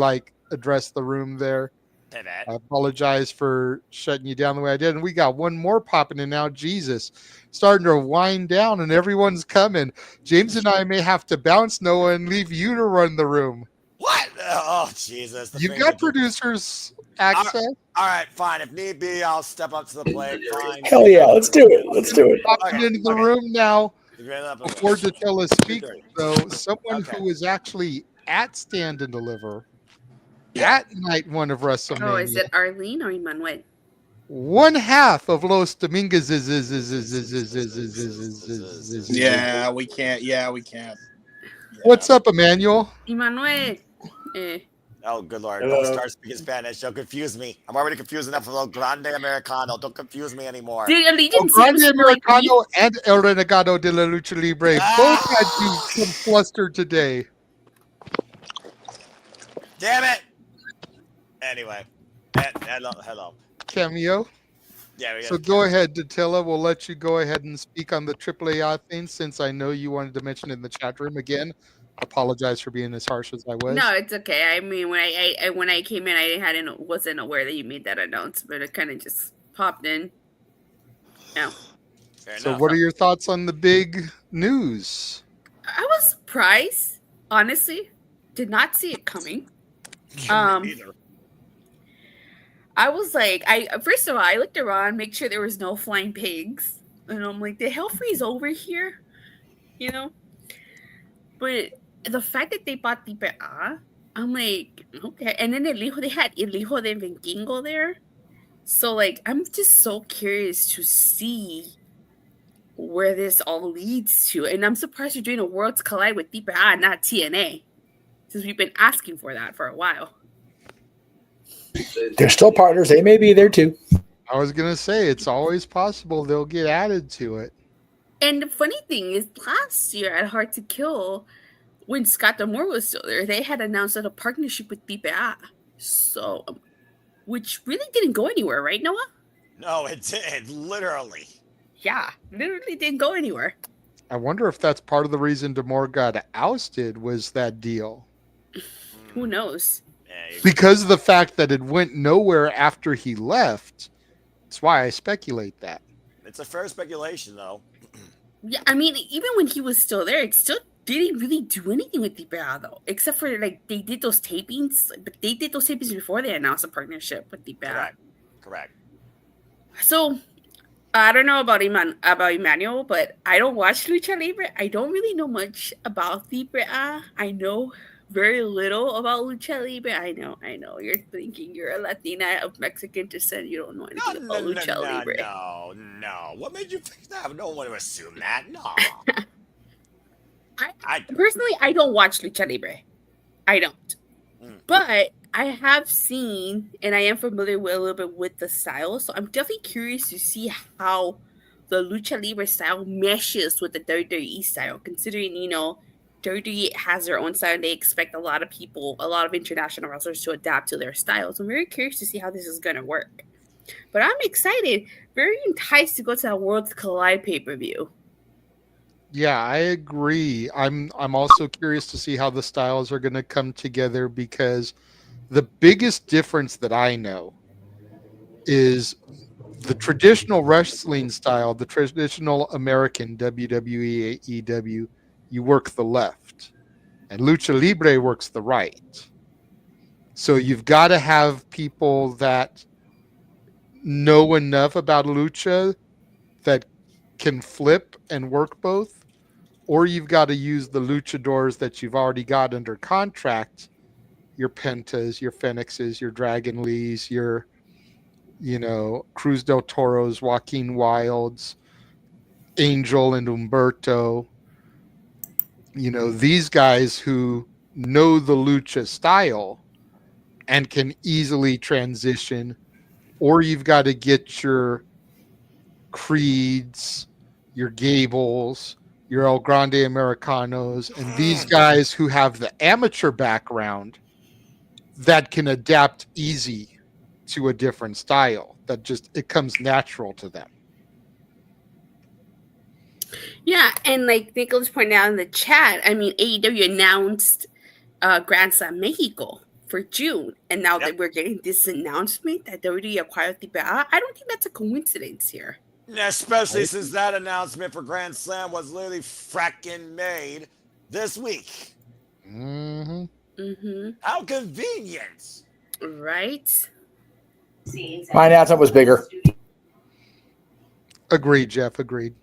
address the room there. I apologize for shutting you down the way I did. And we got one more popping in now. Jesus, starting to wind down and everyone's coming. James and I may have to bounce, Noah, and leave you to run the room. What? Oh, Jesus. You've got producers access. All right, fine. If need be, I'll step up to the plate. Fine. Hell yeah, let's do it. Let's do it. Popping into the room now. Before Datella speaks, though, someone who is actually at Stand and Deliver at night one of WrestleMania. Oh, is it Arlene or Emmanuel? One half of Los Domingos is. Yeah, we can't. Yeah, we can't. What's up, Emmanuel? Emmanuel. Oh, good Lord. Hello. Don't start speaking Spanish. Don't confuse me. I'm already confused enough with El Grande Americano. Don't confuse me anymore. Did Allegiance El Grande Americano and El Renegado de la Lucha Libre both had you some fluster today. Damn it! Anyway. Hello. Cameo. Yeah, So go ahead, Datilla. We'll let you go ahead and speak on the AAA thing since I know you wanted to mention it in the chat room again. Apologize for being as harsh as I was. No, it's okay. I mean, when I came in, I wasn't aware that you made that announcement. It kind of just popped in. No. So what are your thoughts on the big news? I was surprised, honestly. Did not see it coming. I was like, first of all, I looked around, make sure there was no flying pigs, and I'm like, did hell freeze over here? You know. But the fact that they bought DPA, I'm like, okay. And then they had El Hijo de Vikingo there. So, like, I'm just so curious to see where this all leads to. And I'm surprised you're doing a Worlds Collide with DPA, not TNA. Since we've been asking for that for a while. They're still partners. They may be there, too. I was going to say, it's always possible they'll get added to it. And the funny thing is, last year at Hard to Kill, when Scott D'Amore was still there, they had announced a partnership with DPA. So, which really didn't go anywhere, right, Noah? No, it did. Literally. Yeah, literally didn't go anywhere. I wonder if that's part of the reason D'Amore got ousted was that deal. Who knows? Because of the fact that it went nowhere after he left. That's why I speculate that. It's a fair speculation, though. Yeah, I mean, even when he was still there, it still didn't really do anything with DPA, though. Except for, like, they did those tapings. But they did those tapings before they announced a partnership with DPA. Correct. So, I don't know about Emmanuel, but I don't watch Lucha Libre. I don't really know much about DPA. I know very little about Lucha Libre. I know. You're thinking you're a Latina of Mexican descent. You don't know anything about Lucha Libre. No. What made you think that? No one would assume that. No. Personally, I don't watch Lucha Libre. I don't. But I have seen, and I am familiar with a little bit with the style. So I'm definitely curious to see how the Lucha Libre style meshes with the WWE style, considering, WWE has their own style and they expect a lot of international wrestlers to adapt to their styles. I'm very curious to see how this is going to work. But I'm excited, very enticed to go to that Worlds Collide pay-per-view. Yeah, I agree. I'm also curious to see how the styles are going to come together because the biggest difference that I know is the traditional wrestling style, the traditional American WWE, AEW, you work the left, and Lucha Libre works the right. So you've got to have people that know enough about Lucha that can flip and work both, or you've got to use the luchadors that you've already got under contract, your Pentas, your Phoenixes, your Dragon Lees, your, Cruz del Toros, Joaquin Wilds, Angel and Humberto. These guys who know the lucha style and can easily transition, or you've got to get your Creeds, your Gables, your El Grande Americanos, and these guys who have the amateur background that can adapt easy to a different style, that it comes natural to them. Yeah, and like Nicholas pointed out in the chat, I mean, AEW announced Grand Slam Mexico for June, and now that we're getting this announcement that they already acquired the TPA, I don't think that's a coincidence here. Especially since that announcement for Grand Slam was literally fracking made this week. Mm-hmm. Mm-hmm. How convenient. Right? My announcement was bigger. Agreed, Jeff. Agreed.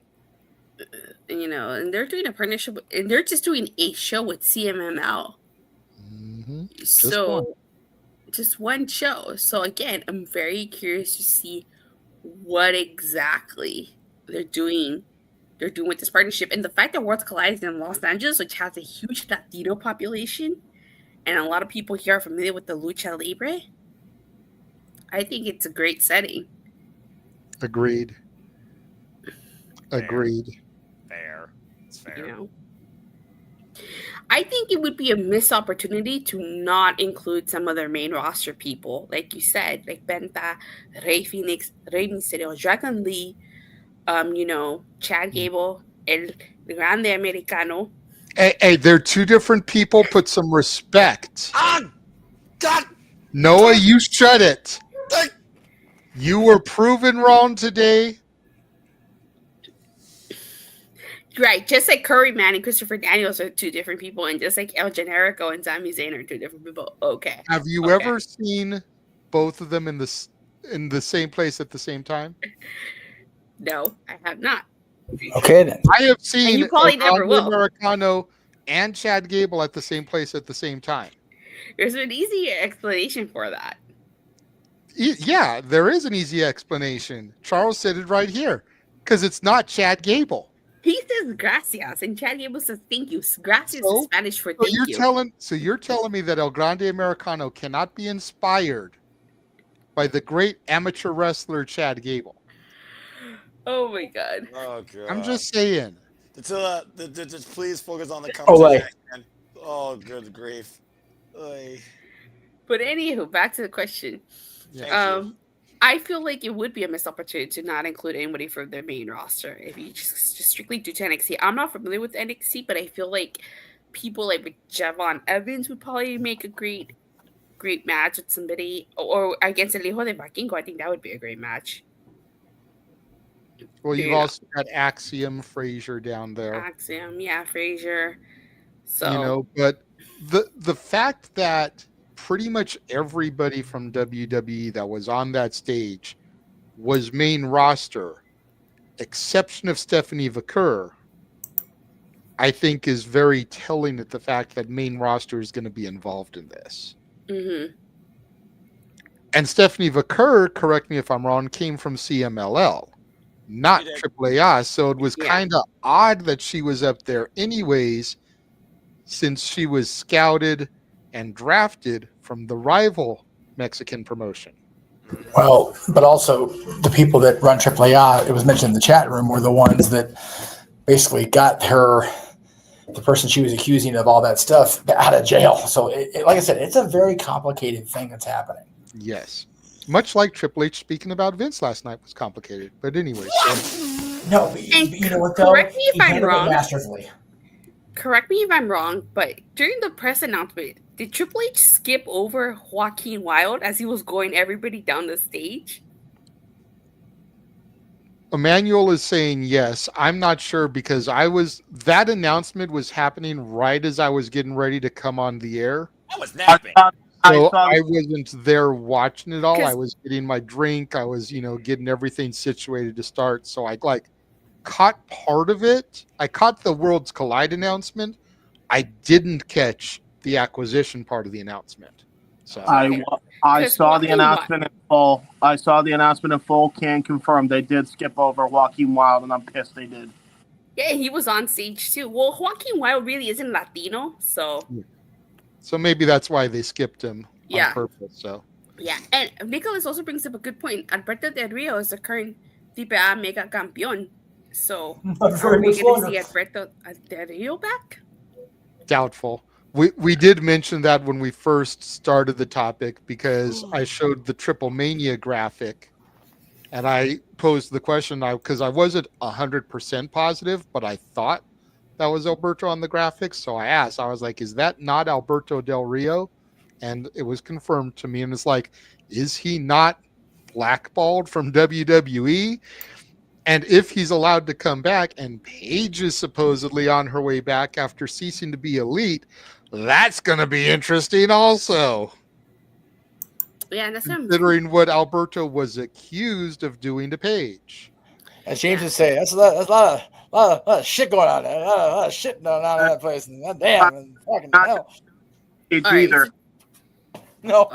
You know, and they're doing a partnership, and they're just doing a show with CMML. Mm-hmm. Just one show. So again, I'm very curious to see what exactly they're doing. They're doing with this partnership, and the fact that Worlds Collide in Los Angeles, which has a huge Latino population, and a lot of people here are familiar with the lucha libre. I think it's a great setting. Agreed. Agreed. Fair. It's fair. You know, I think it would be a missed opportunity to not include some of their main roster people, like you said, like Penta, Rey Phoenix, Rey Mysterio, Dragon Lee, you know, Chad Gable, El Grande Americano. Hey, they're two different people. Put some respect. God. Noah, you shut it. You were proven wrong today. Right, just like Curry Man and Christopher Daniels are two different people, and just like El Generico and Sami Zayn are two different people. Okay. Have you ever seen both of them in the same place at the same time? No, I have not. Okay, then. I have seen And you probably never will. Americano and Chad Gable at the same place at the same time. There's an easy explanation for that. Yeah, there is an easy explanation. Charles said it right here. Because it's not Chad Gable. He says gracias, and Chad Gable says thank you. Gracias is Spanish for thank you. You're telling me that El Grande Americano cannot be inspired by the great amateur wrestler Chad Gable? Oh my god. Oh god. I'm just saying. Just please focus on the conversation. Oh, good grief. Oy. But anywho, back to the question. I feel like it would be a missed opportunity to not include anybody from the main roster if you just strictly do to NXT. I'm not familiar with NXT, but I feel like people like Javon Evans would probably make a great match with somebody, or against El Hijo de Vikingo. I think that would be a great match. Well, you've also got Axiom Frazier down there. Axiom, yeah, Frazier. So you know, but the fact that pretty much everybody from WWE that was on that stage was main roster, exception of Stephanie Vaquer, I think is very telling at the fact that main roster is going to be involved in this. Mm-hmm. And Stephanie Vaquer, correct me if I'm wrong, came from CMLL, not AAA. So it was kind of odd that she was up there anyways, since she was scouted and drafted from the rival Mexican promotion. Well, but also the people that run AAA, it was mentioned in the chat room, were the ones that basically got her, the person she was accusing of all that stuff, out of jail. So, like I said, it's a very complicated thing that's happening. Yes. Much like Triple H speaking about Vince last night was complicated. But anyway. No, you know what, though? Correct me if I'm wrong. Masterfully. Correct me if I'm wrong, but during the press announcement, did Triple H skip over Joaquin Wilde as he was going everybody down the stage? Emmanuel is saying yes. I'm not sure because that announcement was happening right as I was getting ready to come on the air. I was napping. So I wasn't there watching it all. I was getting my drink. I was, getting everything situated to start. So I caught part of it. I caught the Worlds Collide announcement. I didn't catch the acquisition part of the announcement. So I saw the announcement in full. I saw the announcement in full. Can confirm they did skip over Joaquin Wilde, and I'm pissed they did. Yeah, he was on stage too. Well, Joaquin Wilde really isn't Latino, so. So maybe that's why they skipped him on purpose. So. Yeah, and Nicholas also brings up a good point. Alberto Del Rio is the current TPA Mega Campeón. So are we going to see Alberto Del Rio back? Doubtful. We did mention that when we first started the topic because I showed the Triple Mania graphic And I posed the question because I wasn't 100% positive, but I thought that was Alberto on the graphics. So I asked, I was like, is that not Alberto Del Rio? And it was confirmed to me. And it's like, is he not blackballed from WWE? And if he's allowed to come back and Paige is supposedly on her way back after ceasing to be elite, that's going to be interesting also. Yeah, that's considering what Alberto was accused of doing to Paige. As James would say, that's a lot of shit going on there. A lot of shit going on in that place. And damn, and fucking hell. Either. No.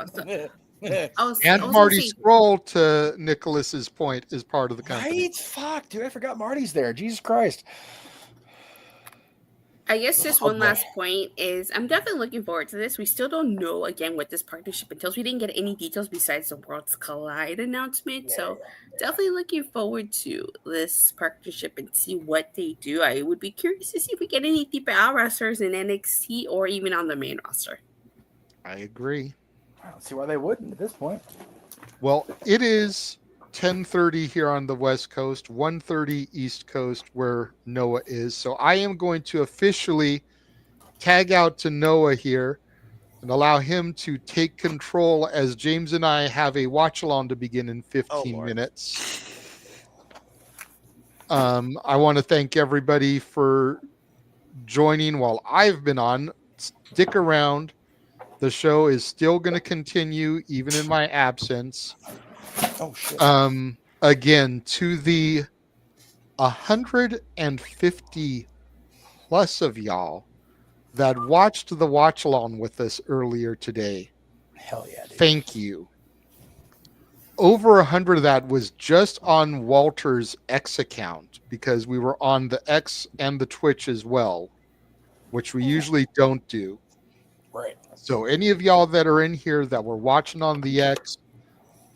And Marty Scroll, to Nicholas's point, is part of the company. Right? Fuck, dude, I forgot Marty's there. Jesus Christ. I guess just one last point is I'm definitely looking forward to this. We still don't know, again, what this partnership entails. We didn't get any details besides the Worlds Collide announcement. Definitely looking forward to this partnership and see what they do. I would be curious to see if we get any deeper out wrestlers in NXT or even on the main roster. I agree. I don't see why they wouldn't at this point. Well, it is 10:30 here on the West Coast, 1:30 East Coast where Noah is. So I am going to officially tag out to Noah here and allow him to take control as James and I have a watch-along to begin in 15 minutes. I want to thank everybody for joining while I've been on. Stick around. The show is still going to continue even in my absence. Oh, shit. Again, to the 150 plus of y'all that watched the watch along with us earlier today. Hell yeah, dude. Thank you. Over 100 of that was just on Walter's X account because we were on the X and the Twitch as well, which we usually don't do. Right. So any of y'all that are in here that were watching on the X,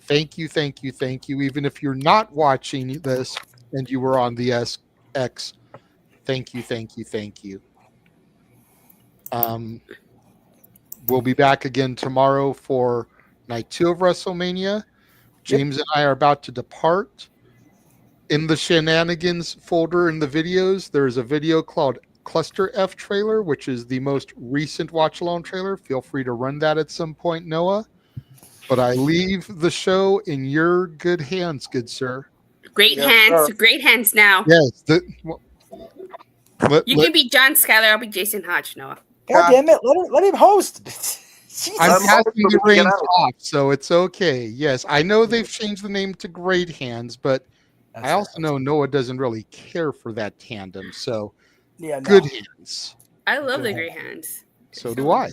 thank you, thank you, thank you. Even if you're not watching this and you were on the X, thank you, thank you, thank you. We'll be back again tomorrow for night 2 of WrestleMania. James and I are about to depart. In the Shenanigans folder in the videos, there's a video called Cluster F trailer, which is the most recent watch along trailer. Feel free to run that at some point, Noah. But I leave the show in your good hands, good sir. Great hands now. Yes. You can be John Skyler. I'll be Jason Hodge, Noah. God damn it. Let him host. I'm passing the reins off, so it's okay. Yes, I know they've changed the name to Great Hands, but I also know Noah doesn't really care for that tandem. So good hands. I love the Great Hands. So do I.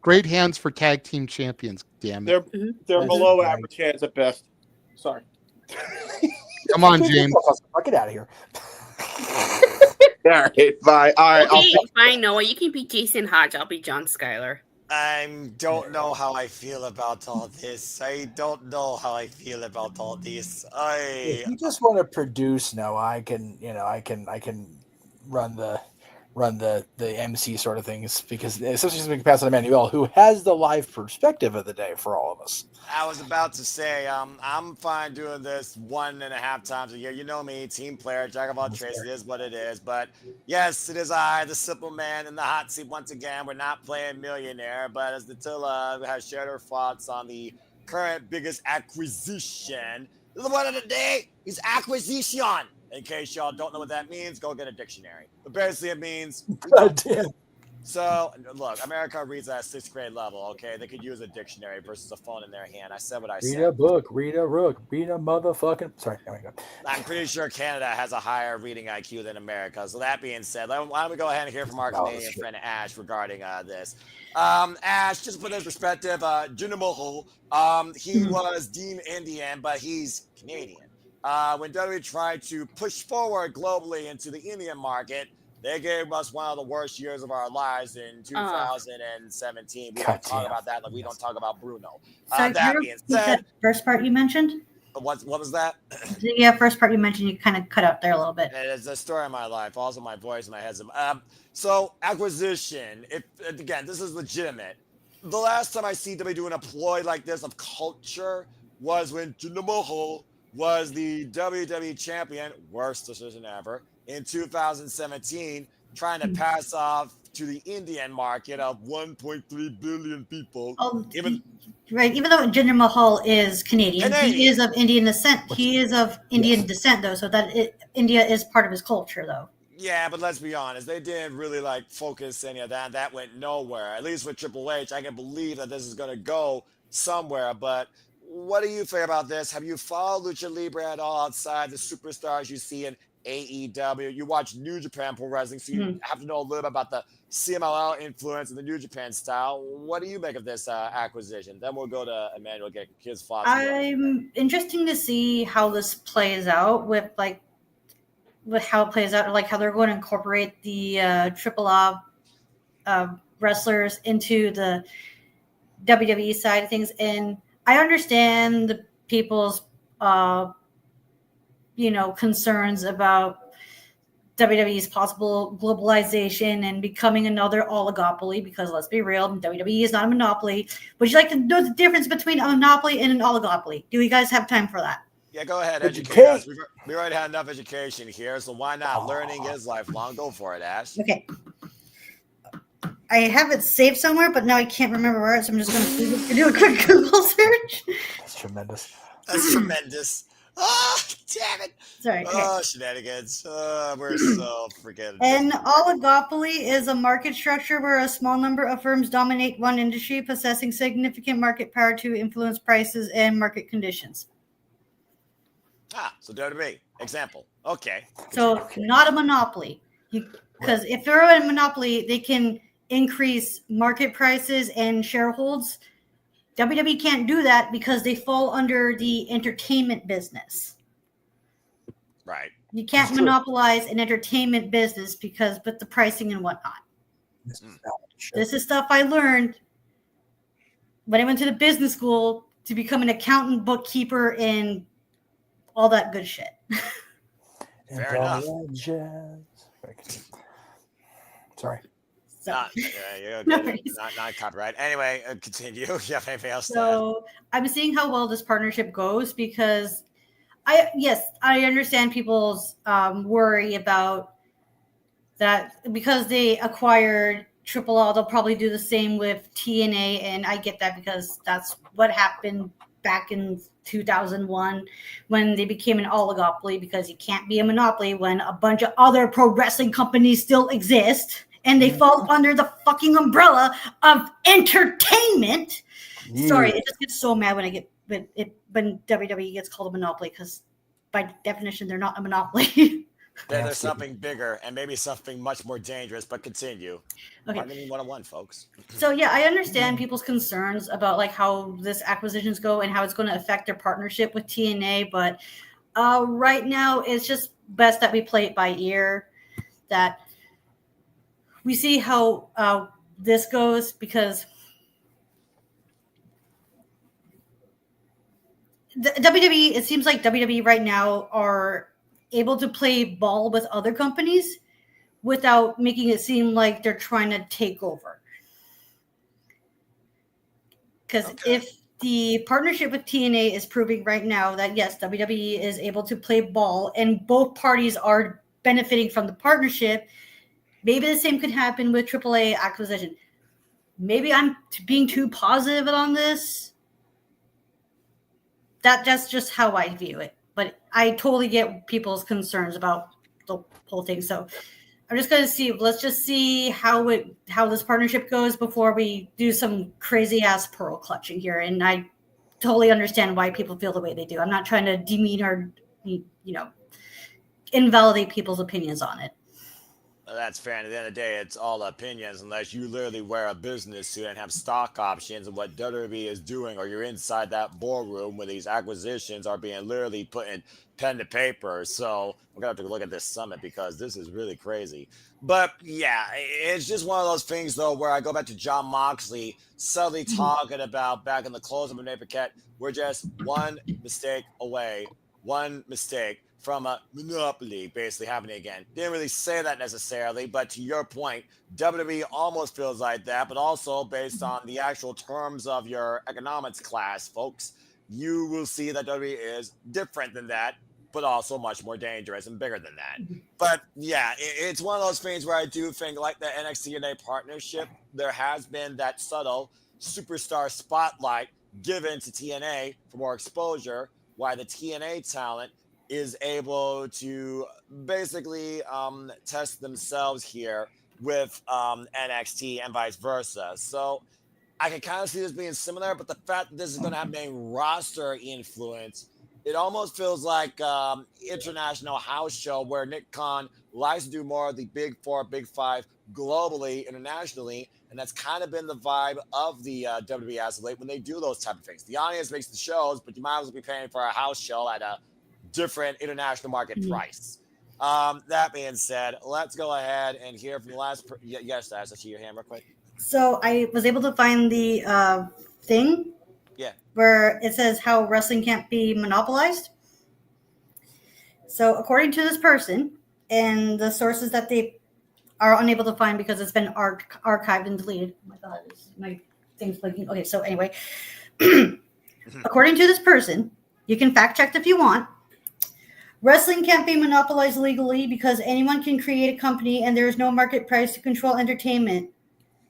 Great hands for tag team champions. Damn it. They're below average hands at best. Sorry. Come on, James. Get out of here. All right, bye. All right, okay, fine, Noah. You can be Jason Hodge. I'll be John Skyler. I don't know how I feel about all this. If you just want to produce, Noah, I can run the MC sort of things, because especially since we can pass on to Manuel, who has the live perspective of the day for all of us. I was about to say, I'm fine doing this 1.5 times a year. You know me, team player, jack of all trades. It is what it is. But yes, it is I, the simple man in the hot seat once again. We're not playing millionaire, but as Natilla has shared her thoughts on the current biggest acquisition, the word of the day is acquisition. In case y'all don't know what that means, go get a dictionary. But basically it means... God damn. So, look, America reads at 6th grade level, okay? They could use a dictionary versus a phone in their hand. I said what I said. Read a book, read a rook, read a motherfucking... Sorry, there we go. I'm pretty sure Canada has a higher reading IQ than America. So that being said, why don't we go ahead and hear from our Canadian friend Ash regarding this. Ash, just to put in perspective, Jinamo, he was Dean Indian, but he's Canadian. When WWE tried to push forward globally into the Indian market, they gave us one of the worst years of our lives in 2017. We don't talk about that like we don't talk about Bruno. So that being said, first part you mentioned? What was that? Yeah, first part you mentioned, you kind of cut out there a little bit. It's a story of my life. Also, my voice, my head's. So acquisition. Again, this is legitimate. The last time I see WWE doing a ploy like this of culture was when Jinder Mahal was the WWE champion, worst decision ever, in 2017, trying to pass off to the Indian market of 1.3 billion people. Right, even though Jinder Mahal is Canadian, he is of Indian descent. He is of Indian descent, though, so that India is part of his culture, though. Yeah, but let's be honest, they didn't really focus any of that. That went nowhere. At least with Triple H, I can believe that this is going to go somewhere. But what do you think about this? Have you followed Lucha Libre at all outside the superstars you see in AEW? You watch New Japan Pro Wrestling, so you have to know a little bit about the CMLL influence and the New Japan style. What do you make of this acquisition? Then we'll go to Emmanuel, get his thoughts. I'm interested to see how this plays out with how it plays out, how they're going to incorporate the Triple A wrestlers into the WWE side of things. And I understand the people's, concerns about WWE's possible globalization and becoming another oligopoly, because let's be real, WWE is not a monopoly. Would you like to know the difference between a monopoly and an oligopoly? Do you guys have time for that? Yeah, go ahead, educate us. We already had enough education here, so why not? Learning is lifelong. Go for it, Ash. Okay. I have it saved somewhere, but now I can't remember where, so I'm just going to do a quick Google search. That's tremendous. That's tremendous. Oh, damn it. Sorry. Okay. Oh, shenanigans. We're so forgetting. An oligopoly is a market structure where a small number of firms dominate one industry, possessing significant market power to influence prices and market conditions. So WWE. Example. Okay. So not a monopoly. Because if they're a monopoly, they can increase market prices and shareholds. WWE can't do that because they fall under the entertainment business. Right. You can't monopolize an entertainment business because with the pricing and whatnot. This is stuff I learned when I went to the business school to become an accountant, bookkeeper, and all that good shit. Fair enough. Sorry. Not copyright. Anyway, continue. You have anything else to add? So I'm seeing how well this partnership goes because I understand people's worry about that because they acquired Triple A, they'll probably do the same with TNA, and I get that because that's what happened back in 2001 when they became an oligopoly, because you can't be a monopoly when a bunch of other pro wrestling companies still exist and they fall under the fucking umbrella of entertainment. Yeah. Sorry, it just gets so mad when WWE gets called a monopoly, because by definition they're not a monopoly. There's something bigger and maybe something much more dangerous, but continue. Okay. Marketing 101, folks. So yeah, I understand people's concerns about how this acquisitions go and how it's going to affect their partnership with TNA, but right now it's just best that we play it by ear, that we see how this goes, because the WWE, it seems like WWE right now are able to play ball with other companies without making it seem like they're trying to take over. Because if the partnership with TNA is proving right now that, yes, WWE is able to play ball and both parties are benefiting from the partnership, maybe the same could happen with AAA acquisition. Maybe I'm being too positive on this. That's just how I view it. But I totally get people's concerns about the whole thing. So I'm just going to see. Let's just see how this partnership goes before we do some crazy ass pearl clutching here. And I totally understand why people feel the way they do. I'm not trying to demean or invalidate people's opinions on it. That's fair. And at the end of the day, it's all opinions unless you literally wear a business suit and have stock options and what WWE is doing, or you're inside that boardroom where these acquisitions are being literally put in pen to paper. So we're going to have to look at this summit because this is really crazy. But yeah, it's just one of those things, though, where I go back to John Moxley subtly talking about back in the close of Renee Paquette, we're just one mistake away, one mistake from a monopoly basically happening again. Didn't really say that necessarily, but to your point, WWE almost feels like that, but also based on the actual terms of your economics class, folks, you will see that WWE is different than that, but also much more dangerous and bigger than that. But yeah, it's one of those things where I do think, like the NXT TNA partnership, there has been that subtle superstar spotlight given to TNA for more exposure, while the TNA talent is able to basically test themselves here with NXT and vice versa. So I can kind of see this being similar, but the fact that this is going to have main roster influence, it almost feels like international house show where Nick Khan likes to do more of the big four, big five globally, internationally, and that's kind of been the vibe of the WWE as of late when they do those type of things. The audience makes the shows, but you might as well be paying for a house show at a different international market price. That being said, let's go ahead and hear from the last. Yes, Ash, I see your hand real quick. So I was able to find the thing. Yeah. Where it says how wrestling can't be monopolized. So according to this person, and the sources that they are unable to find because it's been archived and deleted. Oh my God, my thing's blinking. Okay, so anyway, according to this person, you can fact check if you want. Wrestling can't be monopolized legally because anyone can create a company and there is no market price to control entertainment.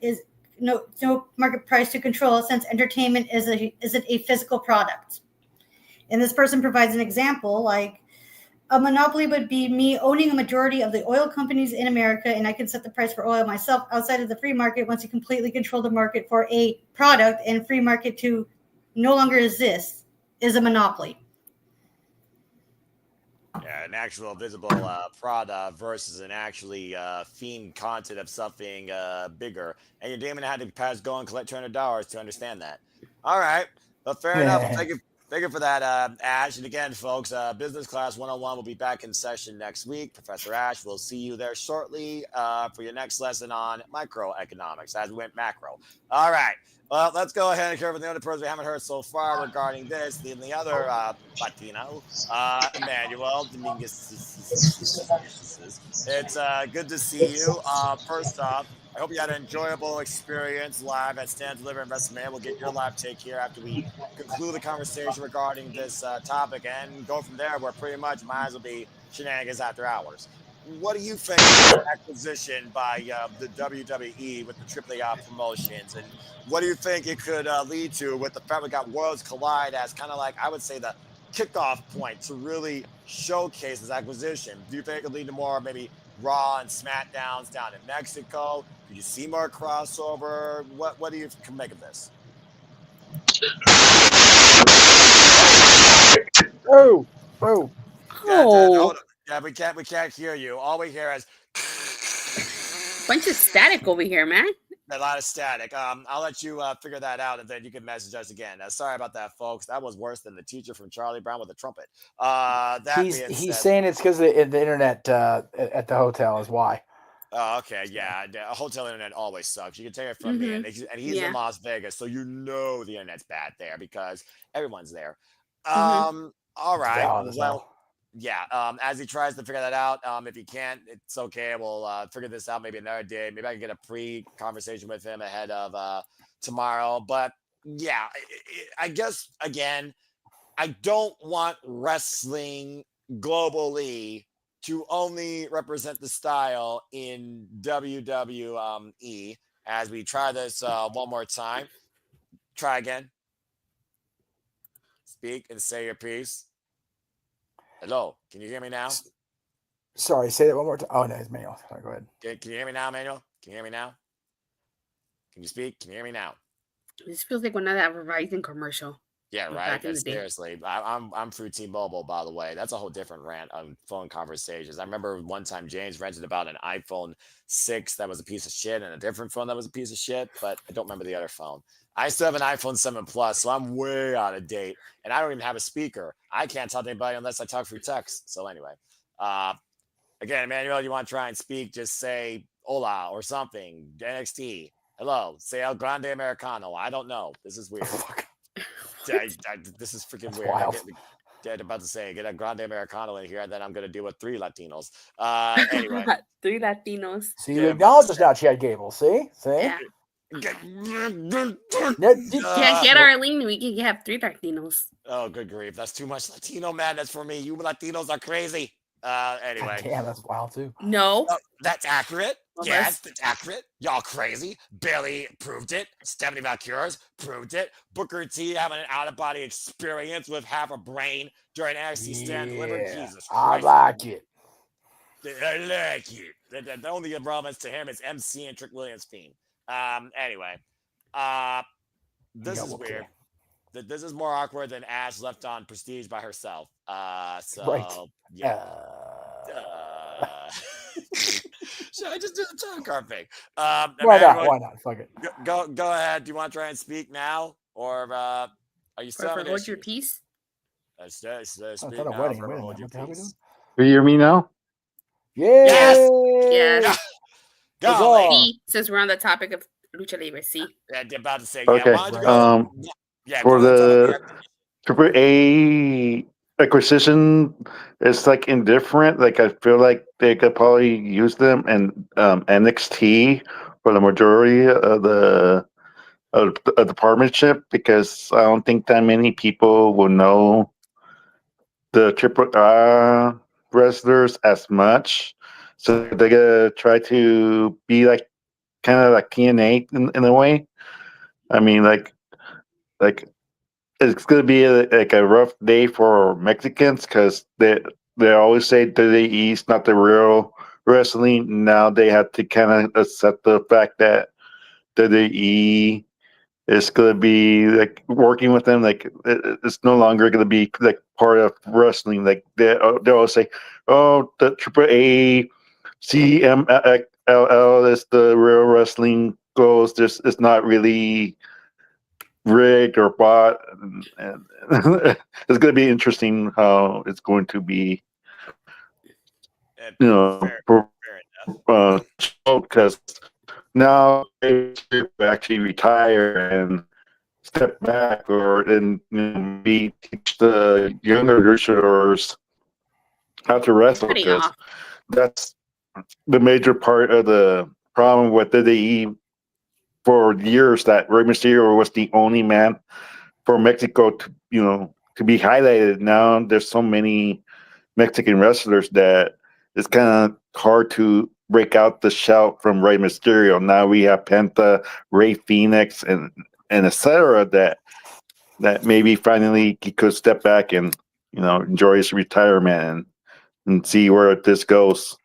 Is no market price to control since entertainment isn't a physical product. And this person provides an example like a monopoly would be me owning a majority of the oil companies in America and I can set the price for oil myself outside of the free market once you completely control the market for a product and free market to no longer exist is a monopoly. Yeah, an actual visible product versus an actually themed content of something bigger. And your Damon had to pass go and collect $200 to understand that. All right. Well, fair enough. Thank you for that, Ash. And again, folks, Business Class 101 will be back in session next week. Professor Ash, we'll see you there shortly for your next lesson on microeconomics as we went macro. All right. Well, let's go ahead and cover the other person we haven't heard so far regarding this. The other Latino, Emmanuel Dominguez. It's good to see you. First off, I hope you had an enjoyable experience live at Stand Deliver and WrestleMania. We'll get your live take here after we conclude the conversation regarding this topic and go from there, where pretty much might as well be shenanigans after hours. What do you think of the acquisition by the WWE with the AAA promotions? And what do you think it could lead to with the fact we got Worlds Collide as kind of like, I would say, the kickoff point to really showcase this acquisition? Do you think it could lead to more maybe Raw and SmackDowns down in Mexico? Do you see more crossover? What do you make of this? Oh. Yeah, we can't hear you. All we hear is bunch of static over here, man. A lot of static. I'll let you figure that out, and then you can message us again. Sorry about that, folks. That was worse than the teacher from Charlie Brown with a trumpet. He's saying it's because the internet at the hotel is why. Oh, okay, yeah. The hotel internet always sucks. You can take it from me, and he's in Las Vegas, so you know the internet's bad there because everyone's there. All right. Well. Yeah, as he tries to figure that out, if he can't, it's okay. We'll figure this out maybe another day. Maybe I can get a pre-conversation with him ahead of tomorrow. But yeah, I guess, again, I don't want wrestling globally to only represent the style in WWE. As we try this one more time. Try again. Speak and say your piece. Hello, can you hear me now? Sorry, say that one more time. Oh, no, it's Manuel. Sorry, go ahead. Can you hear me now, Manuel? Can you hear me now? Can you speak? Can you hear me now? This feels like one of that Verizon commercial. Yeah, right. Seriously, I'm through T-Mobile, by the way. That's a whole different rant on phone conversations. I remember one time James rented about an iPhone 6 that was a piece of shit and a different phone that was a piece of shit, but I don't remember the other phone. I still have an iPhone 7 Plus, so I'm way out of date, and I don't even have a speaker. I can't talk to anybody unless I talk through text. So anyway, again, Emmanuel, you want to try and speak, just say hola or something. NXT. Hello. Say El Grande Americano. I don't know. This is weird. This is freaking weird. I'm about to say, get a Grande Americano in here, and then I'm going to deal with 3 Latinos. Anyway. 3 Latinos. See, you acknowledge us now, Chad Gable. See? Yeah. Can't get Arlene. We can have 3 Latinos. Oh, good grief. That's too much Latino madness for me. You Latinos are crazy. Anyway. Yeah, that's wild too. No. That's accurate. Well, Yes, that's accurate. Y'all crazy. Bailey proved it. Stephanie Valkyries proved it. Booker T having an out-of-body experience with half a brain during NXT Stand Delivered. Jesus I Christ. like it. I like it. The only relevance to him is MC and Trick Williams' theme. Anyway. This is weird. This is more awkward than Ash left on Prestige by herself. Right. Yeah. Should I just do the time card thing? Why not? Why not? Fuck it. Go ahead. Do you want to try and speak now, or are you still having Hold your peace? Speak I now. thought a wedding. For Wait a hold minute. your What the hell are we peace. doing? Do you hear me now? Yes. Yes. Golly. See, since we're on the topic of Lucha Libre, see. Yeah, I'm about to say. Okay. Yeah, why don't you go? Yeah, for go ahead, tell the me. Triple A acquisition, it's like indifferent. Like I feel like they could probably use them in NXT for the majority of the partnership, because I don't think that many people will know the Triple A wrestlers as much. So they're gonna try to be like kind of like TNA in a way. I mean, like it's gonna be like a rough day for Mexicans, because they always say WWE is not the real wrestling. Now they have to kind of accept the fact that WWE is gonna be like working with them. Like it's no longer gonna be like part of wrestling. Like they always say, "Oh, the Triple A CMLL is the real wrestling goes. This is not really rigged or bought," and it's going to be interesting how it's going to be, because now they actually retire and step back, or then maybe teach the younger wrestlers how to wrestle, because that's the major part of the problem with WWE for years, that Rey Mysterio was the only man for Mexico to be highlighted. Now there's so many Mexican wrestlers that it's kind of hard to break out the shout from Rey Mysterio. Now we have Penta, Rey Phoenix, and etc. That maybe finally he could step back and enjoy his retirement and see where this goes.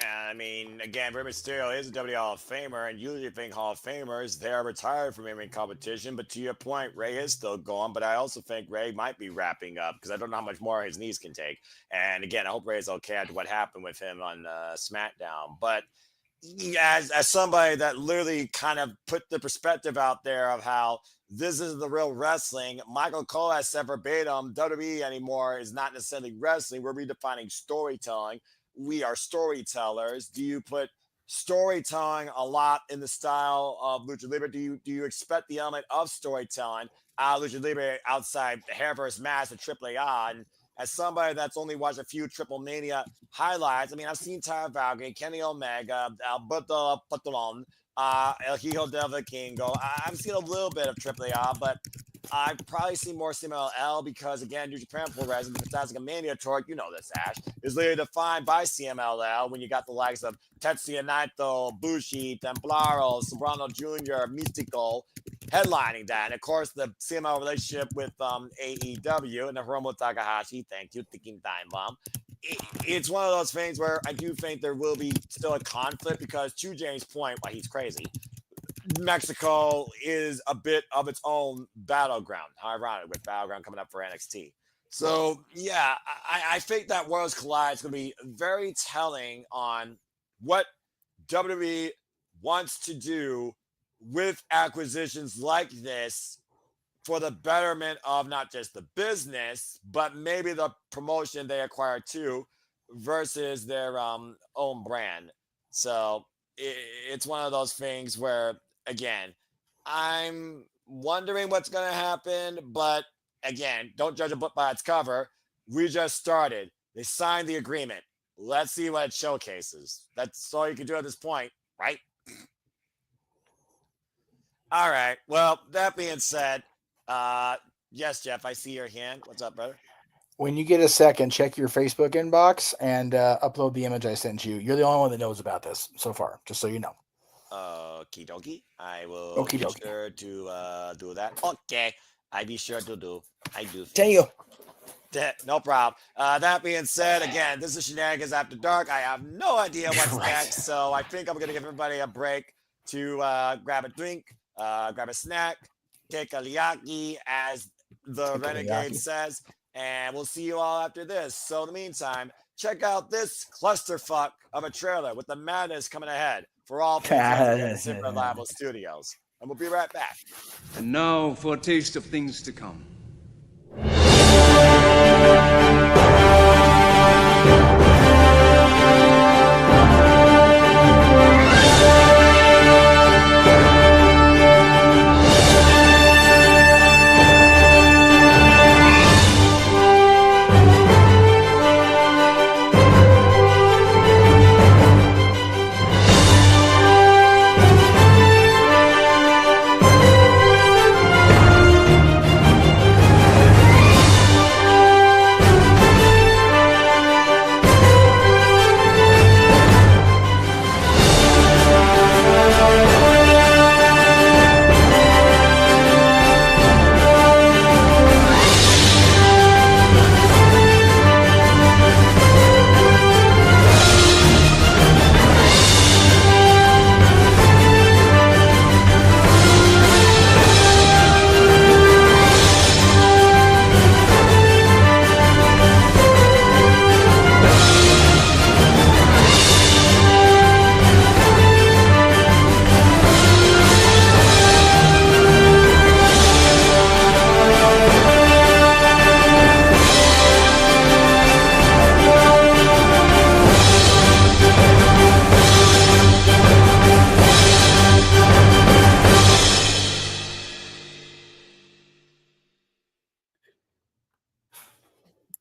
I mean, again, Rey Mysterio is a WWE Hall of Famer, and usually think Hall of Famers, they are retired from in-ring competition. But to your point, Rey is still going. But I also think Rey might be wrapping up, because I don't know how much more his knees can take. And again, I hope Rey's okay after what happened with him on SmackDown. But as somebody that literally kind of put the perspective out there of how this is the real wrestling, Michael Cole has said verbatim, WWE anymore is not necessarily wrestling. We're redefining storytelling. We are storytellers. Do you put storytelling a lot in the style of Lucha Libre? Do you expect the element of storytelling out of Lucha Libre outside the hair versus mask and AAA? And as somebody that's only watched a few Triple Mania highlights, I mean, I've seen Tyler Valkyrie, Kenny Omega, Alberto Patron, El Hijo del Vikingo. I've seen a little bit of AAA, but I've probably seen more CMLL, because, again, New Japan Pro Wrestling, the Fantastica Mania Tour, you know this, Ash, is literally defined by CMLL when you got the likes of Tetsuya Naito, Bushi, Templaro, Sobrano Jr., Mystico headlining that. And, of course, the CML relationship with AEW and the Hiromu Takahashi, thank you, Ticking Time Bomb. It's one of those things where I do think there will be still a conflict, because to James' point, why he's crazy, Mexico is a bit of its own battleground. How ironic, with Battleground coming up for NXT. So, yeah, I think that Worlds Collide is going to be very telling on what WWE wants to do with acquisitions like this for the betterment of not just the business, but maybe the promotion they acquire too, versus their own brand. So it's one of those things where, again, I'm wondering what's going to happen, but again, don't judge a book by its cover. We just started. They signed the agreement. Let's see what it showcases. That's all you can do at this point, right? All right. Well, that being said, yes, Jeff, I see your hand. What's up, brother? When you get a second, check your Facebook inbox and upload the image I sent you. You're the only one that knows about this so far, just so you know. Okie dokie. I will be sure to do that. Okay. I be sure to do. I do. Thank you. No problem. That being said, again, this is Shenanigans After Dark. I have no idea what's next, so I think I'm going to give everybody a break to grab a drink, grab a snack, take a liaki, as the Renegade says, and we'll see you all after this. So in the meantime, check out this clusterfuck of a trailer with the madness coming ahead for all fans at Super Reliable Studios. And we'll be right back. And now for a taste of things to come.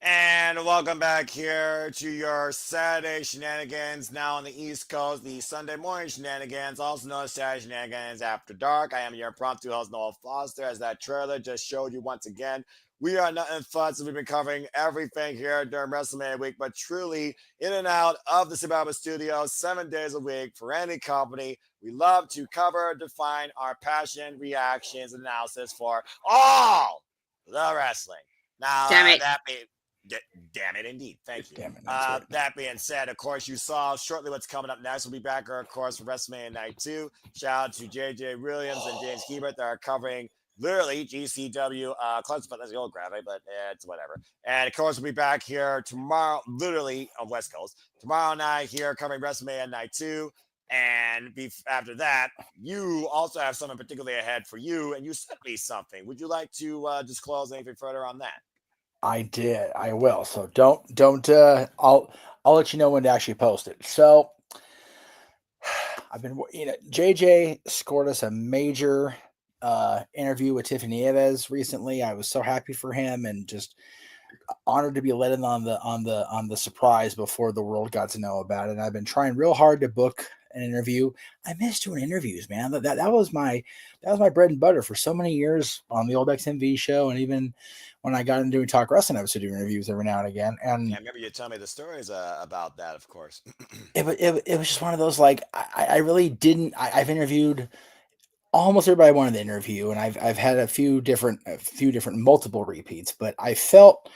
And welcome back here to your Saturday Shenanigans, now on the East Coast, the Sunday morning Shenanigans, also known as Saturday Shenanigans After Dark. I am your impromptu host, Noel Foster. As that trailer just showed you once again, we are Nothing Fuss. We've been covering everything here during WrestleMania week, but truly in and out of the Superchatted Studios 7 days a week for any company. We love to cover, define our passion, reactions, analysis for all the wrestling. Now, Damn it. Damn it, indeed. Thank you. That being said, of course, you saw shortly what's coming up next. We'll be back, of course, for WrestleMania Night 2. Shout out to JJ Williams and James Hebert that are covering literally GCW. Close, but let's go grab it, but it's whatever. And of course, we'll be back here tomorrow, literally on West Coast. Tomorrow night here covering WrestleMania Night 2. And after that, you also have something particularly ahead for you, and you sent me something. Would you like to disclose anything further on that? I did. I will. So don't. I'll let you know when to actually post it. So I've been, JJ scored us a major interview with Tiffany recently. I was so happy for him and just honored to be let in on the surprise before the world got to know about it. And I've been trying real hard to book an interview. I miss doing interviews, man. That was my bread and butter for so many years on the old XMV show, and even when I got into doing talk wrestling, I was doing interviews every now and again. And I remember you telling me the stories about that, of course. it was just one of those, like, I really didn't. I've interviewed almost everybody I wanted to interview, and I've had a few different multiple repeats. But I felt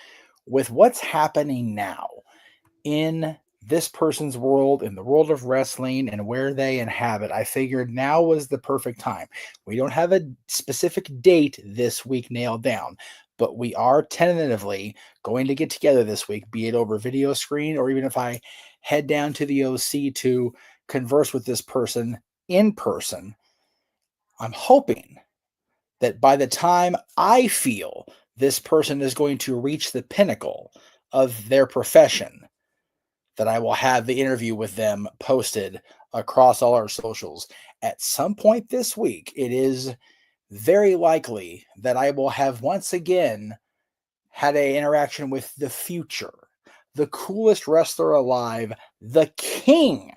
with what's happening now in this person's world, in the world of wrestling and where they inhabit, I figured now was the perfect time. We don't have a specific date this week nailed down, but we are tentatively going to get together this week, be it over video screen or even if I head down to the OC to converse with this person in person. I'm hoping that by the time I feel this person is going to reach the pinnacle of their profession, that I will have the interview with them posted across all our socials at some point this week. It is very likely that I will have once again had an interaction with the future, the coolest wrestler alive, the king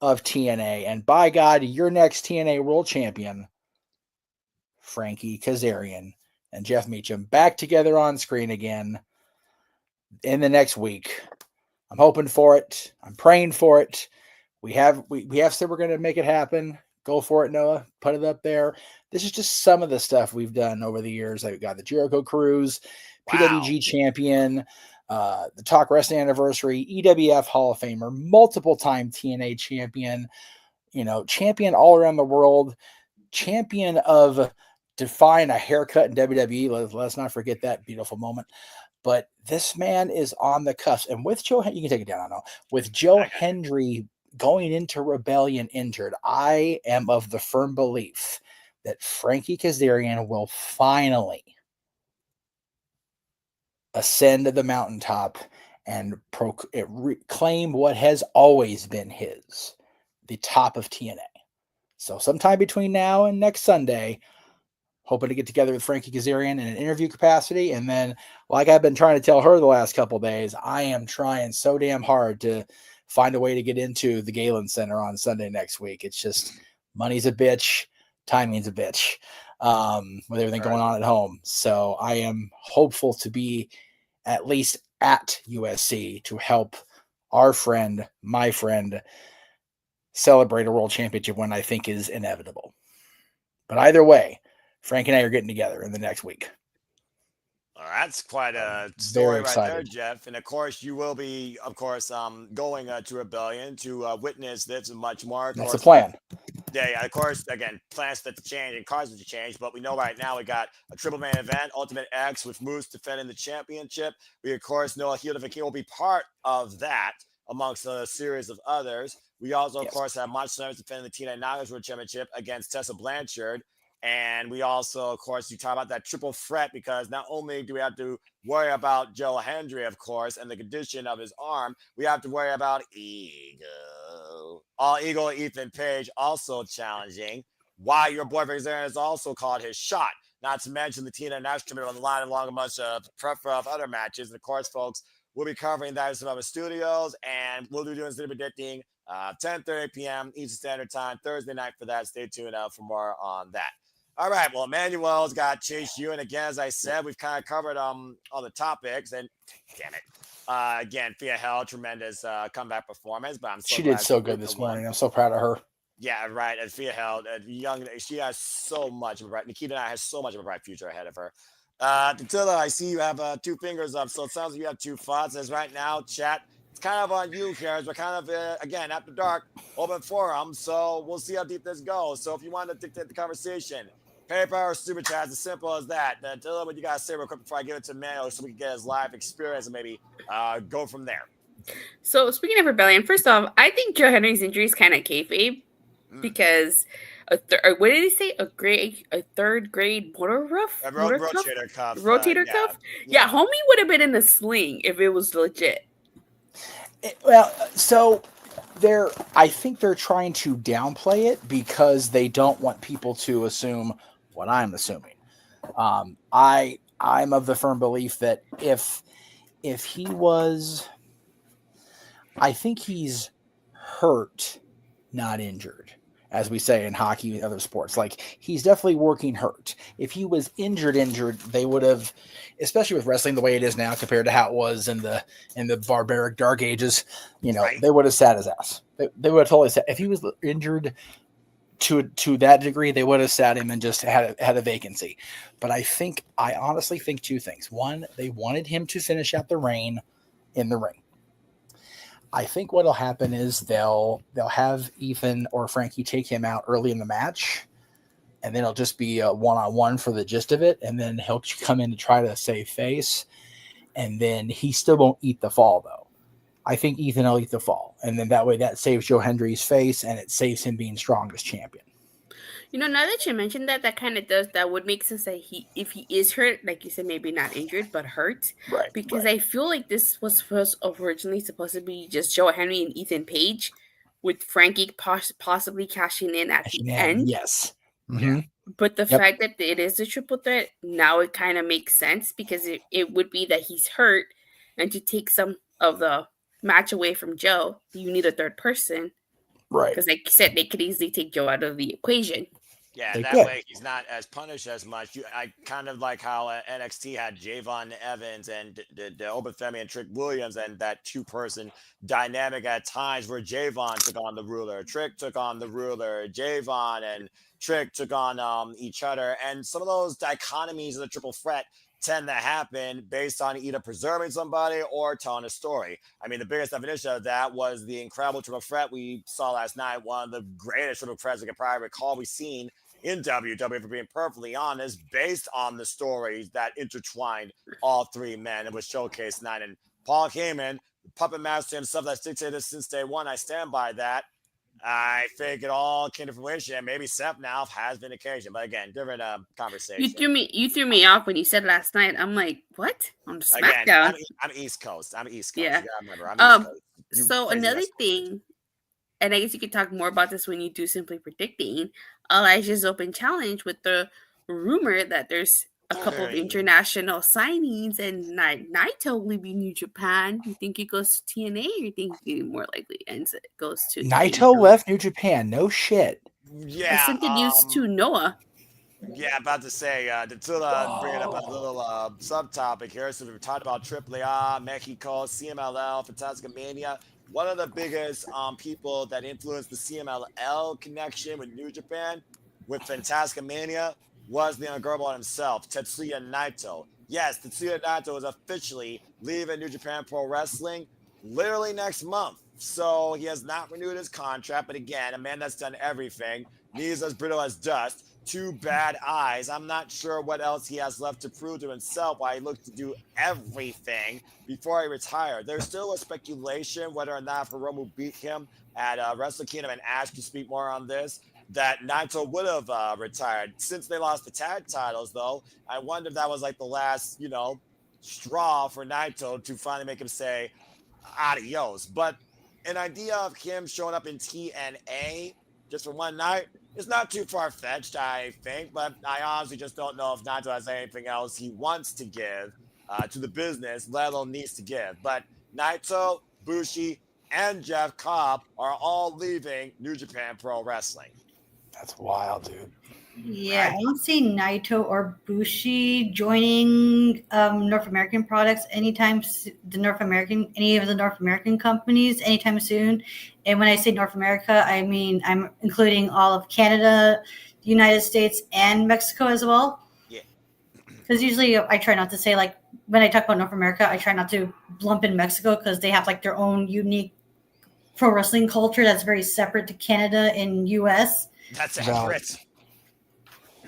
of TNA, and by God, your next TNA world champion, Frankie Kazarian and Jeff Meacham back together on screen again in the next week. I'm hoping for it. I'm praying for it. We have said we're going to make it happen. Go for it, Noah. Put it up there. This is just some of the stuff we've done over the years. Like we got the Jericho Cruise, PWG champion, the Talk Wrestling Anniversary, EWF Hall of Famer, multiple-time TNA champion, champion all around the world, champion of defying a haircut in WWE. Let's not forget that beautiful moment. But this man is on the cusp. And with Joe, you can take it down, I know. With Joe Hendry going into Rebellion injured, I am of the firm belief that Frankie Kazarian will finally ascend to the mountaintop and claim what has always been his, the top of TNA. So sometime between now and next Sunday, hoping to get together with Frankie Kazarian in an interview capacity. And then, like I've been trying to tell her the last couple of days, I am trying so damn hard to find a way to get into the Galen Center on Sunday next week. It's just money's a bitch, timing's a bitch, with everything going on at home. So I am hopeful to be at least at USC to help our friend, my friend, celebrate a world championship win I think is inevitable. But either way, Frank and I are getting together in the next week. Well, that's quite a story Very right excited. there, Jeff. And of course, you will be, going to Rebellion to witness this and much more. Of That's course, the plan. Yeah, of course, again, plans that to change and cars to change, but we know right now we got a triple main event, Ultimate X with Moose defending the championship. We, of course, know Heel of King will be part of that amongst a series of others. We also, of course, have Monster Slammers defending the TNA Knockouts World Championship against Tessa Blanchard. And we also, of course, you talk about that triple threat because not only do we have to worry about Joe Hendry, of course, and the condition of his arm, we have to worry about Eagle. All Eagle Ethan Page also challenging. Why your boy Kazarian has also called his shot. Not to mention the TNA National Tournament on the line along a bunch of plethora of other matches. And of course, folks, we'll be covering that in some other studios, and we'll be doing some predicting 10:30 p.m. Eastern Standard Time Thursday night for that. Stay tuned out for more on that. All right, well, Emmanuel's got Chase U, and again, as I said, we've kind of covered all the topics, and damn it, again, Fia Hell, tremendous comeback performance, but I'm so She glad did so good this morning. I'm so proud of her. Yeah, right, and Fia Hell, young, she has so much of a bright, Nikita and I has so much of a bright future ahead of her. Tatilla, I see you have 2 fingers up, so it sounds like you have 2 thoughts, as right now, chat, it's kind of on you, Karis, but kind of, again, after dark, open forum, so we'll see how deep this goes. So if you want to dictate the conversation, PayPal or Super Chat, as simple as that. Tell them what you got to say real quick before I give it to Manuel so we can get his live experience and maybe go from there. So speaking of Rebellion, first off, I think Joe Henry's injury is kind of kayfabe because what did he say? A third grade motor rotator cuff. Rotator cuff? Yeah, homie would have been in a sling if it was legit. I think they're trying to downplay it because they don't want people to assume what I'm assuming. I'm of the firm belief that if he was, I think he's hurt, not injured, as we say in hockey and other sports. Like, he's definitely working hurt. If he was injured, they would have, especially with wrestling the way it is now compared to how it was in the barbaric dark ages, they would have sat his ass. They would have totally sat. If he was injured to that degree, they would have sat him and just had a vacancy. But I honestly think 2 things. One, they wanted him to finish out the reign in the ring. I think what'll happen is they'll have Ethan or Frankie take him out early in the match, and then it'll just be a one-on-one for the gist of it, and then he'll come in to try to save face, and then he still won't eat the fall, though. I think Ethan will eat the fall, and then that way that saves Joe Hendry's face, and it saves him being strongest champion. Now that you mentioned that would make sense that if he is hurt, like you said, maybe not injured, but hurt. Right. Because I feel like this was originally supposed to be just Joe Henry and Ethan Page, with Frankie possibly cashing in at the end. Yes. Mm-hmm. But the fact that it is a triple threat, now it kind of makes sense because it would be that he's hurt, and to take some of the match away from Joe, you need a third person. Right. Because like you said, they could easily take Joe out of the equation. Yeah, They that could. way he's not as punished as much. I kind of like how NXT had Javon Evans and the Obafemi and Trick Williams, and that two-person dynamic at times where Javon took on the ruler, Trick took on the ruler, Javon and Trick took on each other, and some of those dichotomies of the triple threat tend to happen based on either preserving somebody or telling a story. I mean, the biggest definition of that was the incredible triple threat we saw last night, one of the greatest triple threats I can probably recall we've seen in WWE, for being perfectly honest, based on the stories that intertwined all three men. It was showcased tonight. And Paul Heyman, the puppet master himself that's dictated this since day one, I stand by that. I think it all came to fruition. Maybe Seth now has vindication, but again, different conversation. You threw me off when you said last night. I'm like, what? On SmackDown. Again, I'm East Coast. I'm East Coast. Yeah. You gotta remember, I'm East Coast. So another thing, and I guess you could talk more about this when you do Simply Predicting, Elijah's Open Challenge with the rumor that there's a couple of international signings and Naito leaving New Japan. You think he goes to TNA, or you think he more likely goes to Naito left New Japan. No shit. Yeah. I sent the news to Noah. Yeah, about to say, to bring it up a little subtopic here. So we've talked about AAA, Mexico, CMLL, Fantastica Mania. One of the biggest people that influenced the CMLL connection with New Japan, with Fantastica Mania, was the unguardable himself, Tetsuya Naito. Yes, Tetsuya Naito is officially leaving New Japan Pro Wrestling literally next month. So he has not renewed his contract, but again, a man that's done everything, knees as brittle as dust, two bad eyes. I'm not sure what else he has left to prove to himself why he looks to do everything before he retired. There's still a speculation whether or not Hiromu beat him at Wrestle Kingdom, and Ash can speak more on this, that Naito would have retired. Since they lost the tag titles, though, I wonder if that was like the last, straw for Naito to finally make him say adios. But an idea of him showing up in TNA just for one night, it's not too far-fetched, I think, but I honestly just don't know if Naito has anything else he wants to give to the business, let alone needs to give. But Naito, Bushi, and Jeff Cobb are all leaving New Japan Pro Wrestling. That's wild, dude. Yeah, I don't see Naito or Bushi joining North American products anytime. Any of the North American companies anytime soon. And when I say North America, I mean I'm including all of Canada, the United States, and Mexico as well. Yeah. Because usually I try not to say, like, when I talk about North America, I try not to lump in Mexico because they have like their own unique pro wrestling culture that's very separate to Canada and US. That's accurate.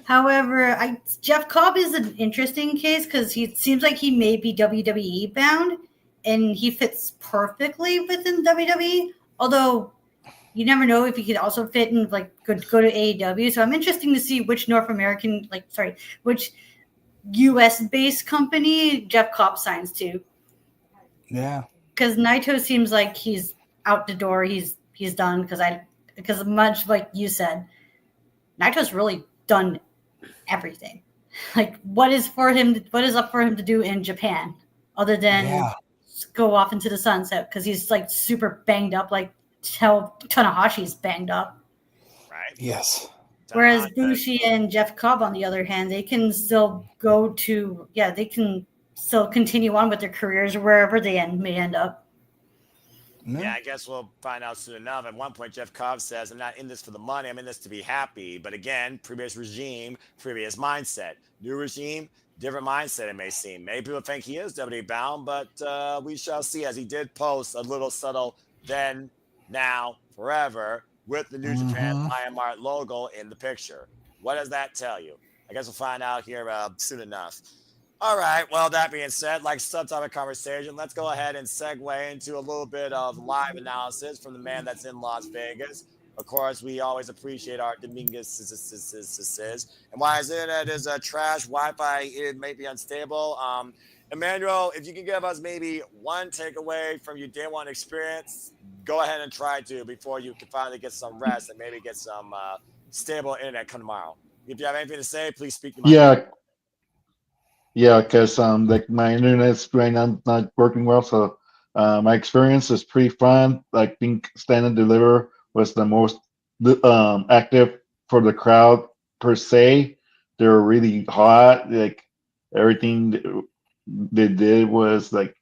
However, Jeff Cobb is an interesting case because he seems like he may be WWE bound, and he fits perfectly within WWE. Although you never know if he could also fit in, like, go to AEW. So I'm interested to see which which US-based company Jeff Cobb signs to. Yeah, because Naito seems like he's out the door. He's done because much like you said, Naito's really done everything. Like, what is up for him to do in Japan other than go off into the sunset, because he's like super banged up, like how Tanahashi's banged up. Right. Yes. Whereas Bushi and Jeff Cobb, on the other hand, they can still they can still continue on with their careers wherever they may end up. Yeah, I guess we'll find out soon enough. At one point, Jeff Cobb says, I'm not in this for the money. I'm in this to be happy. But again, previous regime, previous mindset. New regime, different mindset, it may seem. Maybe people think he is WWE bound, but we shall see, as he did post a little subtle then, now, forever with the New Japan Lion Mart logo in the picture. What does that tell you? I guess we'll find out here soon enough. All right. Well, that being said, like subtopic conversation, let's go ahead and segue into a little bit of live analysis from the man that's in Las Vegas. Of course, we always appreciate our Dominguez. And while his internet is trash, Wi-Fi, it may be unstable. Emmanuel, if you can give us maybe one takeaway from your day one experience, go ahead and try to before you can finally get some rest and maybe get some stable internet come tomorrow. If you have anything to say, please speak to my Yeah, because like my internet's right now not working well, so my experience is pretty fun. Like being stand and deliver was the most active for the crowd per se. They were really hot. Like everything they did was like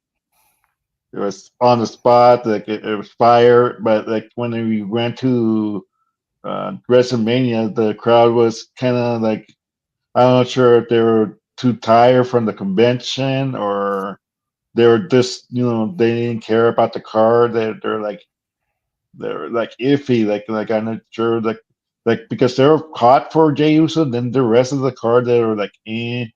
it was on the spot. Like it was fire. But like when we went to WrestleMania, the crowd was kind of like I'm not sure if they were too tired from the convention or they were just they didn't care about the card. They're like iffy. Like I'm not sure. Like because they were hot for Jey Uso, then the rest of the card they were like they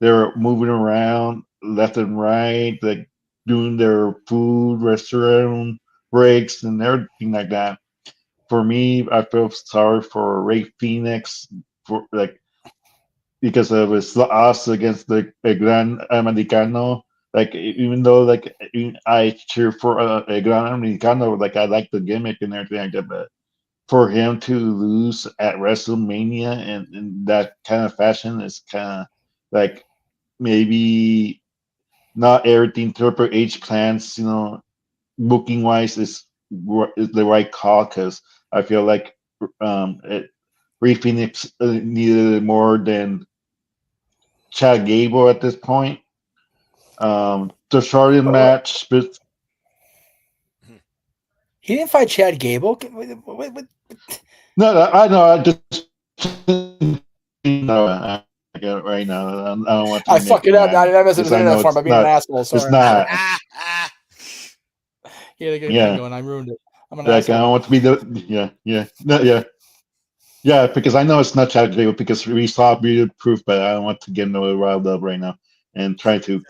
were moving around left and right, like doing their food restaurant breaks and everything like that. For me, I feel sorry for Ray Phoenix for like because of his loss against the Gran Americano. Like even though like I cheer for a Gran Americano, like I like the gimmick and everything like that, but for him to lose at WrestleMania and in that kind of fashion is kind of like maybe not everything Triple H plans, booking wise is the right call because I feel like Ray Phoenix needed it more than Chad Gable at this point. The Charlotte match, but He didn't fight Chad Gable. no, I know. I just no, I get it right now. I don't want to. I fuck it up. I messed up his internet form by being an asshole. Sorry. It's not. Yeah, they got Yeah. going. I ruined it. I'm an Like asshole. I don't want to be yeah, because I know it's not Chad Gable because we saw video proof, but I don't want to get no riled up right now and try to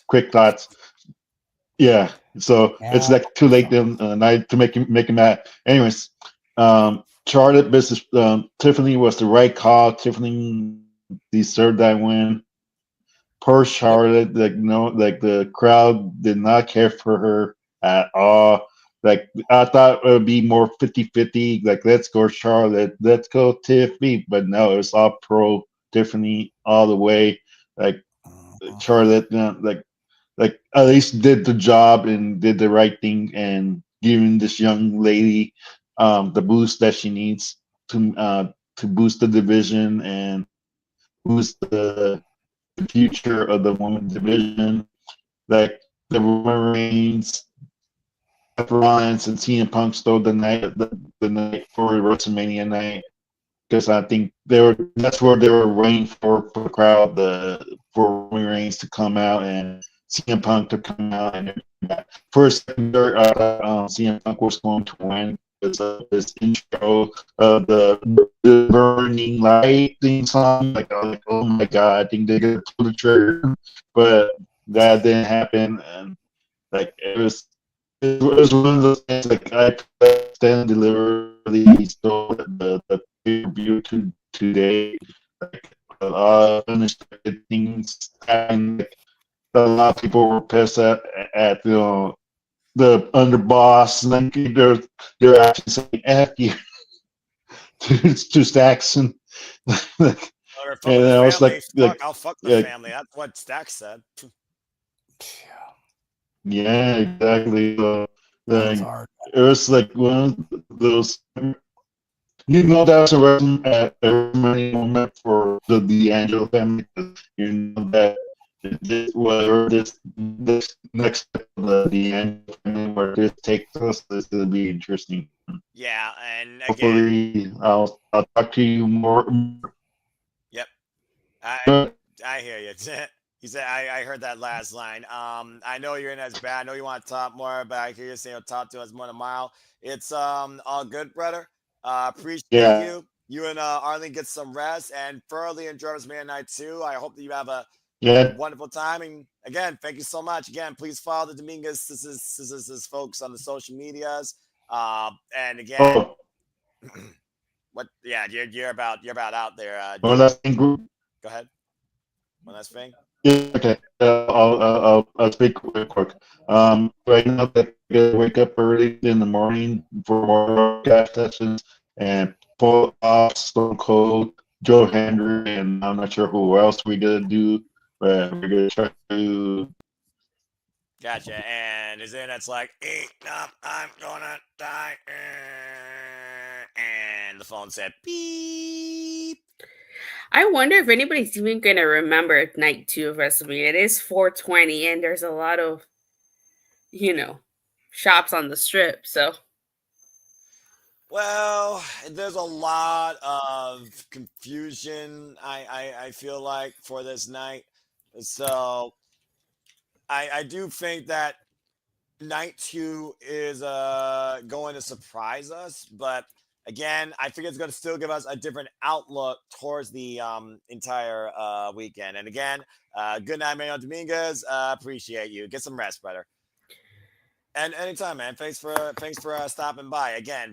quick thoughts. Yeah, so it's like too late then night to make him mad. Anyways, Charlotte versus Tiffany was the right call. Tiffany deserved that win. Poor Charlotte, like no, like the crowd did not care for her at all. Like I thought it would be more 50-50, like let's go Charlotte, let's go Tiffany, but no, it was all pro Tiffany all the way. Like Charlotte, like at least did the job and did the right thing and giving this young lady the boost that she needs to boost the division and boost the future of the women's division. Like the Roman Reigns, Seth Rollins, and CM Punk stole the night for WrestleMania night because I think that's where they were waiting for the crowd, for Roman Reigns to come out and CM Punk to come out and first CM Punk was going to win because of his intro of the burning light theme song. Like oh my god, I think they're gonna pull the trigger, but that didn't happen, and like it was one of those things. Like I stand deliberately stole the pay-per-view today. Like a lot of unexpected things happened. Like, a lot of people were pissed at the underboss, and then they're actually saying "f you" to Stacks, and and I was like, I'll fuck the family. That's what Stack said. Yeah, exactly. It was like one of those. That was a WrestleMania moment for the D'Angelo family. You know that whatever this next the D'Angelo family where this takes us is going to be interesting. Yeah, and hopefully I'll talk to you more. Yep, I hear you. He said, I heard that last line. I know you're in as bad. I know you want to talk more, but I hear you saying you'll talk to us more tomorrow. It's all good, brother. Appreciate you. You and Arlene get some rest and thoroughly enjoy WrestleMania night too. I hope that you have a wonderful time. And again, thank you so much. Again, please follow the Dominguez Sisters folks on the social medias. And again, what? Yeah, you're about out there. One last thing, group. Go ahead. One last thing. Yeah, okay. I'll speak quick. Right now, I gotta wake up early in the morning for more broadcast sessions and pull off Stone Cold, Joe Hendry, and I'm not sure who else we're gonna do, but we're gonna try to. Gotcha. And his internet's like, eat up, I'm gonna die. And the phone said, beep. I wonder if anybody's even going to remember night 2 of WrestleMania. It is 420, and there's a lot of, shops on the strip. So, Well, there's a lot of confusion. I feel like for this night, so I do think that night 2 is going to surprise us, but again, I think it's going to still give us a different outlook towards the entire weekend. And again, good night, Manuel Dominguez. Appreciate you. Get some rest, brother. And anytime, man. Thanks for stopping by. Again,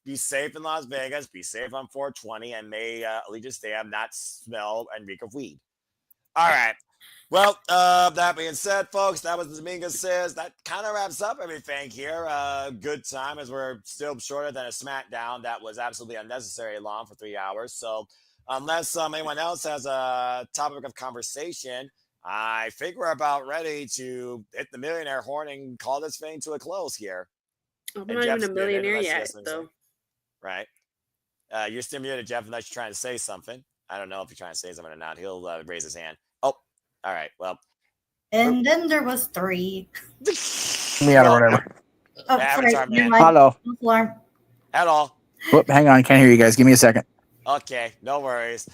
be safe in Las Vegas. Be safe on 420, and may Allegiance Stadium not smell and reek of weed. All right. Well, that being said, folks, that was the Dominguez Says. That kind of wraps up everything here. Good time, as we're still shorter than a SmackDown that was absolutely unnecessary long for 3 hours. So unless anyone else has a topic of conversation, I think we're about ready to hit the millionaire horn and call this thing to a close here. I'm not even a millionaire yet, though. Right. You're still muted, Jeff, unless you're trying to say something. I don't know if you're trying to say something or not. He'll raise his hand. Oh, all right. Well. And then there was 3. Yeah, or whatever. Oh, Avatar, sorry. man. Hello. Alarm. Hello. Whoop, hang on. Can't hear you guys. Give me a second. Okay. No worries.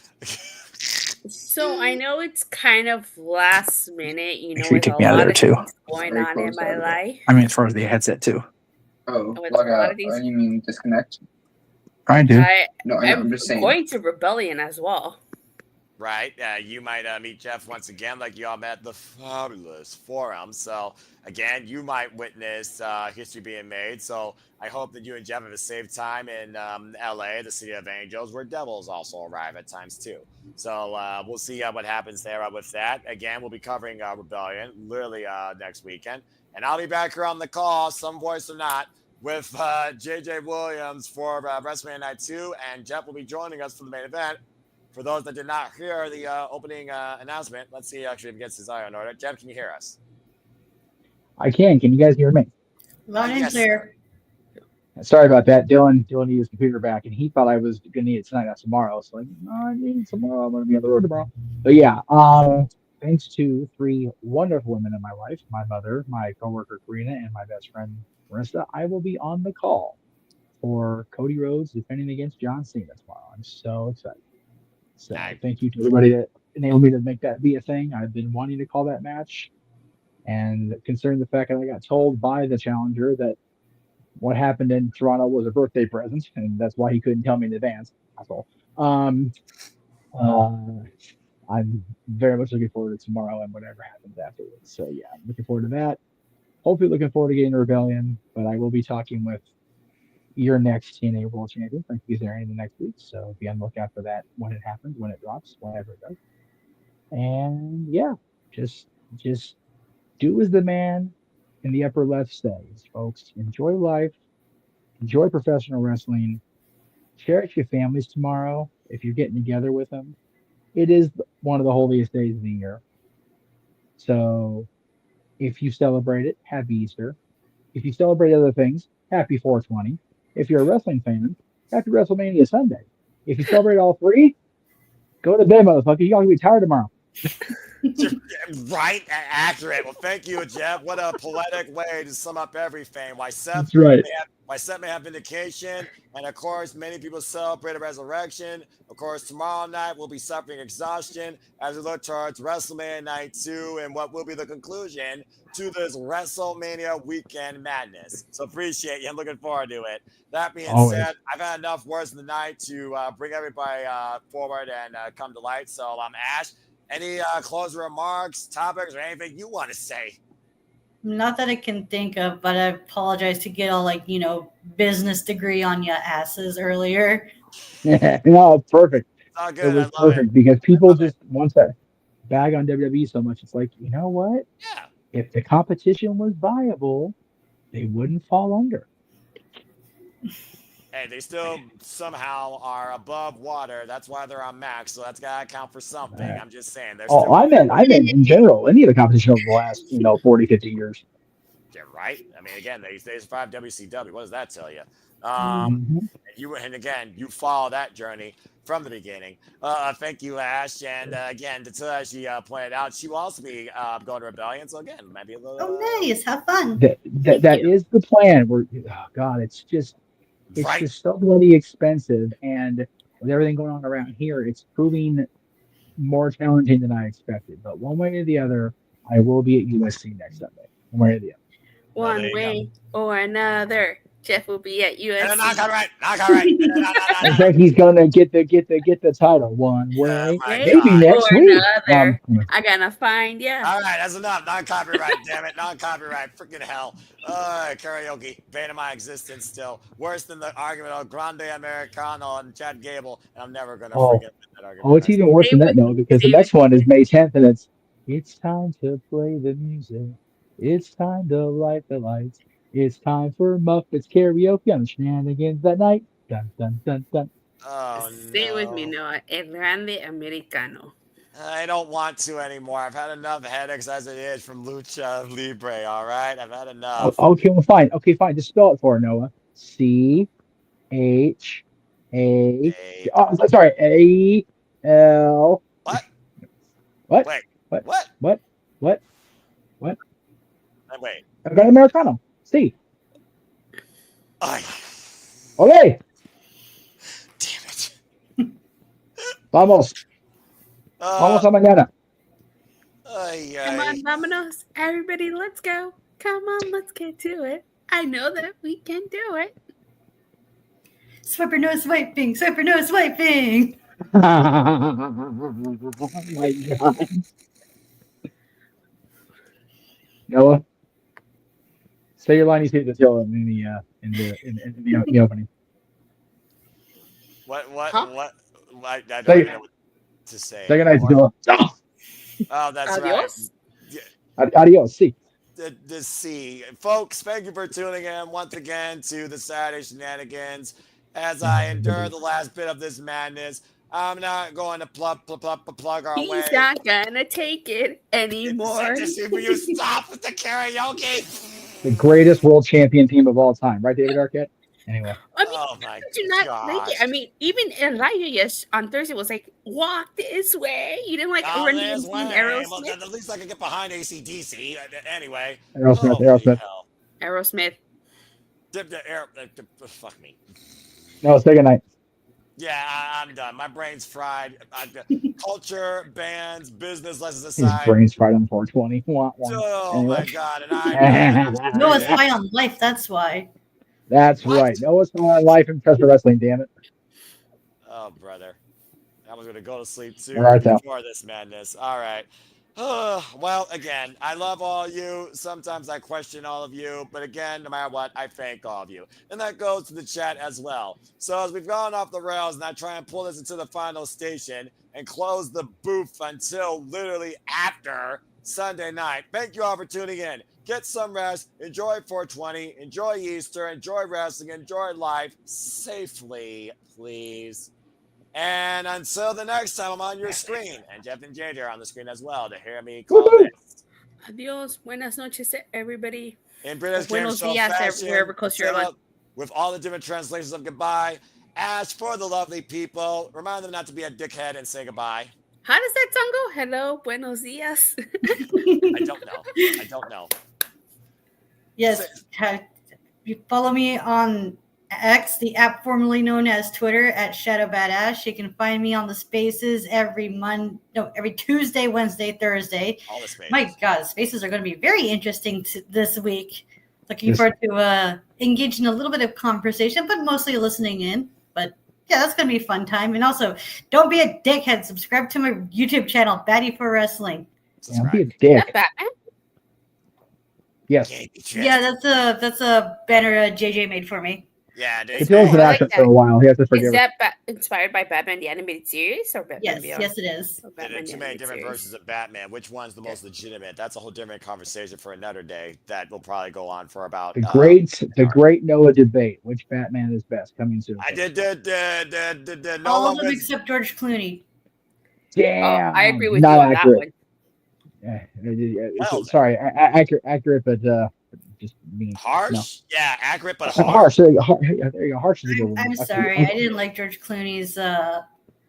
So I know it's kind of last minute, Make sure you kick me out of there too. Going on in my life. I mean, as far as the headset too. Oh, With log a lot out. of these- You mean disconnect? I do. I'm just saying. Going to Rebellion as well. Right. You might meet Jeff once again, like you all met at the fabulous forum. So again, you might witness history being made. So I hope that you and Jeff have a safe time in LA, the city of angels, where devils also arrive at times too. So we'll see what happens there with that. Again, we'll be covering Rebellion literally next weekend, and I'll be back here on the call, some voice or not, with JJ Williams for WrestleMania Night 2, and Jeff will be joining us for the main event. For those that did not hear the opening announcement, let's see actually if he gets his eye on order. Jeff, can you hear us? I can. Can you guys hear me? Loud and clear. Sorry about that. Dylan needed his computer back, and he thought I was going to need it tonight, not tomorrow. So like, no, I need it tomorrow. I'm going to be on the road tomorrow. But yeah, thanks to 3 wonderful women in my life, my mother, my coworker Karina, and my best friend Marissa, I will be on the call for Cody Rhodes defending against John Cena tomorrow. I'm so excited. So thank you to everybody that enabled me to make that be a thing. I've been wanting to call that match, and considering the fact that I got told by the challenger that what happened in Toronto was a birthday present, and that's why he couldn't tell me in advance. That's all. I'm very much looking forward to tomorrow and whatever happens afterwards. So yeah, I'm looking forward to that. Hopefully looking forward to getting to Rebellion, but I will be talking with your next TNA World Champion, Frankie Kazarian, in the next week. So be on the lookout for that when it happens, when it drops, whenever it does. And yeah, just do as the man in the upper left says, folks. Enjoy life, enjoy professional wrestling, cherish your families tomorrow if you're getting together with them. It is one of the holiest days of the year. So if you celebrate it, happy Easter. If you celebrate other things, happy 420. If you're a wrestling fan, happy WrestleMania Sunday. If you celebrate all 3, go to bed, motherfucker. You're going to be tired tomorrow. Right, accurate. Well, thank you, Jeff. What a poetic way to sum up everything. Why Seth may have vindication, and of course, many people celebrate a resurrection. Of course, tomorrow night we'll be suffering exhaustion as we look towards WrestleMania Night 2 and what will be the conclusion to this WrestleMania weekend madness. So appreciate you. I'm looking forward to it. That being said, I've had enough words in the night to bring everybody forward and come to light. So Ash, any closing remarks, topics, or anything you want to say? Not that I can think of, but I apologize to get all business degree on your asses earlier. No, it's perfect. It's all good. It was perfect because people just want to bag on WWE so much. It's like, you know what? Yeah. If the competition was viable, they wouldn't fall under. Hey, they still somehow are above water. That's why they're on max. So that's got to count for something. I'm just saying. I meant in general, any of the competition over the last, 40, 50 years. it, right? I mean, again, they survived WCW. What does that tell you? And again, you follow that journey from the beginning. Thank you, Ash. And again, to she pointed out, she will also be going to Rebellion. So again, maybe a little. Oh, nice. Have fun. That is the plan. It's just so bloody expensive, and with everything going on around here, it's proving more challenging than I expected. But one way or the other, I will be at USC next Sunday. One way or the other. One way or another, Jeff will be at USC. Knock all right. I think he's gonna get the title one way, maybe next or week. Another. I gotta find you. All right, that's enough. Non-copyright, damn it. Non-copyright. Freaking hell. Karaoke. Bane of my existence still. Worse than the argument of Grande Americano and Chad Gable. And I'm never going to forget that argument. Oh, it's even worse than that, no, because the next one is May 10th, and it's time to play the music. It's time to light the lights. It's time for Muppets karaoke on the Shenanigans that night. Dun, dun, dun, dun. Oh, Stay with me, Noah. El Grande Americano. I don't want to anymore. I've had enough headaches as it is from Lucha Libre, all right? I've had enough. Okay, well, fine. Okay, fine. Just spell it for her, Noah. C-H-A... Oh, sorry. A-L... What? What? Wait. What? Wait. I've got Americano. C. Ay. Okay. Damn it. Vamos. Vamos a mañana. Come on, vámonos. Everybody, let's go. Come on, let's get to it. I know that we can do it. Swiper no swiping. Swiper no swiping. Oh my God. Noah, say your line. You see the tail in the opening. What? I don't Say- know what to say. Second night, Noah. Oh, that's Adios. right. Adios. See. The C. Folks, thank you for tuning in once again to the Saturday Shenanigans. As I endure the last bit of this madness, I'm not going to plug our way. He's not gonna take it anymore. Will you stop with the karaoke? The greatest world champion team of all time, right, David Arquette? Anyway. I mean, oh my did you not like it? I mean, even Elijah on Thursday was like, walk this way. You didn't like run this Team way. Aerosmith. Well, at least I can get behind AC/DC. Anyway. Aerosmith. Aerosmith. Fuck me. No, second night. Yeah, I'm done. My brain's fried. Culture, bands, business lessons His aside. brain's fried on 420. Oh my God! Noah's high on life. That's why. That's right. Noah's on life and press for wrestling. Damn it. Oh, brother. I was going to go to sleep too All right, before this madness. All right. Well, again, I love all you. Sometimes I question all of you. But again, no matter what, I thank all of you. And that goes to the chat as well. So as we've gone off the rails and I try and pull this into the final station and close the booth until literally after Sunday night. Thank you all for tuning in. Get some rest. Enjoy 420. Enjoy Easter. Enjoy wrestling. Enjoy life safely, please. And until the next time, I'm on your screen. And Jeff and JJ are on the screen as well to hear me call this. Adios. Buenas noches, everybody. In British Buenos Game Show dias, fashion, wherever close you're on. with all the different translations of goodbye. Ask for the lovely people. Remind them not to be a dickhead and say goodbye. How does that song go? Hello, buenos dias. I don't know. Yes. You follow me on X, the app formerly known as Twitter, at Shadow Badass. You can find me on the Spaces every Tuesday, Wednesday, Thursday. All the Spaces. My God, Spaces are going to be very interesting this week. Looking forward to engaging a little bit of conversation, but mostly listening in. But yeah, that's going to be a fun time. And also, don't be a dickhead. Subscribe to my YouTube channel, Batty for Wrestling. Don't be a dick. Yes. Yeah, that's a banner JJ made for me. Yeah, It's been an actor for a while. He has to forgive. Is that inspired by Batman the Animated Series or Batman Yes, Beyond? yes, it is. There are too many different versions of Batman. Which one's the most legitimate? That's a whole different conversation for another day that will probably go on for about the great Noah debate. Which Batman is best? Coming soon. I did All of them except George Clooney. Damn. I agree with Not you on accurate. that one. Sorry, accurate, but just being Harsh? No. Yeah, accurate but Harsh. harsh. There you go. Harsh is a good one. I'm sorry, I didn't like George Clooney's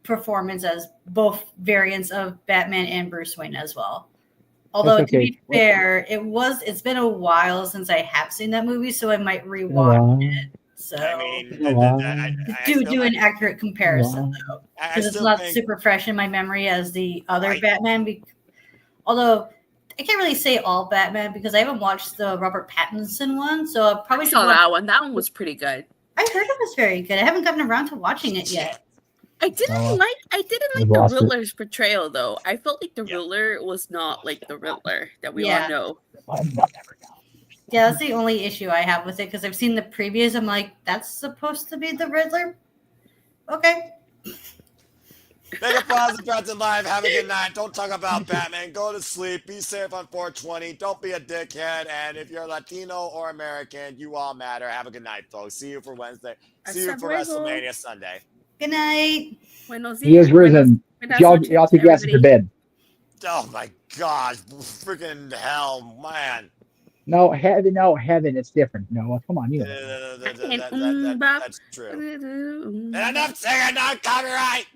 performance as both variants of Batman and Bruce Wayne as well. Although That's to okay. be fair, it's been a while since I have seen that movie, so I might rewatch it. So do an accurate comparison though, because it's not super fresh in my memory as the other Batman. Although I can't really say all Batman because I haven't watched the Robert Pattinson one, so I probably saw that one. That one was pretty good. I heard it was very good. I haven't gotten around to watching it yet. I didn't like the Riddler's portrayal though. I felt like the Riddler was not like the Riddler that we all know. Yeah, that's the only issue I have with it because I've seen the previews. I'm like, that's supposed to be the Riddler? Okay. Make a pause and live. Have a good night. Don't talk about Batman. Go to sleep. Be safe on 420. Don't be a dickhead. And if you're Latino or American, you all matter. Have a good night, folks. See you for Wednesday. See you for WrestleMania Sunday. Good night. He is risen. Y'all take your asses to bed. Oh my God. Freaking hell, man. No, heaven. It's different. No, come on, you. That's true. And enough singing, non copyright.